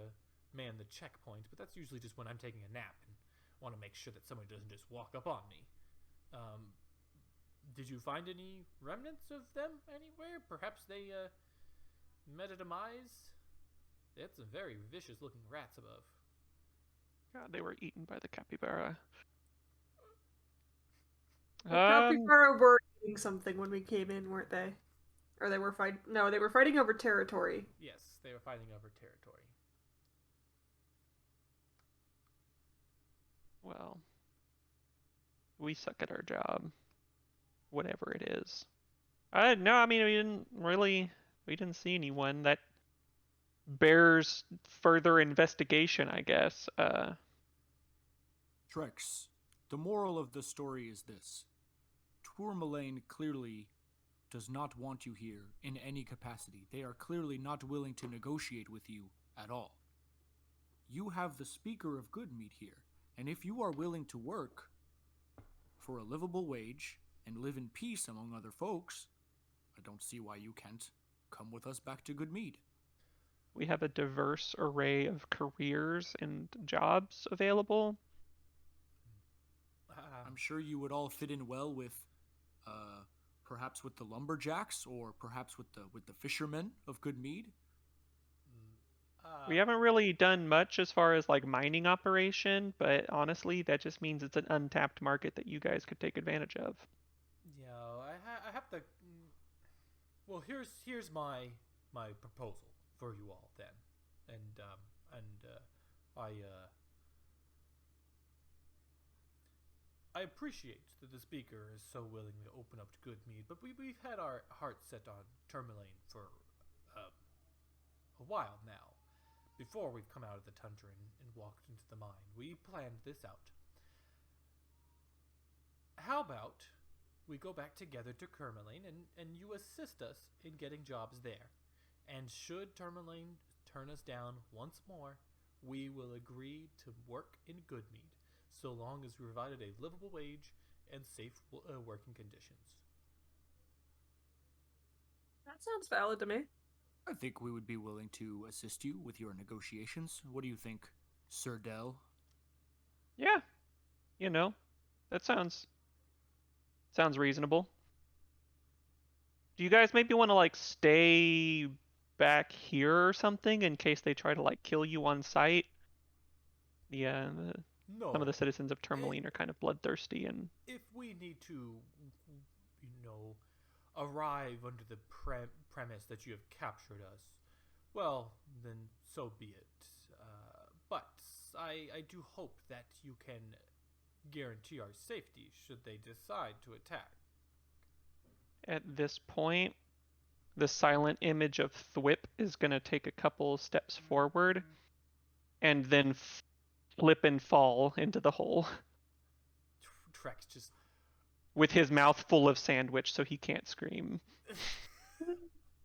man the checkpoint, but that's usually just when I'm taking a nap and want to make sure that somebody doesn't just walk up on me. Did you find any remnants of them anywhere? Perhaps they met a demise? They had some very vicious-looking rats above. God, they were eaten by the capybara. The capybara were eating something when we came in, weren't they? Or they were fighting? No, they were fighting over territory. Yes, they were fighting over territory. Well, we suck at our job, whatever it is. No, I mean, we didn't see anyone. That bears further investigation, I guess. Trex, the moral of the story is this. Tourmaline clearly does not want you here in any capacity. They are clearly not willing to negotiate with you at all. You have the Speaker of Goodmead here, and if you are willing to work for a livable wage and live in peace among other folks, I don't see why you can't come with us back to Goodmead. We have a diverse array of careers and jobs available. I'm sure you would all fit in well with, perhaps with the lumberjacks, or perhaps with the fishermen of Goodmead. We haven't really done much as far as like mining operation, but honestly, that just means it's an untapped market that you guys could take advantage of. Yeah, I have to. Well, here's my proposal for you all then, and I appreciate that the speaker is so willing to open up to Goodmead, but we've had our hearts set on Tourmaline for a while now. Before we've come out of the tundra and walked into the mine, we planned this out. How about we go back together to Tourmaline and you assist us in getting jobs there? And should Tourmaline turn us down once more, we will agree to work in Goodmead, so long as we provided a livable wage and safe working conditions. That sounds valid to me. I think we would be willing to assist you with your negotiations. What do you think, Sir Dell? Yeah, that sounds reasonable. Do you guys maybe want to like stay back here or something in case they try to like kill you on sight? Yeah, No. some of the citizens of Tourmaline are kind of bloodthirsty, and if we need to, arrive under the premise that you have captured us, well, then so be it. But I do hope that you can guarantee our safety should they decide to attack. at this point, the silent image of Thwip is going to take a couple steps forward and then flip and fall into the hole Trex just... with his mouth full of sandwich so he can't scream. Oh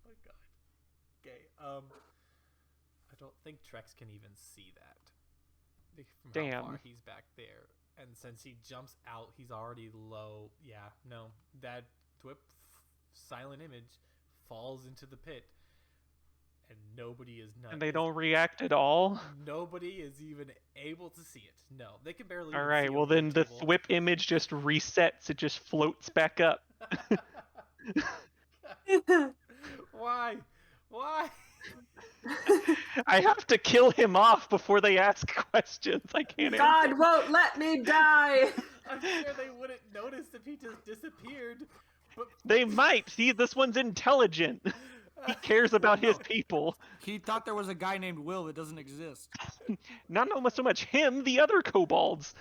my god. Okay, I don't think Trex can even see that. From Damn. how far he's back there. And since he jumps out, he's already low. Yeah, no. That Thwip silent image falls into the pit. And nobody is not. And they don't react at all? Nobody is even able to see it. No, they can barely. All even right, see well over then the table. Thwip image just resets. It just floats back up. Why? Why? I have to kill him off before they ask questions. I can't answer. God won't let me die. I'm sure they wouldn't notice if he just disappeared. But They might. See, this one's intelligent. He cares about his people. He thought there was a guy named Will that doesn't exist. Not so much him, the other kobolds.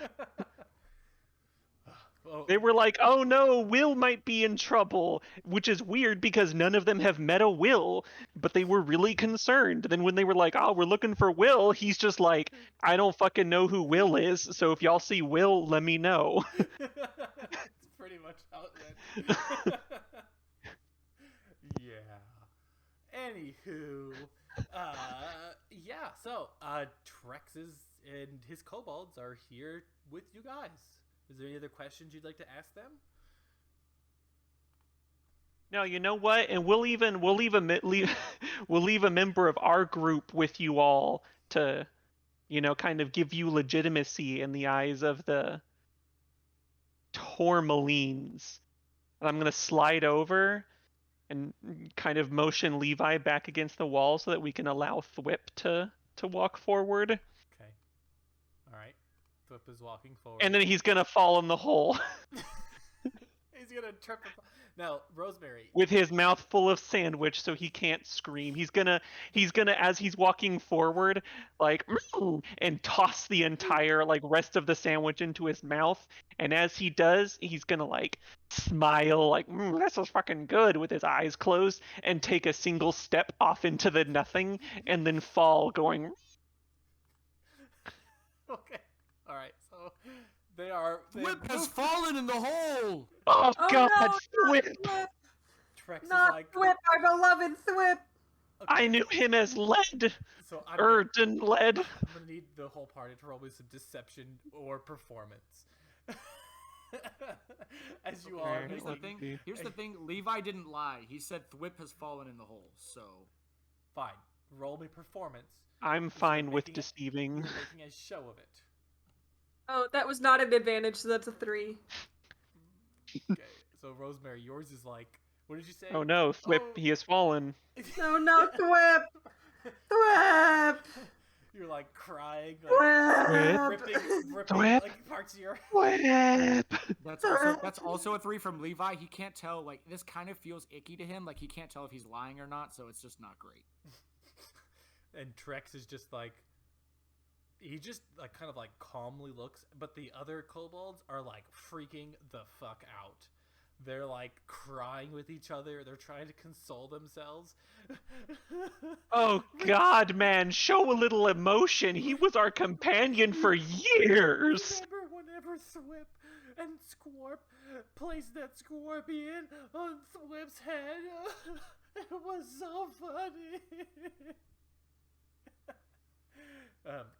They were like, oh no, Will might be in trouble, which is weird because none of them have met a Will, but they were really concerned. Then when they were like, oh, we're looking for Will, he's just like, I don't fucking know who Will is, so if y'all see Will, let me know. That's pretty much how it went. Yeah. Anywho, yeah, so Trex and his kobolds are here with you guys. Is there any other questions you'd like to ask them? No, you know what? And we'll leave a member of our group with you all to, kind of give you legitimacy in the eyes of the Tourmalines. And I'm gonna slide over and kind of motion Levi back against the wall so that we can allow Thwip to walk forward. Okay. All right. Thwip is walking forward. And then he's gonna fall in the hole. He's gonna trip. Now, Rosemary. With his mouth full of sandwich, so he can't scream. He's gonna, as he's walking forward, like, and toss the entire rest of the sandwich into his mouth. And as he does, he's gonna smile, this is fucking good, with his eyes closed, and take a single step off into the nothing, and then fall, going. Okay. All right. So they are. Thwip has fallen in the hole. Oh God, no, Thwip! Trex Not is like. Thwip, our beloved Thwip. Okay. I knew him as Lead. So Erden Lead. I'm gonna need the whole party to roll me some deception or performance. As you are. Here's the thing. Levi didn't lie. He said Thwip has fallen in the hole. So Fine. Roll me performance. I'm fine with deceiving. You're making a show of it. Oh, that was not an advantage, so that's a 3. Okay. So Rosemary, yours is like. What did you say? Oh no, Thwip, he has fallen. No, no, Thwip! Thwip! You're like crying, Thwip! ripping parts of your. Thwip! that's also a 3 from Levi. He can't tell. This kind of feels icky to him. He can't tell if he's lying or not. So it's just not great. And Trex is just like. He just kind of calmly looks, but the other kobolds are freaking the fuck out. They're crying with each other. They're trying to console themselves. Oh God, man, show a little emotion. He was our companion for years. Remember whenever Thwip and Scorp placed that scorpion on Thwip's head? It was so funny.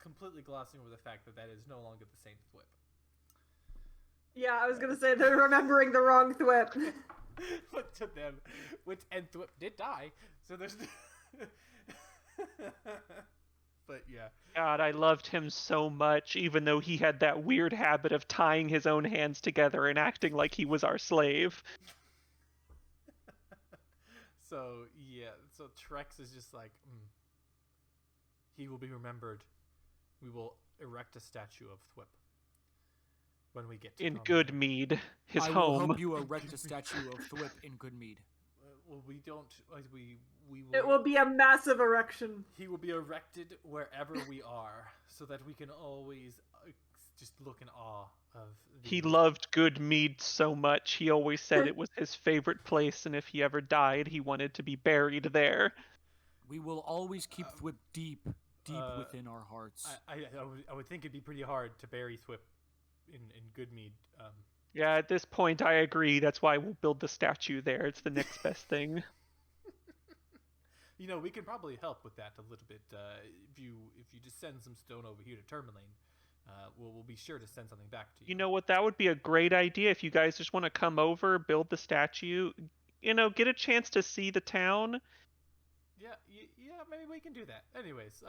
Completely glossing over the fact that is no longer the same Thwip. Yeah, I was gonna say they're remembering the wrong Thwip. But to them, and Thwip did die, so there's. But yeah. God, I loved him so much, even though he had that weird habit of tying his own hands together and acting like he was our slave. So yeah, so Trex is just he will be remembered. We will erect a statue of Thwip when we get to in Common. Goodmead, his I home. will help you erect a statue of Thwip in Goodmead. Well, we don't. We will. It will be a massive erection. He will be erected wherever we are, so that we can always just look in awe of. He loved Goodmead so much. He always said it was his favorite place, and if he ever died, he wanted to be buried there. We will always keep Thwip deep within our hearts. I would think it'd be pretty hard to bury Thwip in Goodmead. Yeah, at this point, I agree. That's why we'll build the statue there. It's the next best thing. We can probably help with that a little bit. If you just send some stone over here to Tourmaline, we'll be sure to send something back to you. You know what? That would be a great idea if you guys just want to come over, build the statue, get a chance to see the town. Yeah, maybe we can do that. Anyways,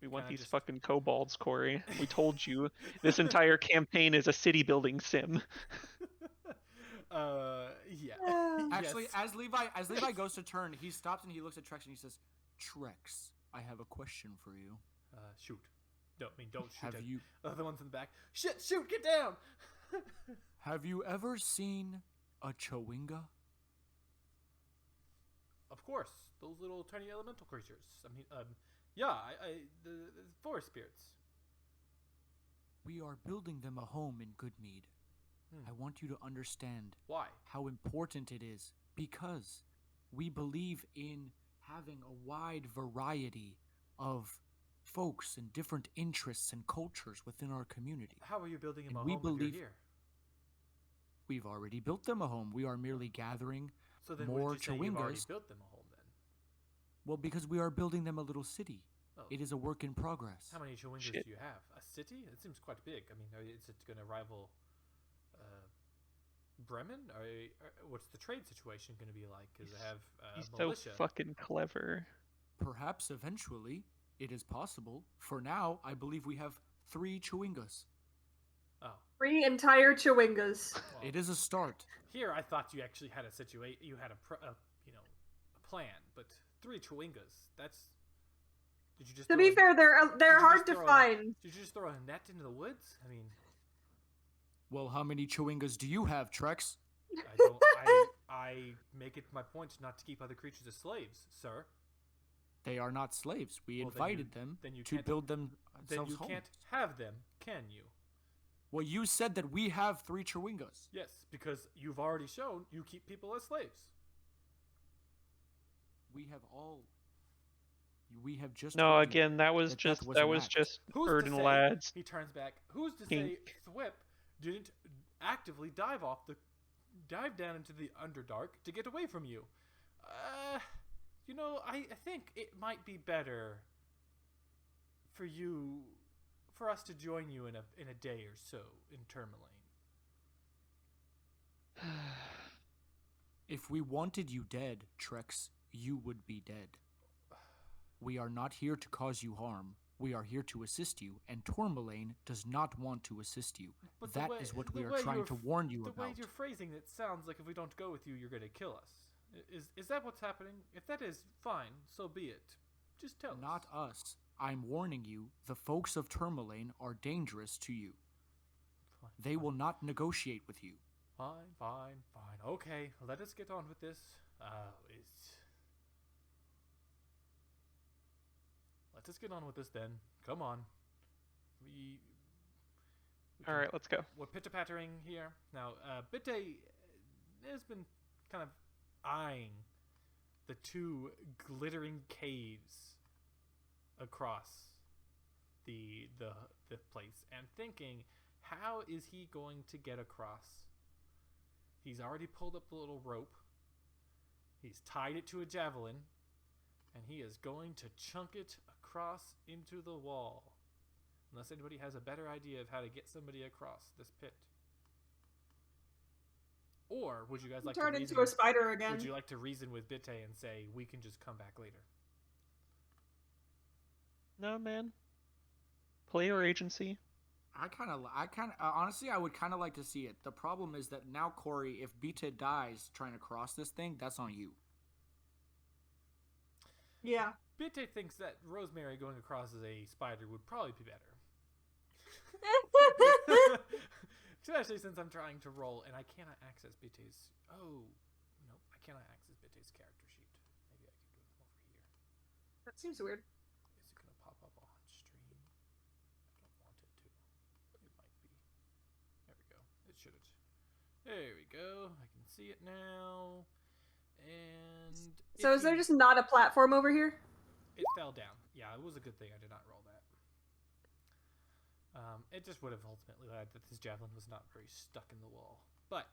we want these fucking kobolds, Corey. We told you. This entire campaign is a city building sim. Yeah. Actually, yes. as Levi goes to turn, he stops and he looks at Trex and he says, "Trex, I have a question for you." Shoot. Don't shoot. Have you other ones in the back? Shit! Shoot! Get down! Have you ever seen a Chowinga? Of course, those little tiny elemental creatures. Yeah, the forest spirits. We are building them a home in Goodmead. I want you to understand Why? how important it is, because we believe in having a wide variety of folks and different interests and cultures within our community. How are you building him And a we home if believe- you're here? We've already built them a home. We are merely gathering So then more would you say you've already Chewingas. built them a home then? Well, because we are building them a little city. Oh. It is a work in progress. How many Chewingas Shit. do you have? A city? It seems quite big. I mean, is it going to rival Bremen? What's the trade situation going to be like? Because I have He's militia. so fucking clever. Perhaps eventually it is possible. For now, I believe we have 3 Chewingas. Oh, 3 entire Chewingas. well, It is a start. here I thought you actually had a situation. You had a plan, but 3 Chewingas. That's. Did you just? To throw be a- fair, they're did you hard just to throw a- find. Did you just throw a net into the woods? I mean, Well, how many Chewingas do you have, Trex? I don't. I make it my point not to keep other creatures as slaves, sir. They are not slaves. We Well, invited them then you to can't- build them Then themselves you homes. can't have them, can you? Well, you said that we have 3 Chewingas. Yes, because you've already shown you keep people as slaves. We have all. We have just. No, told you again, that was that just was that an was act. just Who's Erden to say? lads. He turns back. Who's to Pink. say Thwip didn't actively dive down into the Underdark to get away from you? I think it might be better for us to join you in a day or so in Tourmaline. If we wanted you dead, Trex, you would be dead. We are not here to cause you harm. We are here to assist you, and Tourmaline does not want to assist you. But That is what we the are way trying you're to f- warn you The way about. you're phrasing it sounds like if we don't go with you, you're going to kill us. Is that what's happening? If that is, fine, so be it. Just tell Not us. us. I'm warning you, the folks of Tourmaline are dangerous to you. Fine, They will not negotiate with you. Fine. Okay, let us get on with this. Let us get on with this then. Come on. We All right, let's go. We're pitter-pattering here. Now, Bitte has been kind of eyeing the 2 glittering caves across the place and thinking, how is he going to get across? He's already pulled up the little rope. He's tied it to a javelin, and he is going to chunk it across into the wall. Unless anybody has a better idea of how to get somebody across this pit. Or would you guys like Turn to into a spider again. Would you like to reason with Bitte and say we can just come back later? No, man. Player agency. Honestly, I would kind of like to see it. The problem is that now, Corey, if Beta dies trying to cross this thing, that's on you. Yeah. Bitte thinks that Rosemary going across as a spider would probably be better. Especially since I'm trying to roll and I cannot access Bitte's. Oh, no, I cannot access Bitte's character sheet. Maybe I can do it from over here. That seems weird. Is it going to pop up on stream? I don't want it to. It might be. There we go. It shouldn't. There we go. I can see it now. And So is there just not a platform over here? It fell down. Yeah, it was a good thing I did not roll that. It just would have ultimately led that this javelin was not very stuck in the wall. But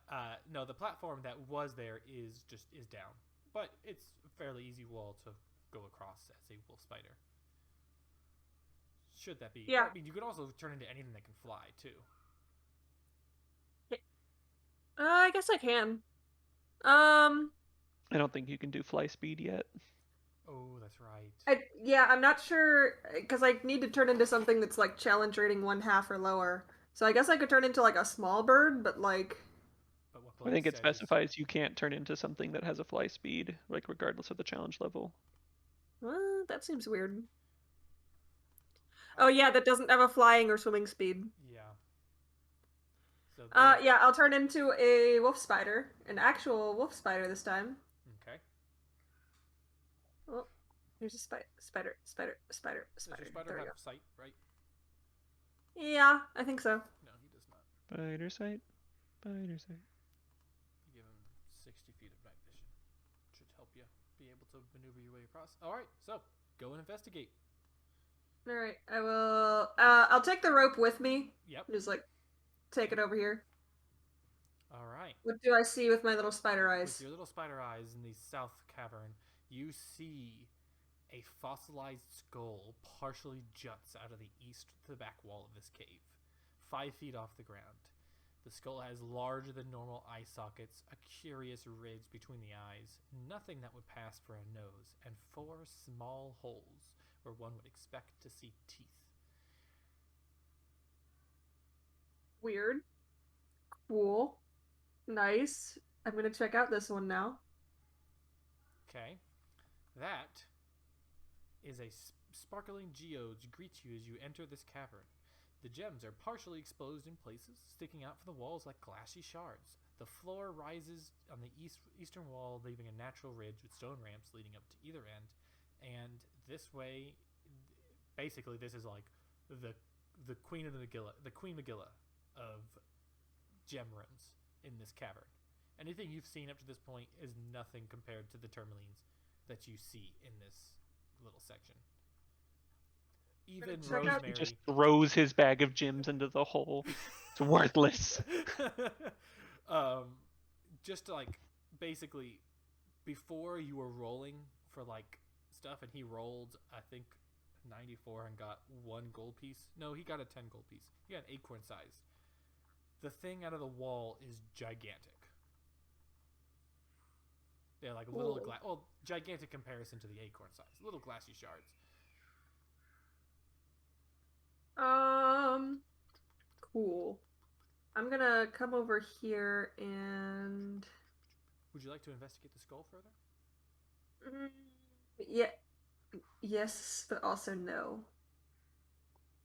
no, the platform that was there is down. But it's a fairly easy wall to go across as a wolf spider. Should that be? Yeah. I mean, you could also turn into anything that can fly too. I guess I can. I don't think you can do fly speed yet. Oh, that's right. Yeah, I'm not sure because I need to turn into something that's like challenge rating 1/2 or lower. So I guess I could turn into like a small bird, but like. But what I Blake think it said is- specifies you can't turn into something that has a fly speed, like regardless of the challenge level. That seems weird. Oh yeah, that doesn't have a flying or swimming speed. Yeah. So Yeah, I'll turn into a wolf spider, an actual wolf spider this time. Okay. Oh, there's a spider. Does your spider There we go. have sight, right? Yeah, I think so. No, he does not. Spider sight. Spiders. Give him 60 feet of night vision. Should help you be able to maneuver your way across. All right, so go and investigate. All right, I will. I'll take the rope with me. Yep. Just like take it over here. All right. What do I see with my little spider eyes? With your little spider eyes in the south cavern, you see a fossilized skull partially juts out of the east to the back wall of this cave, 5 feet off the ground. The skull has larger than normal eye sockets, a curious ridge between the eyes, nothing that would pass for a nose, and 4 small holes where one would expect to see teeth. Weird. Cool. Nice. I'm gonna check out this one now. Okay. That is a sparkling geodes greets you as you enter this cavern. The gems are partially exposed in places, sticking out from the walls like glassy shards. The floor rises on the eastern wall, leaving a natural ridge with stone ramps leading up to either end. And this way, basically, this is like the Queen of the Megillah, the Queen Megillah of gem rooms in this cavern. Anything you've seen up to this point is nothing compared to the tourmalines that you see in this little section. Even Rosemary He just throws his bag of gems into the hole. It's worthless. Just like basically before you were rolling for like stuff, and he rolled I think 94 and got 1 gold piece. No, he got a 10 gold piece. He got an acorn size. The thing out of the wall is gigantic. They're like little gigantic comparison to the acorn size. Little glassy shards. Cool. I'm gonna come over here and. Would you like to investigate the skull further? Yeah. Yes, but also no.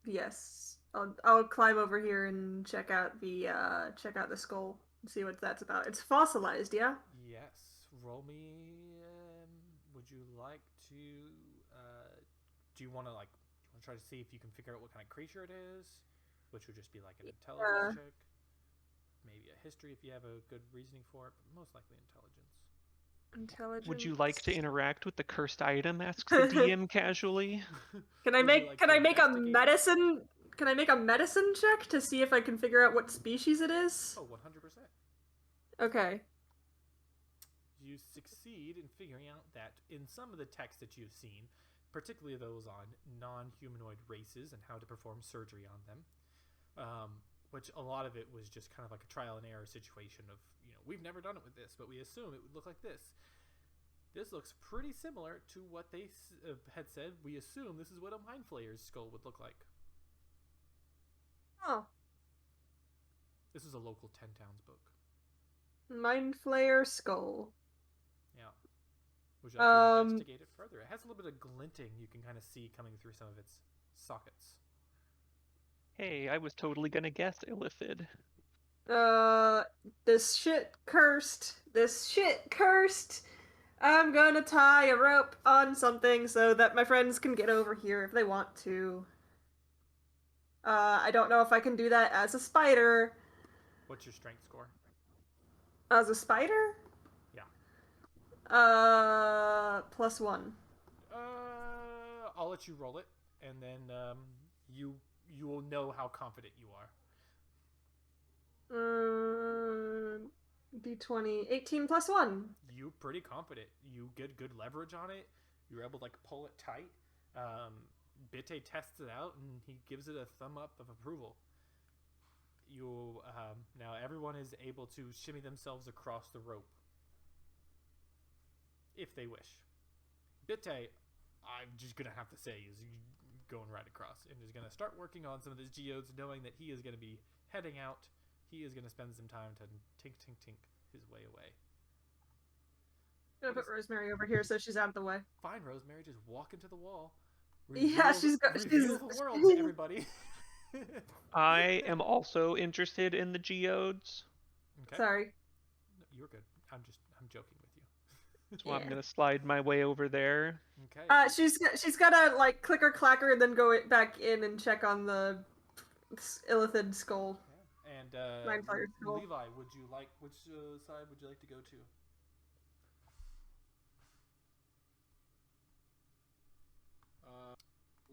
Yes, I'll climb over here and check out the skull and see what that's about. It's fossilized, yeah. Yes. Roll me. Would you like to? Do you want to try to see if you can figure out what kind of creature it is, which would just be like an intelligence check, maybe a history if you have a good reasoning for it, but most likely intelligence. Intelligence. Would you like to interact with the cursed item? Asks the DM casually. Can I make a medicine? Can I make a medicine check to see if I can figure out what species it is? Oh, 100%. Okay. You succeed in figuring out that in some of the texts that you've seen, particularly those on non-humanoid races and how to perform surgery on them, which a lot of it was just kind of like a trial and error situation of, we've never done it with this, but we assume it would look like this. This looks pretty similar to what they had said. We assume this is what a Mind Flayer's skull would look like. Oh. This is a local 10 Towns book. Mind Flayer skull. Yeah. Would you like to investigate it further? It has a little bit of glinting you can kind of see coming through some of its sockets. Hey, I was totally gonna guess Illithid. This shit cursed. I'm gonna tie a rope on something so that my friends can get over here if they want to. I don't know if I can do that as a spider. What's your strength score? As a spider? Yeah. +1. I'll let you roll it, and then you will know how confident you are. D20. 18 +1. You're pretty confident. You get good leverage on it. You're able to pull it tight. Bitte tests it out, and he gives it a thumb up of approval. You now everyone is able to shimmy themselves across the rope if they wish. Bitte, I'm just gonna have to say, is going right across and is gonna start working on some of his geodes, knowing that he is gonna be heading out. He is gonna spend some time to tink his way away. I'm gonna put Rosemary over here so she's out of the way. Fine, Rosemary, just walk into the wall. Yeah, she's reveal the world to everybody. I am also interested in the geodes. Okay. Sorry. No, you're good. I'm joking with you. So I'm gonna slide my way over there. Okay. She's gotta clicker clacker and then go back in and check on the Illithid skull. Yeah. And Fire's cool. Levi, which side would you like to go to?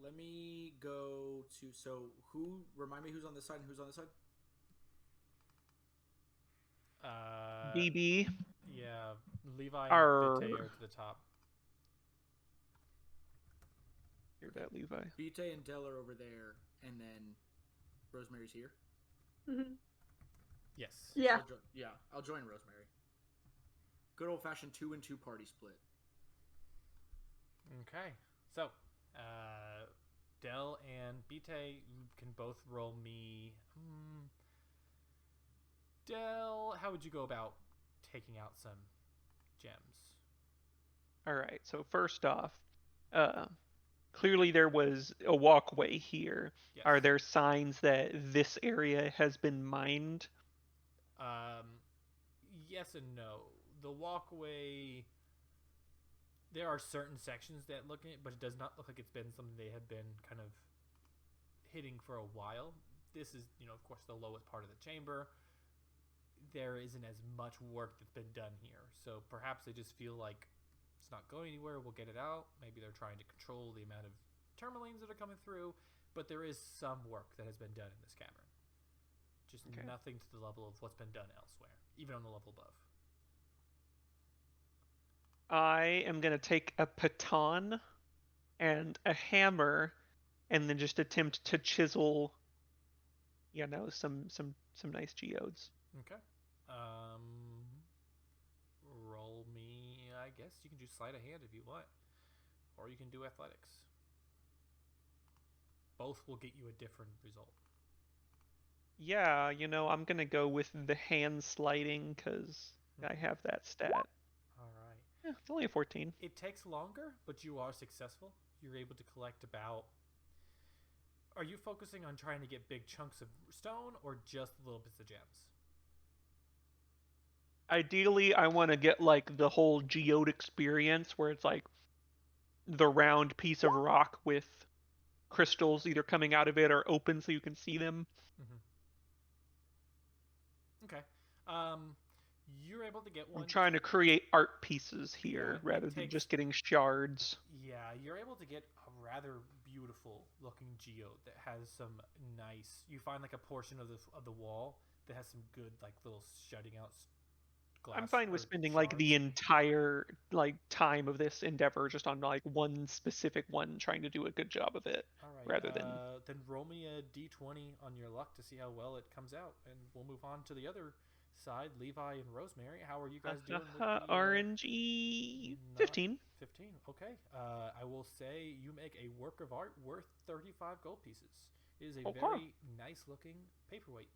Let me go to. So who? Remind me who's on this side and who's on this side. BB. Yeah, Levi Arr. and Bite are to the top. Hear that, Levi? Bite and Dell are over there, and then Rosemary's here. Mm-hmm. Yes. Yeah. I'll join Rosemary. Good old fashioned 2-2 party split. Okay. So, Dell and Bite can both roll me. Dell, how would you go about taking out some gems? All right. So first off, clearly there was a walkway here. Yes. Are there signs that this area has been mined? Yes and no. The walkway, there are certain sections that look at it, but it does not look like it's been something they have been kind of hitting for a while. This is, of course, the lowest part of the chamber. There isn't as much work that's been done here. So perhaps they just feel like it's not going anywhere. We'll get it out. Maybe they're trying to control the amount of tourmalines that are coming through. But there is some work that has been done in this cavern. Just nothing to the level of what's been done elsewhere, even on the level above. I am going to take a baton and a hammer and then just attempt to chisel, some nice geodes. Okay. Roll me, I guess you can do sleight of hand if you want. Or you can do athletics. Both will get you a different result. Yeah, I'm going to go with the hand sliding because I have that stat. All right. Yeah, it's only a 14. It takes longer, but you are successful. You're able to collect about... Are you focusing on trying to get big chunks of stone or just little bits of gems? Ideally, I want to get like the whole geode experience where it's like the round piece of rock with crystals either coming out of it or open so you can see them. Okay. You're able to get one. I'm trying to create art pieces here rather than just getting shards. Yeah, you're able to get a rather beautiful looking geode that has some nice... You find like a portion of the wall that has some good like little shutting out glass. I'm fine with spending shards. like the entire time of this endeavor just on like one specific one, trying to do a good job of it. All right. Rather than then roll me a d20 on your luck to see how well it comes out, and we'll move on to the other side. Levi and Rosemary, how are you guys doing with the RNG? 15. 15. Okay. I will say you make a work of art worth 35 gold pieces. It is a very nice looking paperweight.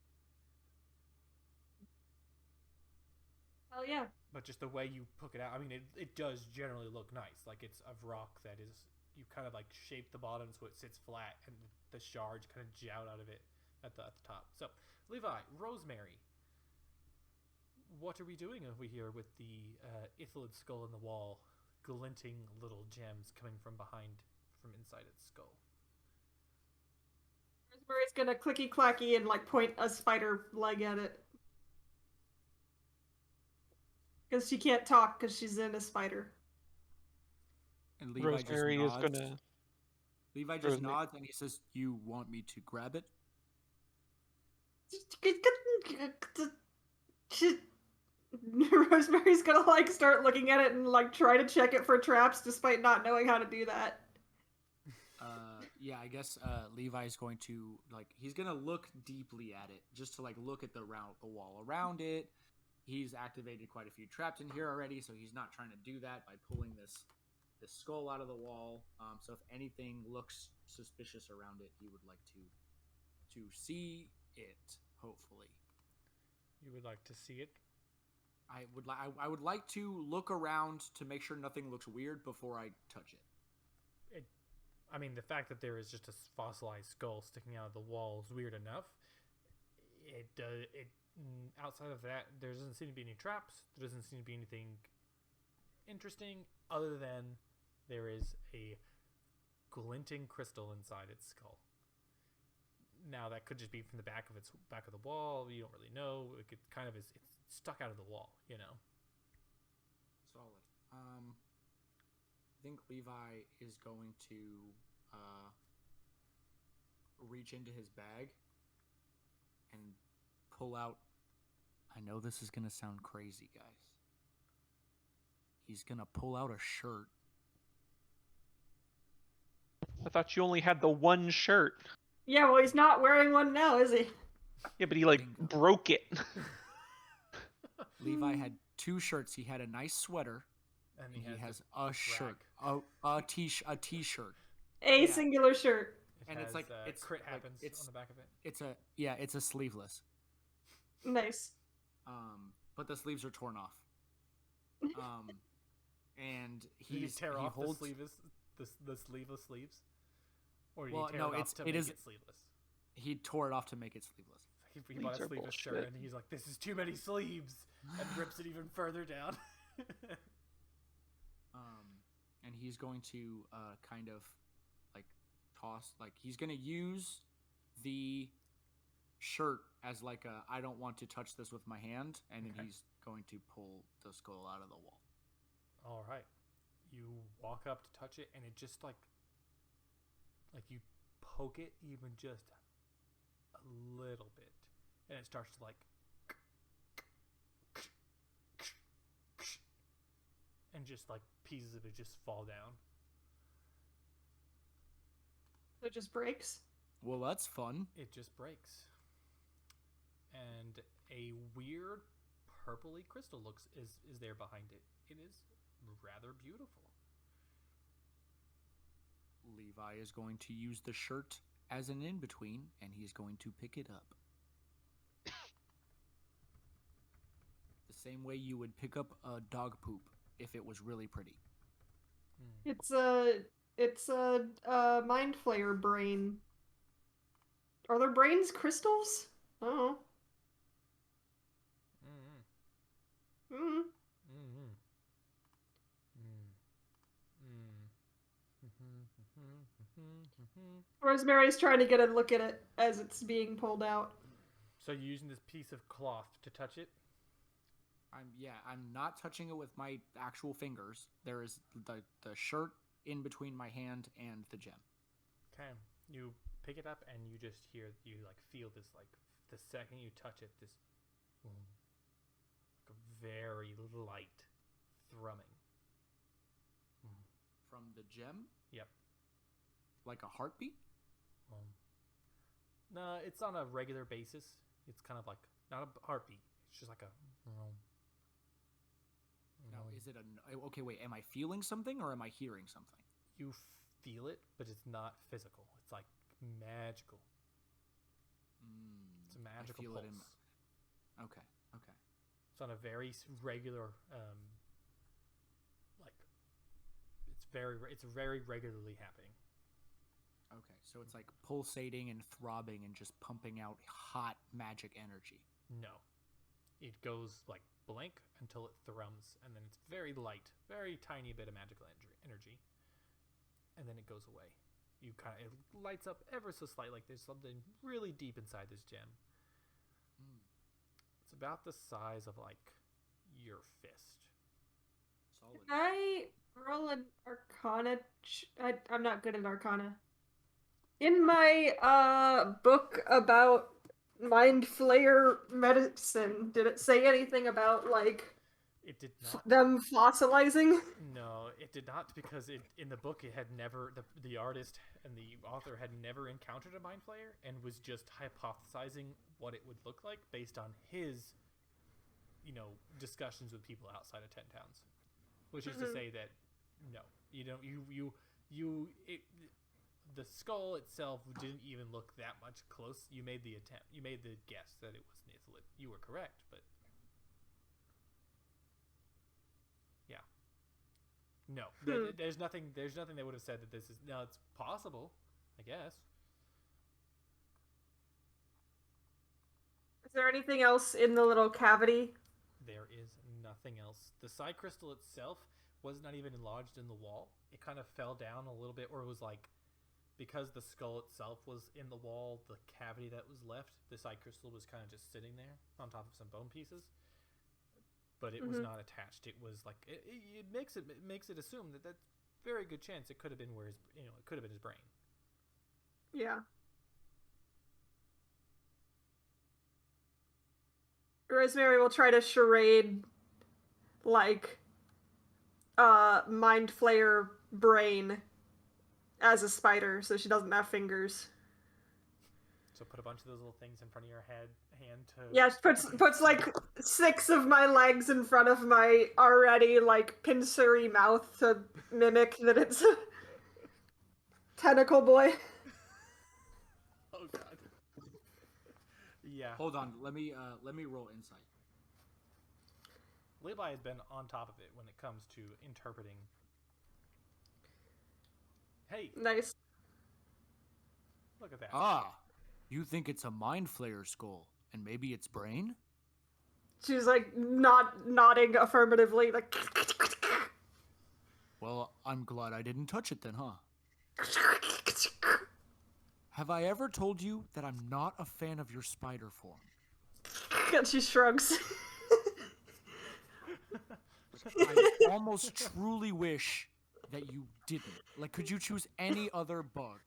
Hell yeah. But just the way you put it out, I mean, it does generally look nice. Like it's of rock that is, you kind of like shape the bottom so it sits flat, and the shards kind of jout out of it at the top. So, Levi, Rosemary, what are we doing over here with the Ithalid skull in the wall, glinting little gems coming from inside its skull? Rosemary's gonna clicky clacky and like point a spider leg at it. Because she can't talk because she's in a spider. And Levi Rosemary just is nods. gonna. Levi just nods and he says, "You want me to grab it?" Rosemary's gonna like start looking at it and like try to check it for traps despite not knowing how to do that. Yeah, I guess Levi's going to he's gonna look deeply at it just to look at the wall around it. He's activated quite a few traps in here already, so he's not trying to do that by pulling this skull out of the wall. So if anything looks suspicious around it, he would like to see it. Hopefully, you would like to see it. I would like to look around to make sure nothing looks weird before I touch it. I mean, the fact that there is just a fossilized skull sticking out of the wall is weird enough. Outside of that, there doesn't seem to be any traps. There doesn't seem to be anything interesting other than there is a glinting crystal inside its skull. Now that could just be from the back of the wall. You don't really know. It could kind of it's stuck out of the wall, you know. Solid. I think Levi is going to reach into his bag and pull out. I know this is gonna sound crazy, guys. He's gonna pull out a shirt. I thought you only had the one shirt. Yeah, well, he's not wearing one now, is he? Yeah, but he like Bingo. broke it. Levi had 2 shirts. He had a nice sweater, And and he has the a shirt, a t-shirt. A Yeah. singular shirt. It And has, it's like it's crit like, happens it's on the back of it. it's a sleeveless. Nice. But the sleeves are torn off. And Did he tear off holds, the sleeveless sleeves? Or did Well, he tear no, it off to make it sleeveless? He tore it off to make it sleeveless. He bought a Sleeves are sleeveless shirt bullshit. and he's like, "This is too many sleeves," and rips it even further down. And he's going to kind of like toss, like he's going to use the shirt as like a I don't want to touch this with my hand, and then Okay. he's going to pull the skull out of the wall. All right, you walk up to touch it, and it just like you poke it even just a little bit, and it starts to like and just like pieces of it just fall down. It just breaks. Well, that's fun. It just breaks, and a weird purpley crystal is there behind it. It is rather beautiful. Levi is going to use the shirt as an in-between, and he's going to pick it up. The same way you would pick up a dog poop if it was really pretty. It's a mind flayer brain. Are their brains crystals? Oh. Mm-hmm. Mm. Mm-hmm. Rosemary's trying to get a look at it as it's being pulled out. So you're using this piece of cloth to touch it? I'm not touching it with my actual fingers. There is the shirt in between my hand and the gem. Okay. You pick it up and you just feel this like the second you touch it, this like a very light thrumming. From the gem? Yep. Like a heartbeat? No, it's on a regular basis. It's kind of like not a heartbeat. It's just like a. No, is it okay, wait, am I feeling something or am I hearing something? You feel it, but it's not physical. It's like magical. It's a magical I feel pulse. it in Okay. It's on a very regular, it's very regularly happening. Okay, so it's like pulsating and throbbing and just pumping out hot magic energy. No, it goes like blank until it thrums, and then it's very light, very tiny bit of magical energy, and then it goes away. It lights up ever so slightly, like there's something really deep inside this gem. It's about the size of like your fist. Solid. Can I roll an Arcana? I'm not good at Arcana. In my book about mind flayer medicine, did it say anything about like It did not. them fossilizing? No, it did not, because in the book it had never the artist and the author had never encountered a mind flayer and was just hypothesizing what it would look like based on his, discussions with people outside of 10 towns, which is to say that no, the skull itself didn't even look that much close. You made the attempt. You made the guess that it was Nithlit. You were correct, but yeah. No, there's nothing that would have said that this is. No, it's possible, I guess. Is there anything else in the little cavity? There is nothing else. The side crystal itself was not even lodged in the wall. It kind of fell down a little bit, or it was like because the skull itself was in the wall, the cavity that was left, the side crystal was kind of just sitting there on top of some bone pieces. But it was not attached. It was like it makes it assume that that's very good chance it could have been where it could have been his brain. Yeah. Rosemary will try to charade like mind flayer brain as a spider, so she doesn't have fingers. So put a bunch of those little things in front of your hand to... Yeah, she puts like 6 of my legs in front of my already like pincery mouth to mimic that it's a tentacle boy. Oh god. Yeah. Hold on, let me roll insight. Levi has been on top of it when it comes to interpreting. Hey, Nice. look at that. Ah, you think it's a mind flayer skull, and maybe its brain? She's like nodding affirmatively, like. Well, I'm glad I didn't touch it then, huh? Have I ever told you that I'm not a fan of your spider form? And she shrugs. I almost truly wish that you didn't. Like, could you choose any other bug?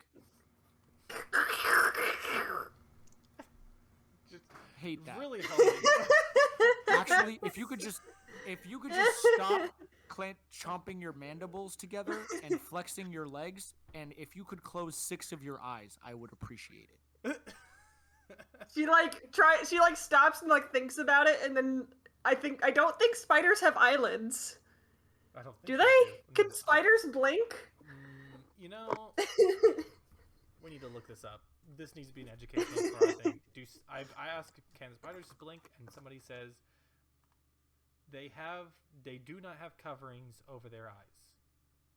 Hate that. Really helping. Actually, if you could just stop chomping your mandibles together and flexing your legs, and if you could close 6 of your eyes, I would appreciate it. She stops and like thinks about it, and then I don't think spiders have eyelids. I don't think Do so. they? Can spiders blink? You know, we need to look this up. This needs to be an educational for our thing. I ask, can spiders blink? And somebody says they do not have coverings over their eyes.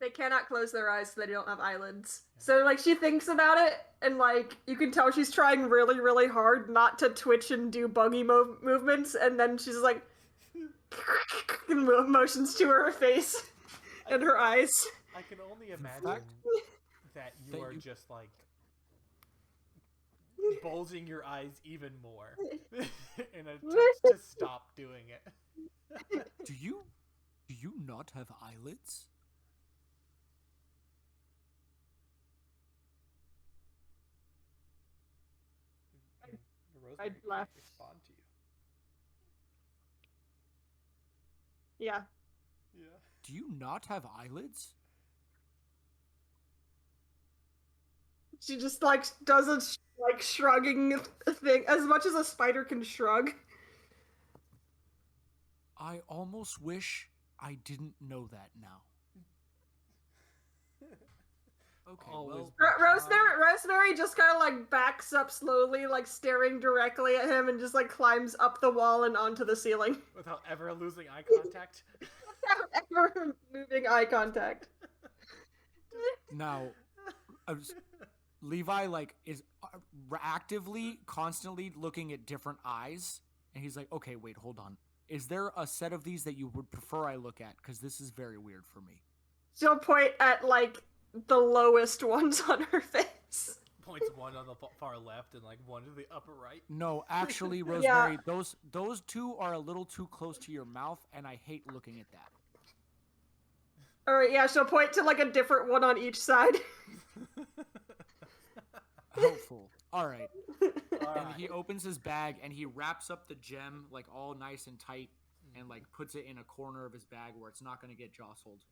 They cannot close their eyes so they don't have eyelids. So like she thinks about it, and like you can tell she's trying really, really hard not to twitch and do buggy movements, and then she's like motions to her face and her eyes. I can only imagine that you are just like bulging your eyes even more in an attempt to stop doing it. Do you not have eyelids? Rosemary I'd laugh. can't respond to you. Yeah. Yeah. Do you not have eyelids? She just like does a shrugging thing as much as a spider can shrug. I almost wish I didn't know that now. Okay, Always well, Rosemary just kind of like backs up slowly, like staring directly at him, and just like climbs up the wall and onto the ceiling without ever losing eye contact. without ever moving eye contact. now, Levi like is actively, constantly looking at different eyes, and he's like, "Okay, wait, hold on. Is there a set of these that you would prefer I look at? Because this is very weird for me." She'll point at like the lowest ones on her face. Points one on the far left and like one to the upper right. No, actually, Rosemary, those 2 are a little too close to your mouth, and I hate looking at that. Alright, yeah, she'll point to like a different one on each side. Helpful. All right. And he opens his bag and he wraps up the gem like all nice and tight and like puts it in a corner of his bag where it's not going to get jostled.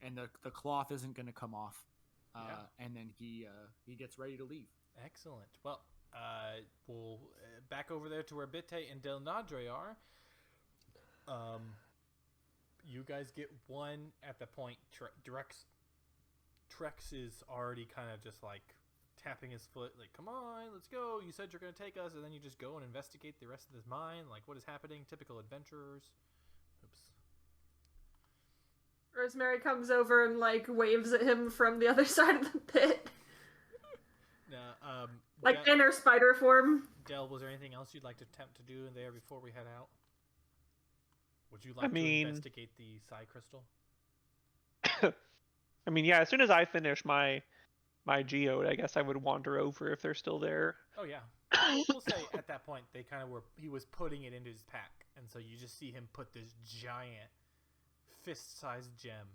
And the cloth isn't going to come off. And then he gets ready to leave. Excellent. Well, we'll back over there to where Bitte and Del Nadre are. You guys get one at the point. Trex is already kind of just like tapping his foot, like, come on, let's go. You said you're going to take us, and then you just go and investigate the rest of this mine. Like, what is happening? Typical adventurers. Oops. Rosemary comes over and like waves at him from the other side of the pit. Like in her spider form. Del, was there anything else you'd like to attempt to do in there before we head out? Would you like to investigate the psi crystal? I mean, yeah, as soon as I finish my my geode, I guess I would wander over if they're still there. Oh yeah. We'll say at that point they kind of were. He was putting it into his pack, and so you just see him put this giant fist-sized gem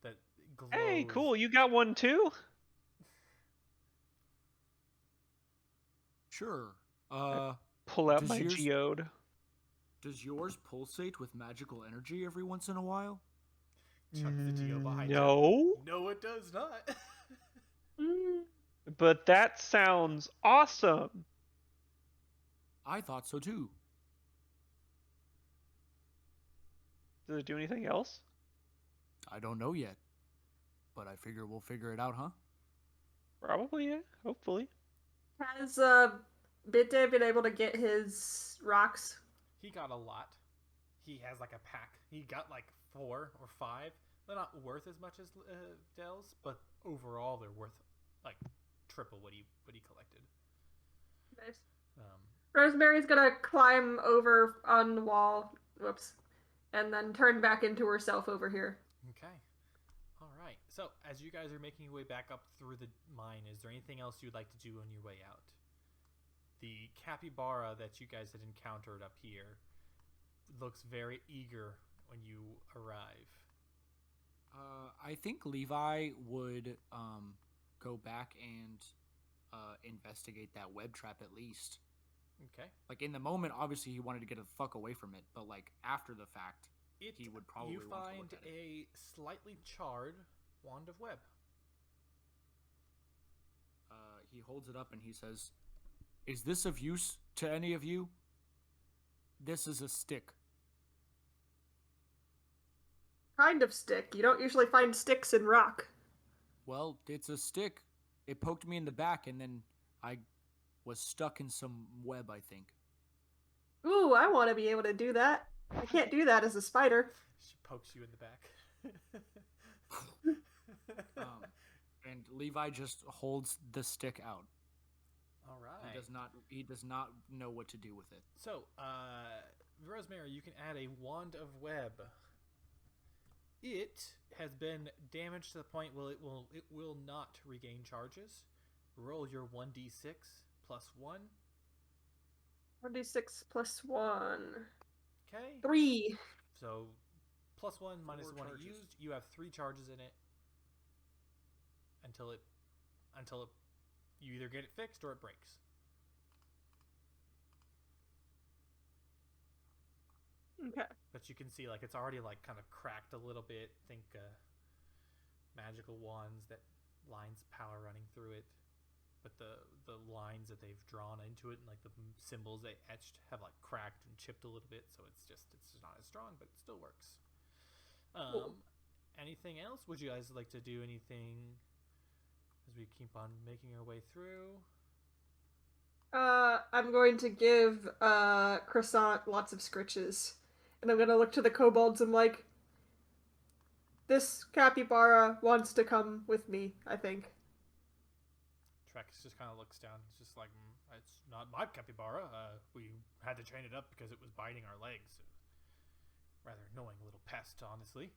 that glows. Hey, cool! You got one too? Sure. Pull out Does my yours- geode. Does yours pulsate with magical energy every once in a while? Chucks the geo behind No, you. No, it does not. but that sounds awesome. I thought so too. Does it do anything else? I don't know yet, but I figure we'll figure it out, huh? Probably, yeah. Hopefully. Has Bit-Day been able to get his rocks? He got a lot. He has like a pack. He got like 4 or 5. They're not worth as much as Dell's, but overall they're worth like triple what he collected. Nice. Rosemary's gonna climb over on the wall. Whoops. And then turn back into herself over here. Okay. All right. So, as you guys are making your way back up through the mine, is there anything else you'd like to do on your way out? The capybara that you guys had encountered up here looks very eager when you arrive. I think Levi would go back and investigate that web trap at least. Okay. Like in the moment, obviously he wanted to get the fuck away from it, but like after the fact, he would probably You want to find look at it. a slightly charred wand of web. He holds it up and he says, "Is this of use to any of you? This is a stick." Kind of stick. You don't usually find sticks in rock. Well, it's a stick. It poked me in the back and then I was stuck in some web, I think. Ooh, I want to be able to do that. I can't do that as a spider. She pokes you in the back. And Levi just holds the stick out. All right. He does not know what to do with it. So, Rosemary, you can add a wand of web. It has been damaged to the point where it will not regain charges. Roll your 1d6 plus 1. 1d6 plus 1. Okay. 3. So, plus 1 minus 4 1 charges. used. You have 3 charges in it until you either get it fixed or it breaks. Okay. But you can see, like, it's already, like, kind of cracked a little bit. Think magical wands that lines power running through it. But the lines that they've drawn into it and, like, the symbols they etched have, like, cracked and chipped a little bit. So it's just not as strong, but it still works. Cool. Anything else? Would you guys like to do anything as we keep on making our way through? I'm going to give Croissant lots of scritches. And I'm gonna look to the kobolds and like, this capybara wants to come with me, I think. Trex just kind of looks down. It's just like, it's not my capybara. We had to train it up because it was biting our legs. Rather annoying little pest, honestly.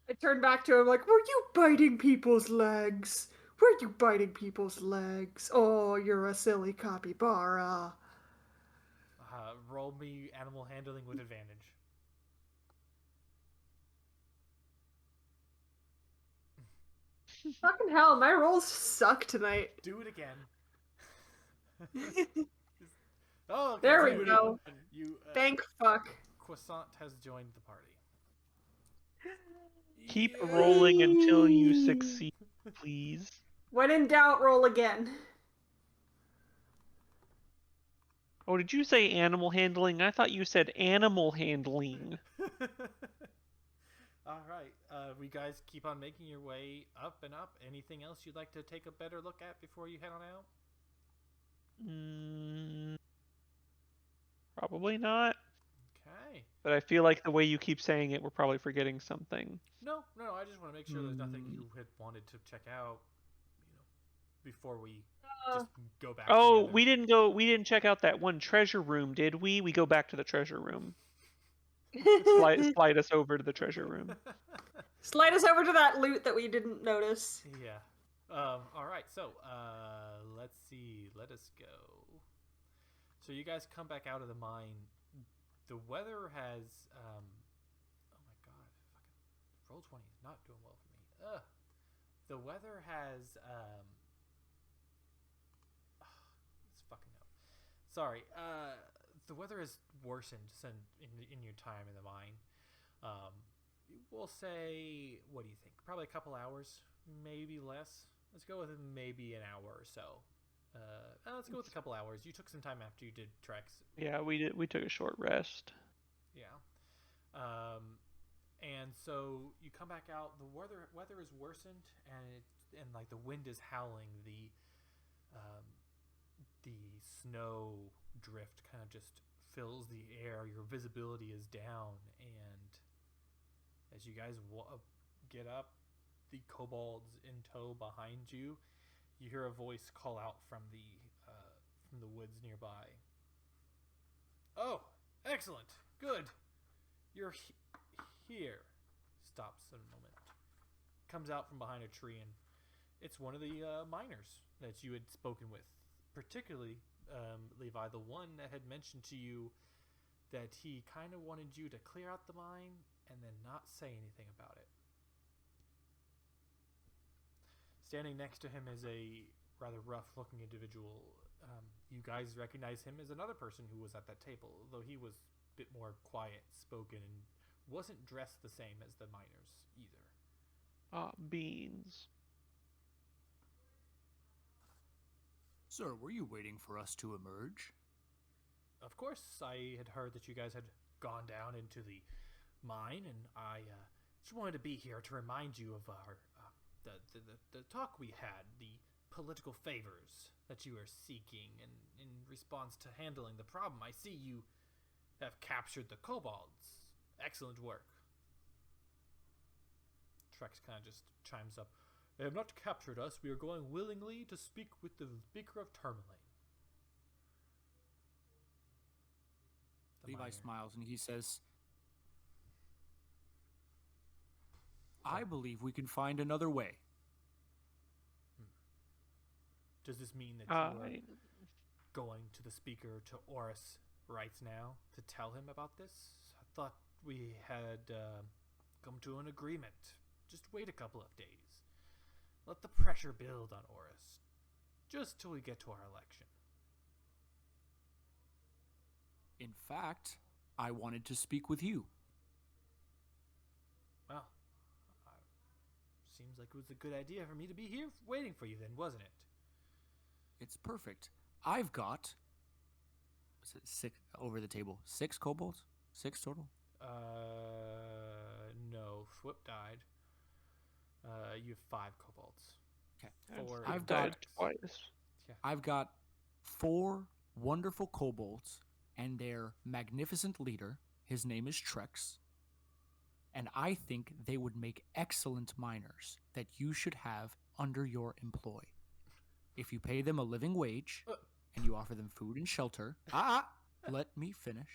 I turn back to him like, were you biting people's legs? Were you biting people's legs? Oh, you're a silly capybara. Roll me animal handling with advantage. Fucking hell, my rolls suck tonight. Do it again. Oh, okay, There do we it go. again. You, Thank fuck. Croissant has joined the party. Keep rolling until you succeed, please. When in doubt, roll again. Oh, did you say animal handling? I thought you said animal handling. All right. We guys keep on making your way up and up. Anything else you'd like to take a better look at before you head on out? Probably not. Okay. But I feel like the way you keep saying it, we're probably forgetting something. No. I just want to make sure there's nothing you had wanted to check out, before we just go back. Oh, together. we didn't check out that one treasure room, did we? We go back to the treasure room. Slide us over to the treasure room. Slide us over to that loot that we didn't notice. Yeah. All right, so let's see. Let us go. So you guys come back out of the mine. The weather has. Oh my god! Fucking roll 20 is not doing well for me. The weather has. It's fucking up. Sorry. The weather has worsened in your time in the mine. We'll say, what do you think? Probably a couple hours, maybe less. Let's go with maybe an hour or so. Let's go with a couple hours. You took some time after you did treks. Yeah, we did. We took a short rest. Yeah. And so you come back out. The weather is worsened, and like the wind is howling. The snow drift kind of just fills the air. Your visibility is down, and as you guys get up, the kobolds in tow behind you, you hear a voice call out from the woods nearby. Oh, excellent, good, you're here. Stops in a moment. Comes out from behind a tree, and it's one of the miners that you had spoken with, particularly Levi, the one that had mentioned to you that he kind of wanted you to clear out the mine and then not say anything about it. Standing next to him is a rather rough-looking individual. You guys recognize him as another person who was at that table, though he was a bit more quiet-spoken and wasn't dressed the same as the miners either. Beans. Sir, were you waiting for us to emerge? Of course, I had heard that you guys had gone down into the mine, and I just wanted to be here to remind you of our the talk we had, the political favors that you are seeking, and in response to handling the problem. I see you have captured the kobolds. Excellent work. Trex kind of just chimes up. They have not captured us. We are going willingly to speak with the Speaker of Tourmaline. Levi smiles and he says, I believe we can find another way. Does this mean that you are going to the Speaker, to Oris, right now to tell him about this? I thought we had come to an agreement. Just wait a couple of days. Let the pressure build on Oris, just till we get to our election. In fact, I wanted to speak with you. Well, seems like it was a good idea for me to be here waiting for you then, wasn't it? It's perfect. I've got... Was it 6 over the table? 6 kobolds? 6 total? No. Thwip died. You have 5 kobolds. Okay. 4 I've got twice. Yeah. I've got 4 wonderful kobolds and their magnificent leader. His name is Trex. And I think they would make excellent miners that you should have under your employ. If you pay them a living wage and you offer them food and shelter. Let me finish.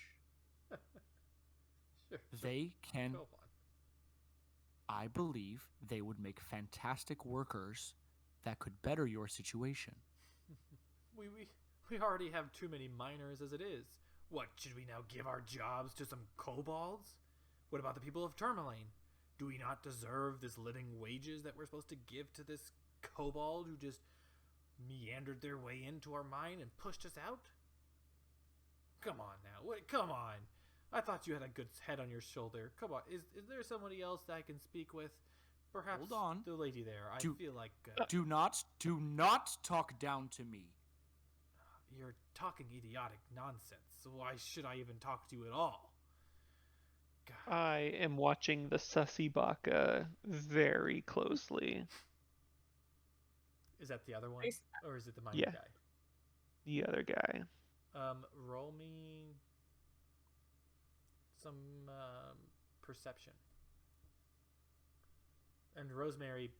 Sure. They can... Go on. I believe they would make fantastic workers that could better your situation. We already have too many miners as it is. What, should we now give our jobs to some kobolds? What about the people of Tourmaline? Do we not deserve this living wages that we're supposed to give to this kobold who just meandered their way into our mine and pushed us out? Come on now. Wait, come on. I thought you had a good head on your shoulder. Come on. Is there somebody else that I can speak with? Perhaps Hold on. the lady there. I feel like... Do not talk down to me. You're talking idiotic nonsense. So why should I even talk to you at all? God. I am watching the Sussy Baka very closely. Is that the other one? Or is it the minor Yeah. guy? The other guy. Roll me some perception. And Rosemary,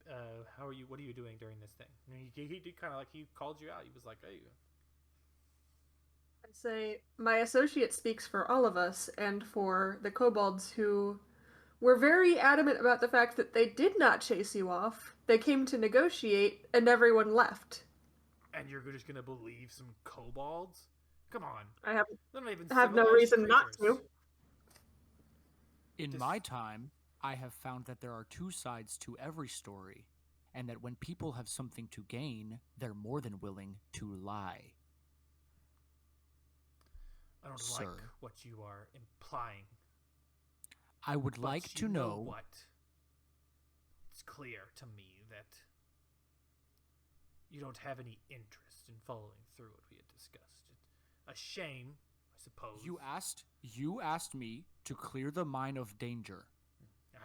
how are you? What are you doing during this thing? I mean, he did kind of like, he called you out. He was like, "Hey." I'd say my associate speaks for all of us and for the kobolds who were very adamant about the fact that they did not chase you off. They came to negotiate, and everyone left. And you're just gonna believe some kobolds? Come on. I have They're not even no civilized reason not creatures. to. In my time, I have found that there are two sides to every story, and that when people have something to gain, they're more than willing to lie. I don't Sir. like what you are implying. I would But like to you know what? It's clear to me that you don't have any interest in following through what we had discussed. It's a shame, I suppose. You asked me to clear the mine of danger.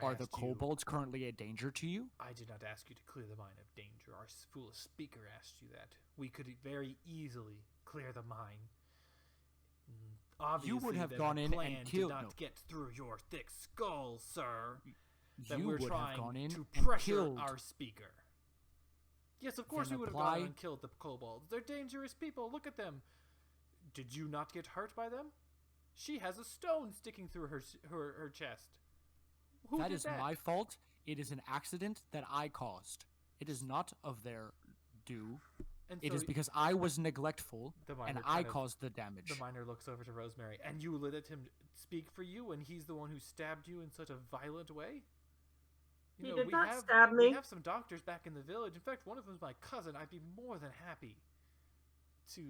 I Are the asked you- kobolds currently a danger to you? I did not ask you to clear the mine of danger. Our foolish speaker asked you that. We could very easily clear the mine. Obviously, You would have the gone in plan and killed. did No. not get through your thick skull, sir. That You we're would trying have gone in to and pressure killed. our speaker. Yes, of course Then we would have apply- gone and killed the kobolds. They're dangerous people. Look at them. Did you not get hurt by them? She has a stone sticking through her chest. Who That did is that? my fault. It is an accident that I caused. It is not of their due. And It so is because I was neglectful the and miner I kind of- caused the damage. The miner looks over to Rosemary, and you let him speak for you, and he's the one who stabbed you in such a violent way? He did not stab me. We have some doctors back in the village. In fact, one of them's my cousin. I'd be more than happy to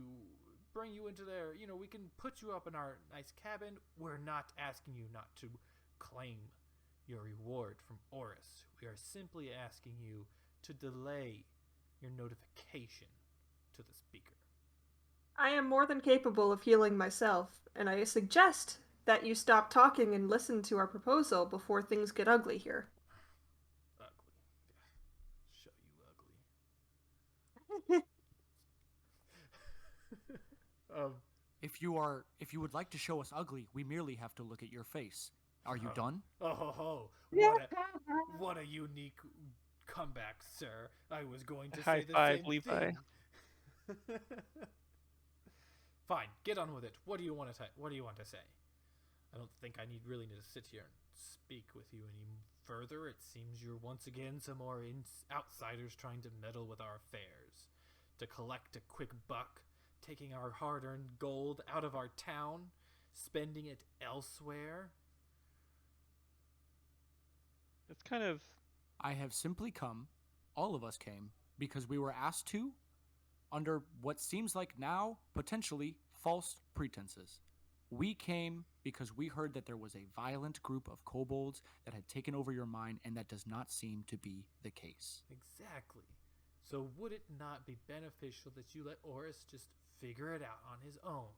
bring you into there. You know, we can put you up in our nice cabin. We're not asking you not to claim your reward from Oris. We are simply asking you to delay your notification to the speaker. I am more than capable of healing myself, and I suggest that you stop talking and listen to our proposal before things get ugly here. Ugly. Show you ugly. If you would like to show us ugly, we merely have to look at your face. Are you done? Oh ho ho! What a unique comeback, sir. I was going to High say the five, same Levi. thing. Fine, get on with it. What do you want to say? I don't think I really need to sit here and speak with you any further. It seems you're once again some more outsiders trying to meddle with our affairs, to collect a quick buck, taking our hard-earned gold out of our town, spending it elsewhere. It's kind of I have simply come, all of us came, because we were asked to, under what seems like now, potentially, false pretenses. We came because we heard that there was a violent group of kobolds that had taken over your mine, and that does not seem to be the case. Exactly. So would it not be beneficial that you let Oris just figure it out on his own?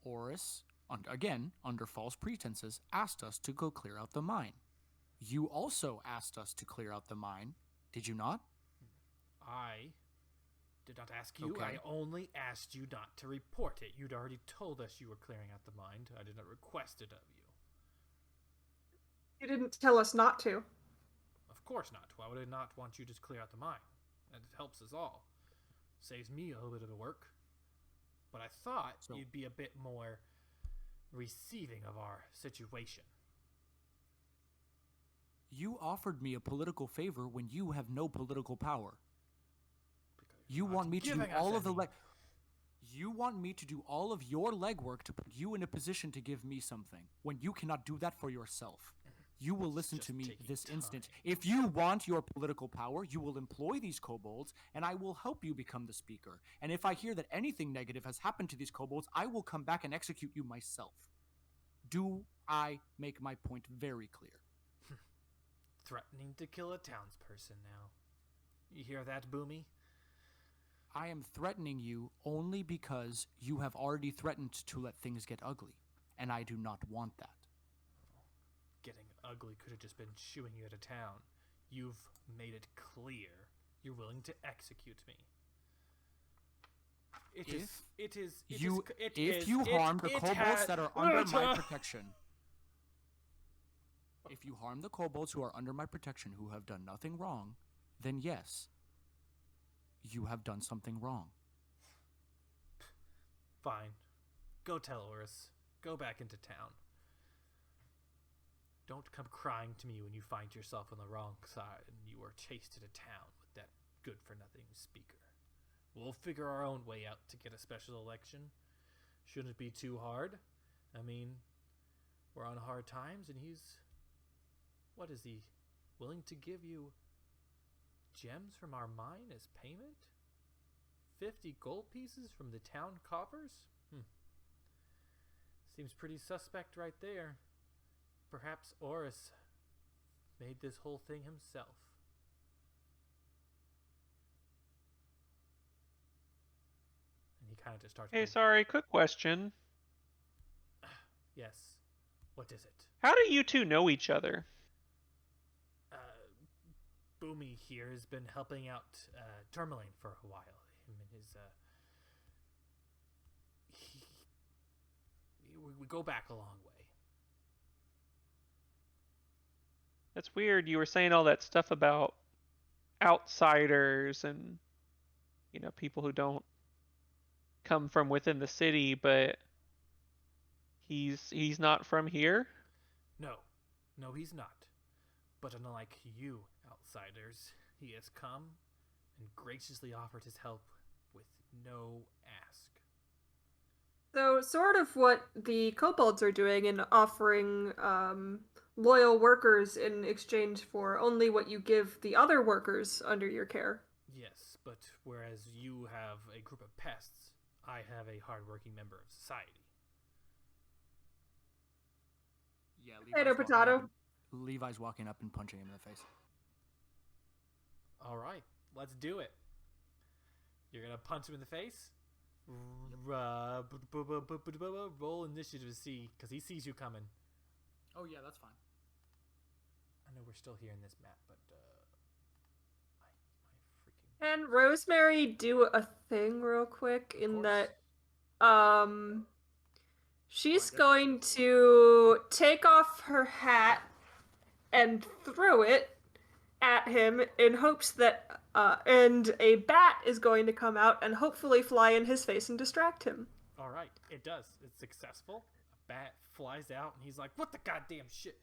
Oris, again, under false pretenses, asked us to go clear out the mine. You also asked us to clear out the mine, did you not? I did not ask you. Okay. I only asked you not to report it. You'd already told us you were clearing out the mine. I did not request it of you. You didn't tell us not to. Of course not. Why would I not want you to clear out the mine? It helps us all. Saves me a little bit of the work. But I thought you'd be a bit more receiving of our situation. You offered me a political favor when you have no political power. You want me to do all of the You want me to do all of your legwork to put you in a position to give me something when you cannot do that for yourself. You will listen to me this instant. If you want your political power, you will employ these kobolds, and I will help you become the speaker. And if I hear that anything negative has happened to these kobolds, I will come back and execute you myself. Do I make my point very clear? Threatening to kill a townsperson now. You hear that, Boomy? I am threatening you only because you have already threatened to let things get ugly, and I do not want that. Getting ugly could have just been shooing you out of town. You've made it clear you're willing to execute me. If you harm the kobolds that are under my protection, if you harm the kobolds who are under my protection who have done nothing wrong, then yes, you have done something wrong. Fine. Go tell Oris. Go back into town. Don't come crying to me when you find yourself on the wrong side and you are chased into town with that good-for-nothing speaker. We'll figure our own way out to get a special election. Shouldn't be too hard. I mean, we're on hard times, and he's... What is he? Willing to give you gems from our mine as payment? 50 gold pieces from the town coffers? Seems pretty suspect right there. Perhaps Oris made this whole thing himself. And he kind of just starts... Hey, sorry, quick question. Yes. What is it? How do you two know each other? Boomy here has been helping out Tourmaline for a while. Him and his... we go back a long way. That's weird. You were saying all that stuff about outsiders and, you know, people who don't come from within the city, but he's not from here? No, he's not. But unlike you outsiders, he has come and graciously offered his help with no ask. So, sort of what the kobolds are doing in offering loyal workers in exchange for only what you give the other workers under your care. Yes, but whereas you have a group of pests, I have a hardworking member of society. Yeah, Potato. Levi's walking up and punching him in the face. All right, let's do it. You're gonna punch him in the face? Roll initiative to see, because he sees you coming. Oh yeah, that's fine. I know we're still here in this map, but Can Rosemary do a thing real quick in that she's going to take off her hat and throw it at him in hopes that and a bat is going to come out and hopefully fly in his face and distract him. All right, it does. It's successful. A bat flies out, and he's like, "What the goddamn shit?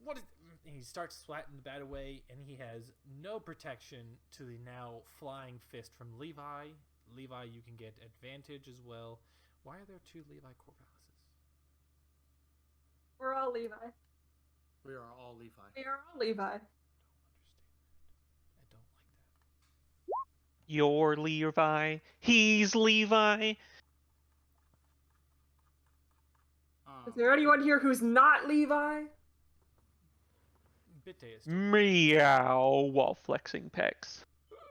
What is?" And he starts swatting the bat away, and he has no protection to the now flying fist from Levi. Levi, you can get advantage as well. Why are there two Levi Corvallises? We're all Levi. We are all Levi. We are all Levi. You're Levi. He's Levi. Is there anyone here who's not Levi? Meow while flexing pecs.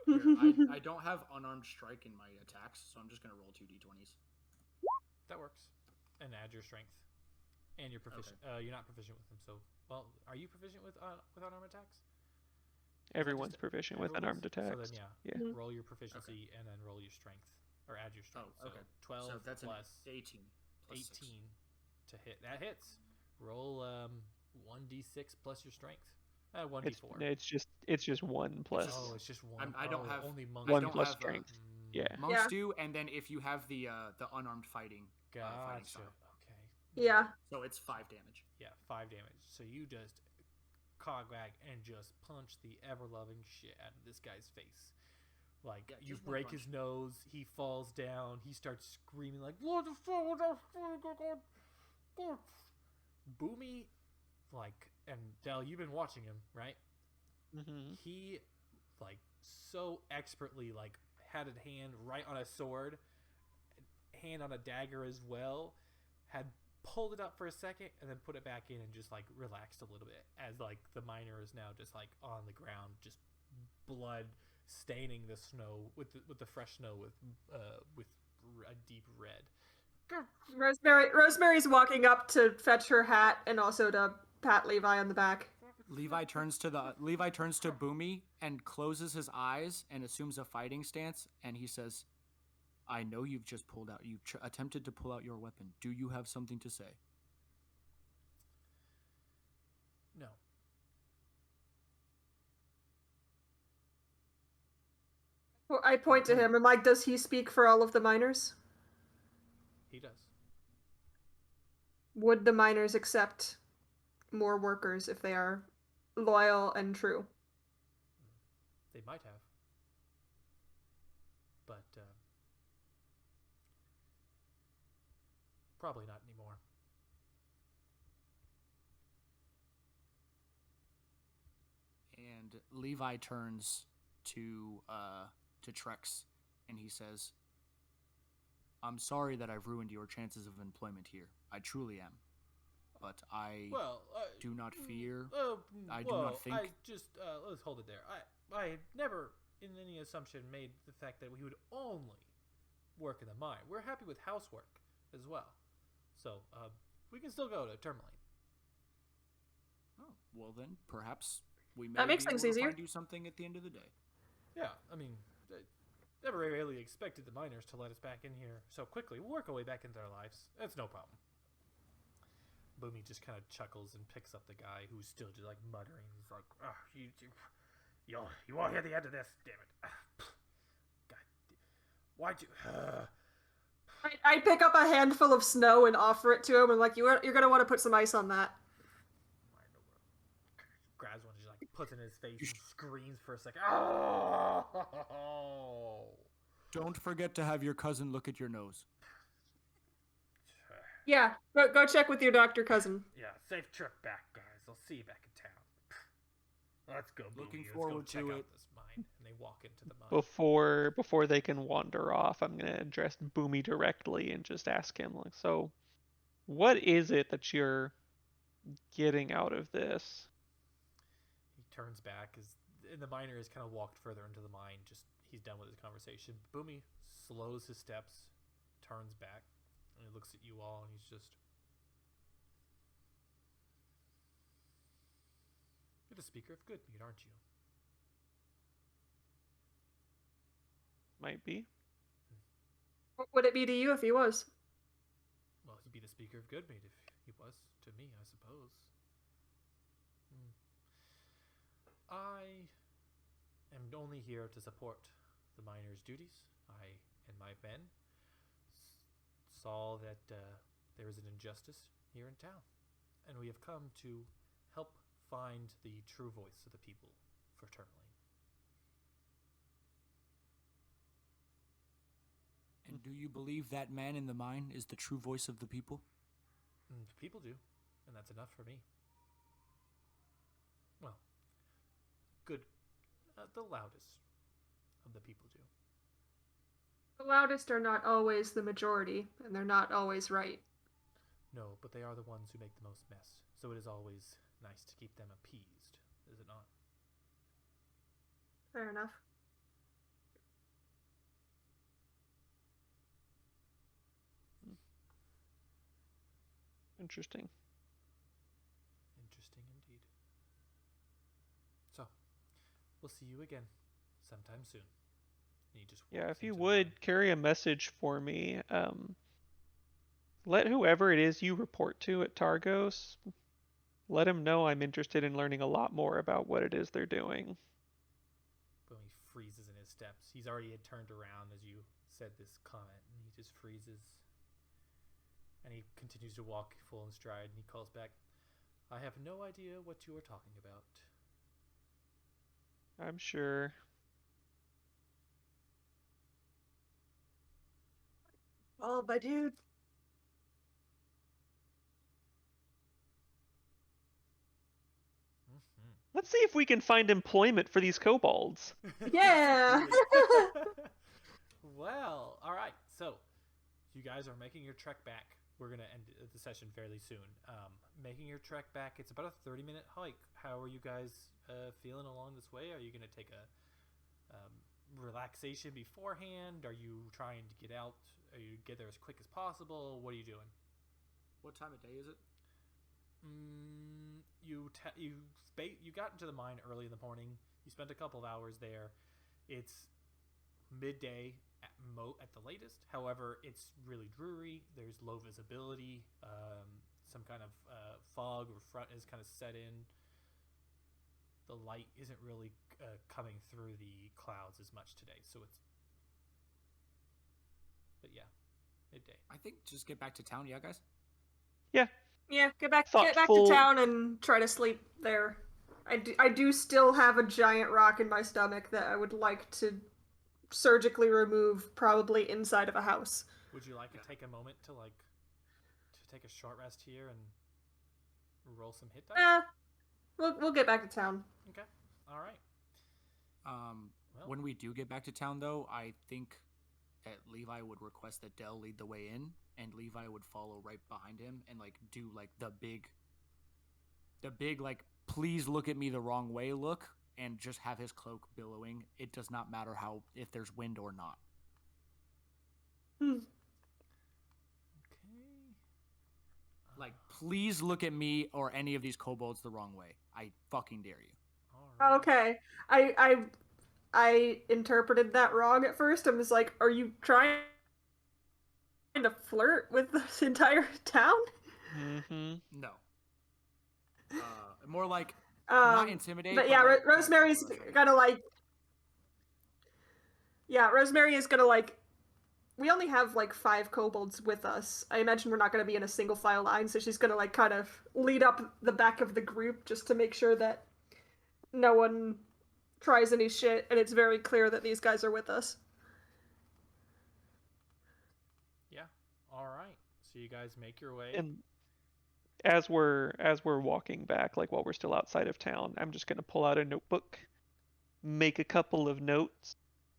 Here, I don't have unarmed strike in my attacks, so I'm just gonna roll 2d20s. That works. And add your strength. And you're proficient. Okay. You're not proficient with them, so... Well, are you proficient with unarmed attacks? Everyone's proficient with unarmed attacks. So then, yeah. Roll your proficiency and then roll your strength. Or add your strength. Oh, okay. So 12 so that's plus 18. Plus 18 6. to hit. That hits. Roll 1d6 plus your strength. 1d4. It's just 1 plus. Oh, it's just 1. I don't have only monks. 1 don't plus have, strength. Yeah. Monks Yeah. do, and then if you have the unarmed fighting, fighting Gotcha. style. Okay. Yeah. So it's 5 damage. Yeah, 5 damage. So you just cogwag and just punch the ever-loving shit out of this guy's face. Like, Yeah, you just one break punch. his nose, he falls down, he starts screaming like, "What the fuck? Boomy, like, and Del, you've been watching him, right? Mm-hmm. He, like, so expertly, like, had a hand right on a sword, hand on a dagger as well, had pulled it up for a second and then put it back in and just like relaxed a little bit as like the miner is now just like on the ground, just blood staining the snow with the fresh snow with a deep red. Rosemary's walking up to fetch her hat and also to pat Levi on the back. Levi turns to Boomy and closes his eyes and assumes a fighting stance, and he says, "I know you've just pulled out. You've attempted to pull out your weapon. Do you have something to say?" No. Well, I point to him and like, does he speak for all of the miners? He does. Would the miners accept more workers if they are loyal and true. They might have. But probably not anymore. And Levi turns to Trex, and he says, "I'm sorry that I've ruined your chances of employment here. I truly am, but I do not fear. I do not think. I just let's hold it there. I never, in any assumption, made the fact that we would only work in the mine. We're happy with housework as well, so we can still go to Tourmaline." Oh, well then, perhaps we may That makes be able things to easier. find you something at the end of the day." Yeah, I mean, I never really expected the miners to let us back in here so quickly. We'll work our way back into their lives. That's no problem. Boomy just kind of chuckles and picks up the guy who's still just like muttering. He's like, you won't hear the end of this, damn it. God, why'd you... I pick up a handful of snow and offer it to him, and like, you're gonna want to put some ice on that. Grabs one, just like puts it in his face and screams for a second. Oh! Don't forget to have your cousin look at your nose. Yeah, go check with your doctor cousin. Yeah, safe trip back, guys. I'll see you back in town. Let's go, Boomy. Looking Let's forward go check to out it. this mine. And they walk into the mine. Before they can wander off, I'm gonna address Boomy directly and just ask him, like, so what is it that you're getting out of this? He turns back and the miner has kind of walked further into the mine. Just he's done with his conversation. Boomy slows his steps, turns back, and he looks at you all, and he's just, "You're the speaker of Goodmead, aren't you?" Might be. What would it be to you if he was? Well, he'd be the speaker of Goodmead if he was to me, I suppose. I am only here to support the miners' duties. I and my men saw that there is an injustice here in town, and we have come to help find the true voice of the people for Tourmaline. And do you believe that man in the mine is the true voice of the people? The people do, and that's enough for me. Well, good. The loudest of the people do. The loudest are not always the majority, and they're not always right. No, but they are the ones who make the most mess, so it is always nice to keep them appeased, is it not? Fair enough. Interesting. Interesting indeed. So, we'll see you again sometime soon. And he just Yeah, walks if you into the would mine. carry a message for me, let whoever it is you report to at Targos, let him know I'm interested in learning a lot more about what it is they're doing. But he freezes in his steps. He's already had turned around as you said this comment, and he just freezes. And he continues to walk full in stride, and he calls back, "I have no idea what you are talking about." I'm sure. Oh, my dude. Let's see if we can find employment for these kobolds. Yeah. Well, all right. So, you guys are making your trek back. We're gonna end the session fairly soon. Making your trek back. It's about a 30-minute hike. How are you guys feeling along this way? Are you gonna take a relaxation beforehand? Are you trying to get out? Are you get there as quick as possible? What are you doing? What time of day is it? You got into the mine early in the morning. You spent a couple of hours there. It's midday at the latest. However, it's really dreary. There's low visibility. Some kind of fog or front is kind of set in. The light isn't really coming through the clouds as much today. But yeah, midday. I think just get back to town, yeah, guys? Yeah. Yeah, get back to thoughtful. town and try to sleep there. I do still have a giant rock in my stomach that I would like to surgically remove, probably inside of a house. Would you like to take a moment to take a short rest here and roll some hit dice? We'll get back to town. Okay. All right. When we do get back to town, though, I think that Levi would request that Dell lead the way in, and Levi would follow right behind him and like do like the big like please look at me the wrong way look, and just have his cloak billowing. It does not matter if there's wind or not. Okay. Like, please look at me or any of these kobolds the wrong way. I fucking dare you. All right. Okay. I interpreted that wrong at first and was like, are you trying to flirt with this entire town? Mm-hmm. No. More like not intimidate. But yeah, like, Rosemary's gonna like. Yeah, Rosemary is gonna like. We only have like 5 kobolds with us. I imagine we're not gonna be in a single file line, so she's gonna like kind of lead up the back of the group just to make sure that no one tries any shit, and it's very clear that these guys are with us. Yeah. All right. So you guys make your way. And as we're walking back, like while we're still outside of town, I'm just gonna pull out a notebook, make a couple of notes,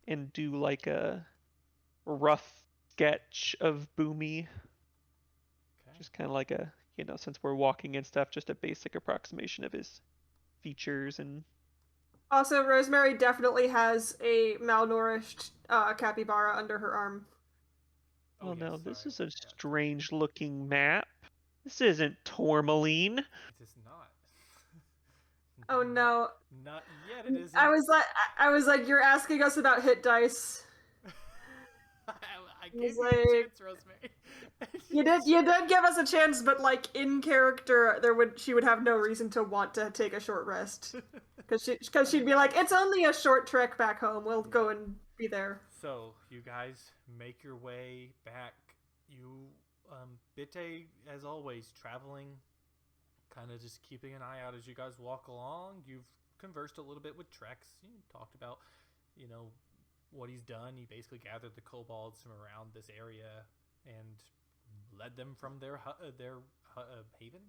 and do like a rough sketch of Boomy. Okay. Just kind of like a, since we're walking and stuff, just a basic approximation of his features and. Also, Rosemary definitely has a malnourished capybara under her arm. Oh, yes, no, this sorry. is a strange-looking map. This isn't tourmaline. It is not. Oh no! Not yet. It isn't. I was like, you're asking us about hit dice. I gave you like- a chance, Rosemary. You did give us a chance, but like in character, she would have no reason to want to take a short rest, because she'd be like, it's only a short trek back home. We'll go and be there. So you guys make your way back. You, Bitte, as always, traveling, kind of just keeping an eye out as you guys walk along. You've conversed a little bit with Trex. You talked about, what he's done. He basically gathered the kobolds from around this area and led them from their haven.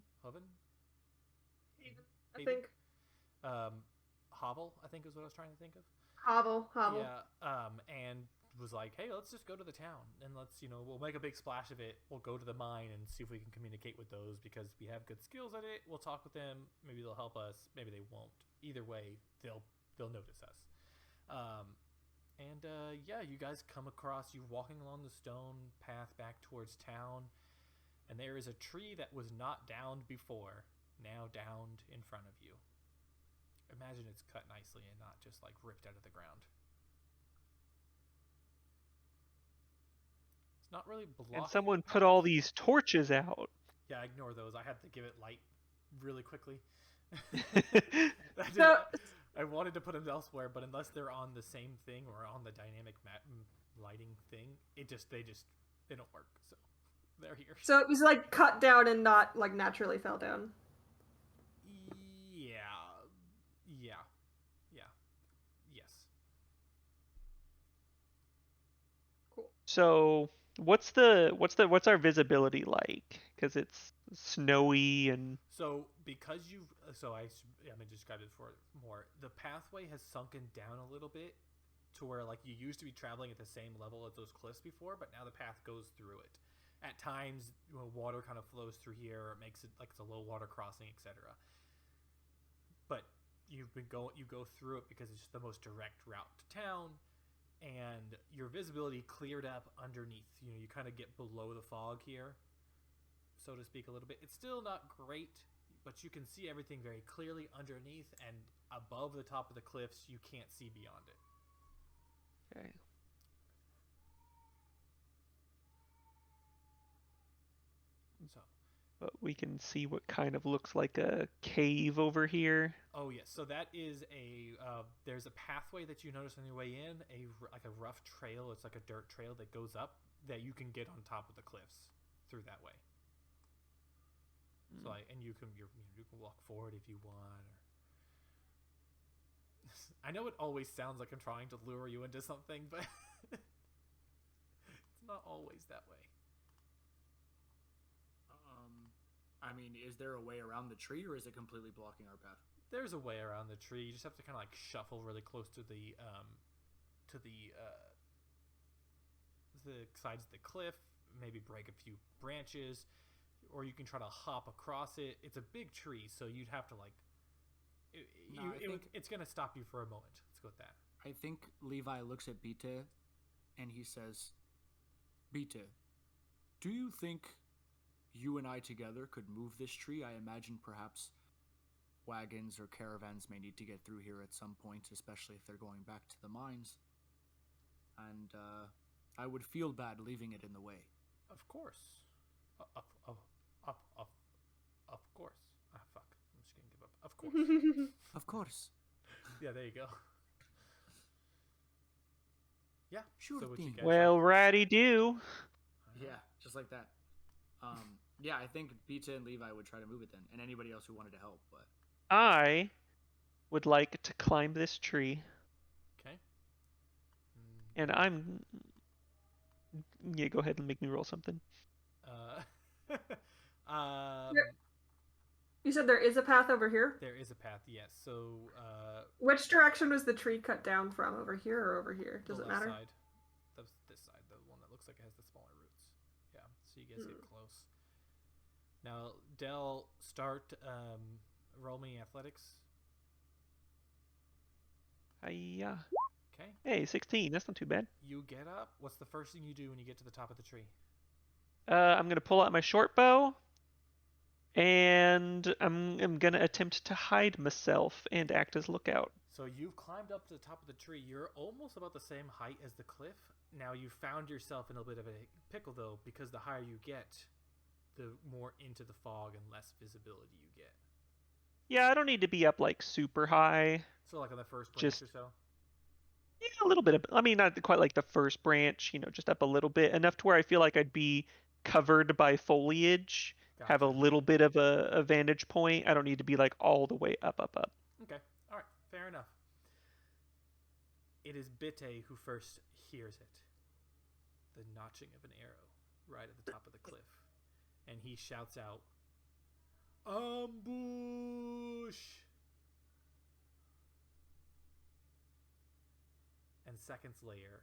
I think Hovel, I think is what I was trying to think of. Hovel. Yeah. And was like, hey, let's just go to the town and let's, we'll make a big splash of it. We'll go to the mine and see if we can communicate with those because we have good skills at it. We'll talk with them. Maybe they'll help us. Maybe they won't. Either way, they'll notice us. Yeah, you guys come across, you're walking along the stone path back towards town, and there is a tree that was not downed before, now downed in front of you. Imagine it's cut nicely and not just like ripped out of the ground. It's not really blocking. And someone put all these torches out. Yeah, ignore those. I had to give it light really quickly. I wanted to put them elsewhere, but unless they're on the same thing or on the dynamic lighting thing, they don't work. So they're here. So it was like cut down and not like naturally fell down. Yes. Cool. So what's our visibility like? Because it's snowy and. So because I just got it for more. The pathway has sunken down a little bit to where like you used to be traveling at the same level as those cliffs before, but now the path goes through it. At times, water kind of flows through here, it makes it like it's a low water crossing, etc. But you go through it because it's just the most direct route to town, and your visibility cleared up underneath. You kind of get below the fog here, so to speak, a little bit. It's still not great, but you can see everything very clearly underneath, and above the top of the cliffs, you can't see beyond it. Okay. So, But we can see what kind of looks like a cave over here. oh yes, so that is there's a pathway that you notice on your way in, like a rough trail. It's like a dirt trail that goes up that you can get on top of the cliffs through that way. So like, and you can walk forward if you want. Or I know it always sounds like I'm trying to lure you into something, but it's not always that way. I mean, is there a way around the tree, or is it completely blocking our path? There's a way around the tree. You just have to kind of like shuffle really close to the sides of the cliff. Maybe break a few branches, or you can try to hop across it. It's a big tree, so you'd have to like. It's gonna stop you for a moment. Let's go with that. I think Levi looks at Bita, and he says, "Bita, do you think you and I together could move this tree? I imagine perhaps wagons or caravans may need to get through here at some point, especially if they're going back to the mines. And I would feel bad leaving it in the way." Of course. Of course. Ah, fuck. I'm just gonna give up. Of course. Of course. Yeah, there you go. Yeah. Sure so what you thing. guys Well, like? righty do. Yeah, just like that. Yeah, I think Bita and Levi would try to move it then, and anybody else who wanted to help. But I would like to climb this tree, Okay. and I'm. Yeah, go ahead and make me roll something. You said there is a path over here? There is a path, yes. So, Which direction was the tree cut down from? Over here or over here? Does the it left matter? side. This side, the one that looks like it has the smaller roots. Yeah, so you guys get close. Now, Dell, start roll me athletics. Hiya. Okay. Hey, 16. That's not too bad. You get up. What's the first thing you do when you get to the top of the tree? I'm gonna pull out my short bow, and I'm gonna attempt to hide myself and act as lookout. So you've climbed up to the top of the tree. You're almost about the same height as the cliff. Now you found yourself in a bit of a pickle, though, because the higher you get, the more into the fog and less visibility you get. Yeah, I don't need to be up like super high. So like on the first branch Just- or so? Yeah, a little bit of. I mean, not quite like the first branch. Just up a little bit, enough to where I feel like I'd be covered by foliage. Have a Gotcha. little bit of a vantage point. I don't need to be like all the way up. Okay. All right. Fair enough. It is Bitte who first hears it. The notching of an arrow right at the top of the cliff. And he shouts out, "Ambush!" And seconds later,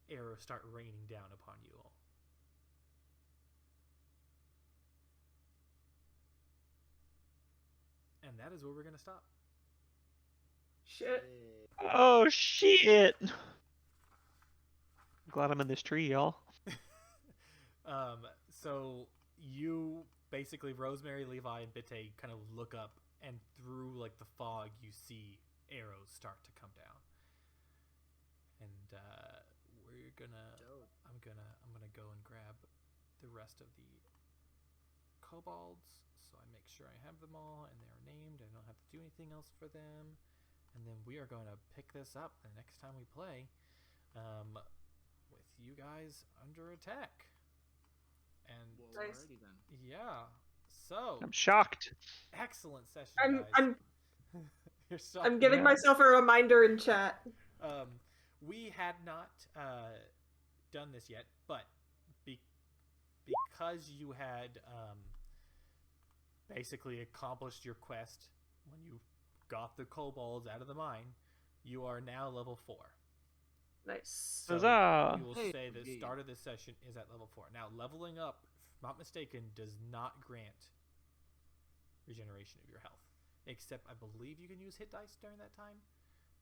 arrows start raining down upon you all. And that is where we're going to stop. Shit. Oh shit! Glad I'm in this tree, y'all. So you basically, Rosemary, Levi, and Bitte kind of look up, and through like the fog, you see arrows start to come down. And we're gonna, I'm gonna go and grab the rest of the kobolds, so I make sure I have them all and they're named. I don't have to do anything else for them. And then we are going to pick this up the next time we play, with you guys under attack. And well, Nice. alrighty then. yeah, so I'm shocked. excellent session, I'm guys. You're so, I'm giving Yeah. myself a reminder in chat. We had not done this yet, but because you had basically accomplished your quest when you got the kobolds out of the mine, you are now level 4. Nice. So Huzzah! we will Hey. say the start of this session is at level 4. Now, leveling up, if I'm not mistaken, does not grant regeneration of your health. Except I believe you can use hit dice during that time,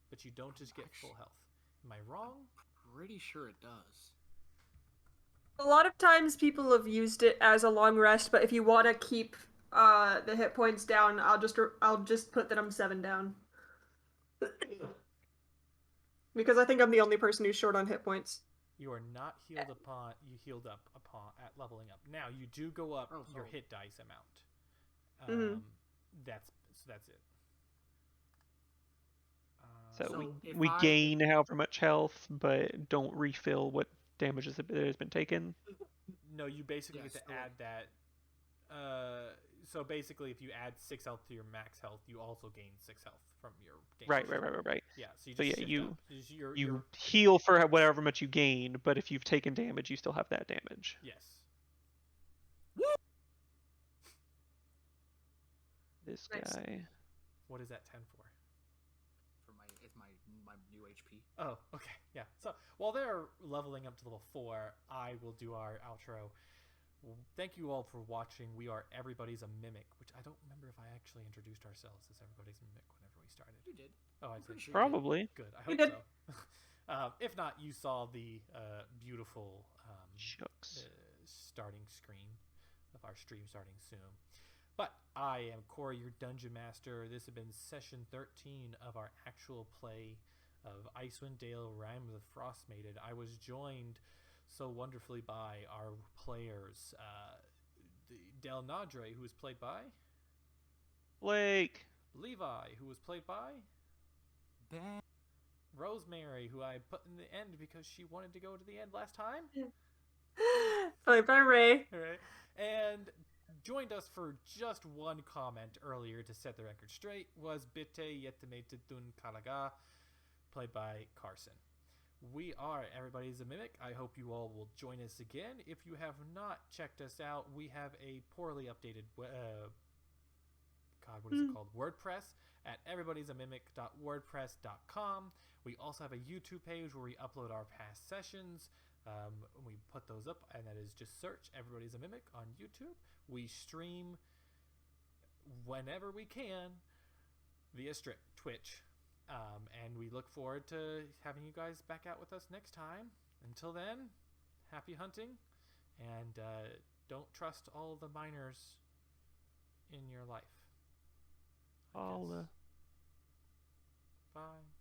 but you don't just get full health. Am I wrong? Pretty sure it does. A lot of times people have used it as a long rest, but if you want to keep the hit points down, I'll just put that I'm 7 down. Because I think I'm the only person who's short on hit points. You are not healed upon. You healed up upon at leveling up. Now you do go up your hit dice amount. Mhm. That's it. So So if we I- gain however much health, but don't refill what damages that has been taken. No, you basically Yeah, get to so, add that. So basically, if you add 6 health to your max health, you also gain 6 health from your damage. Right. Yeah, so you So just yeah, shift you up. You're, you heal for whatever much you gain, but if you've taken damage, you still have that damage. yes. This Nice. guy. What is that 10 for? For my new HP. Oh, okay, yeah. So while they're leveling up to level 4, I will do our outro. Thank you all for watching. We are Everybody's a Mimic, which I don't remember if I actually introduced ourselves as Everybody's a Mimic whenever we started. You did. Oh, I I'm did. pretty sure. Probably. Good. I You hope did. so. If not, you saw the beautiful Shucks. starting screen of our stream starting soon. But I am Corey, your Dungeon Master. This has been session 13 of our actual play of Icewind Dale, Rime of the Frostmaiden. I was joined so wonderfully by our players, Del Nadre, who was played by Blake. Levi, who was played by Ben. Rosemary, who I put in the end because she wanted to go to the end last time. Played by Ray. Right. And joined us for just one comment earlier to set the record straight was Bitte Yetemete Dun Kalaga, played by Carson. We are Everybody's a Mimic. I hope you all will join us again. If you have not checked us out, we have a poorly updated what is it called? WordPress at everybody'samimic.wordpress.com. We also have a YouTube page where we upload our past sessions. We put those up, and that is just search Everybody's a Mimic on YouTube. We stream whenever we can via Twitch. And we look forward to having you guys back out with us next time. Until then, happy hunting, and don't trust all the miners in your life. I guess. Bye.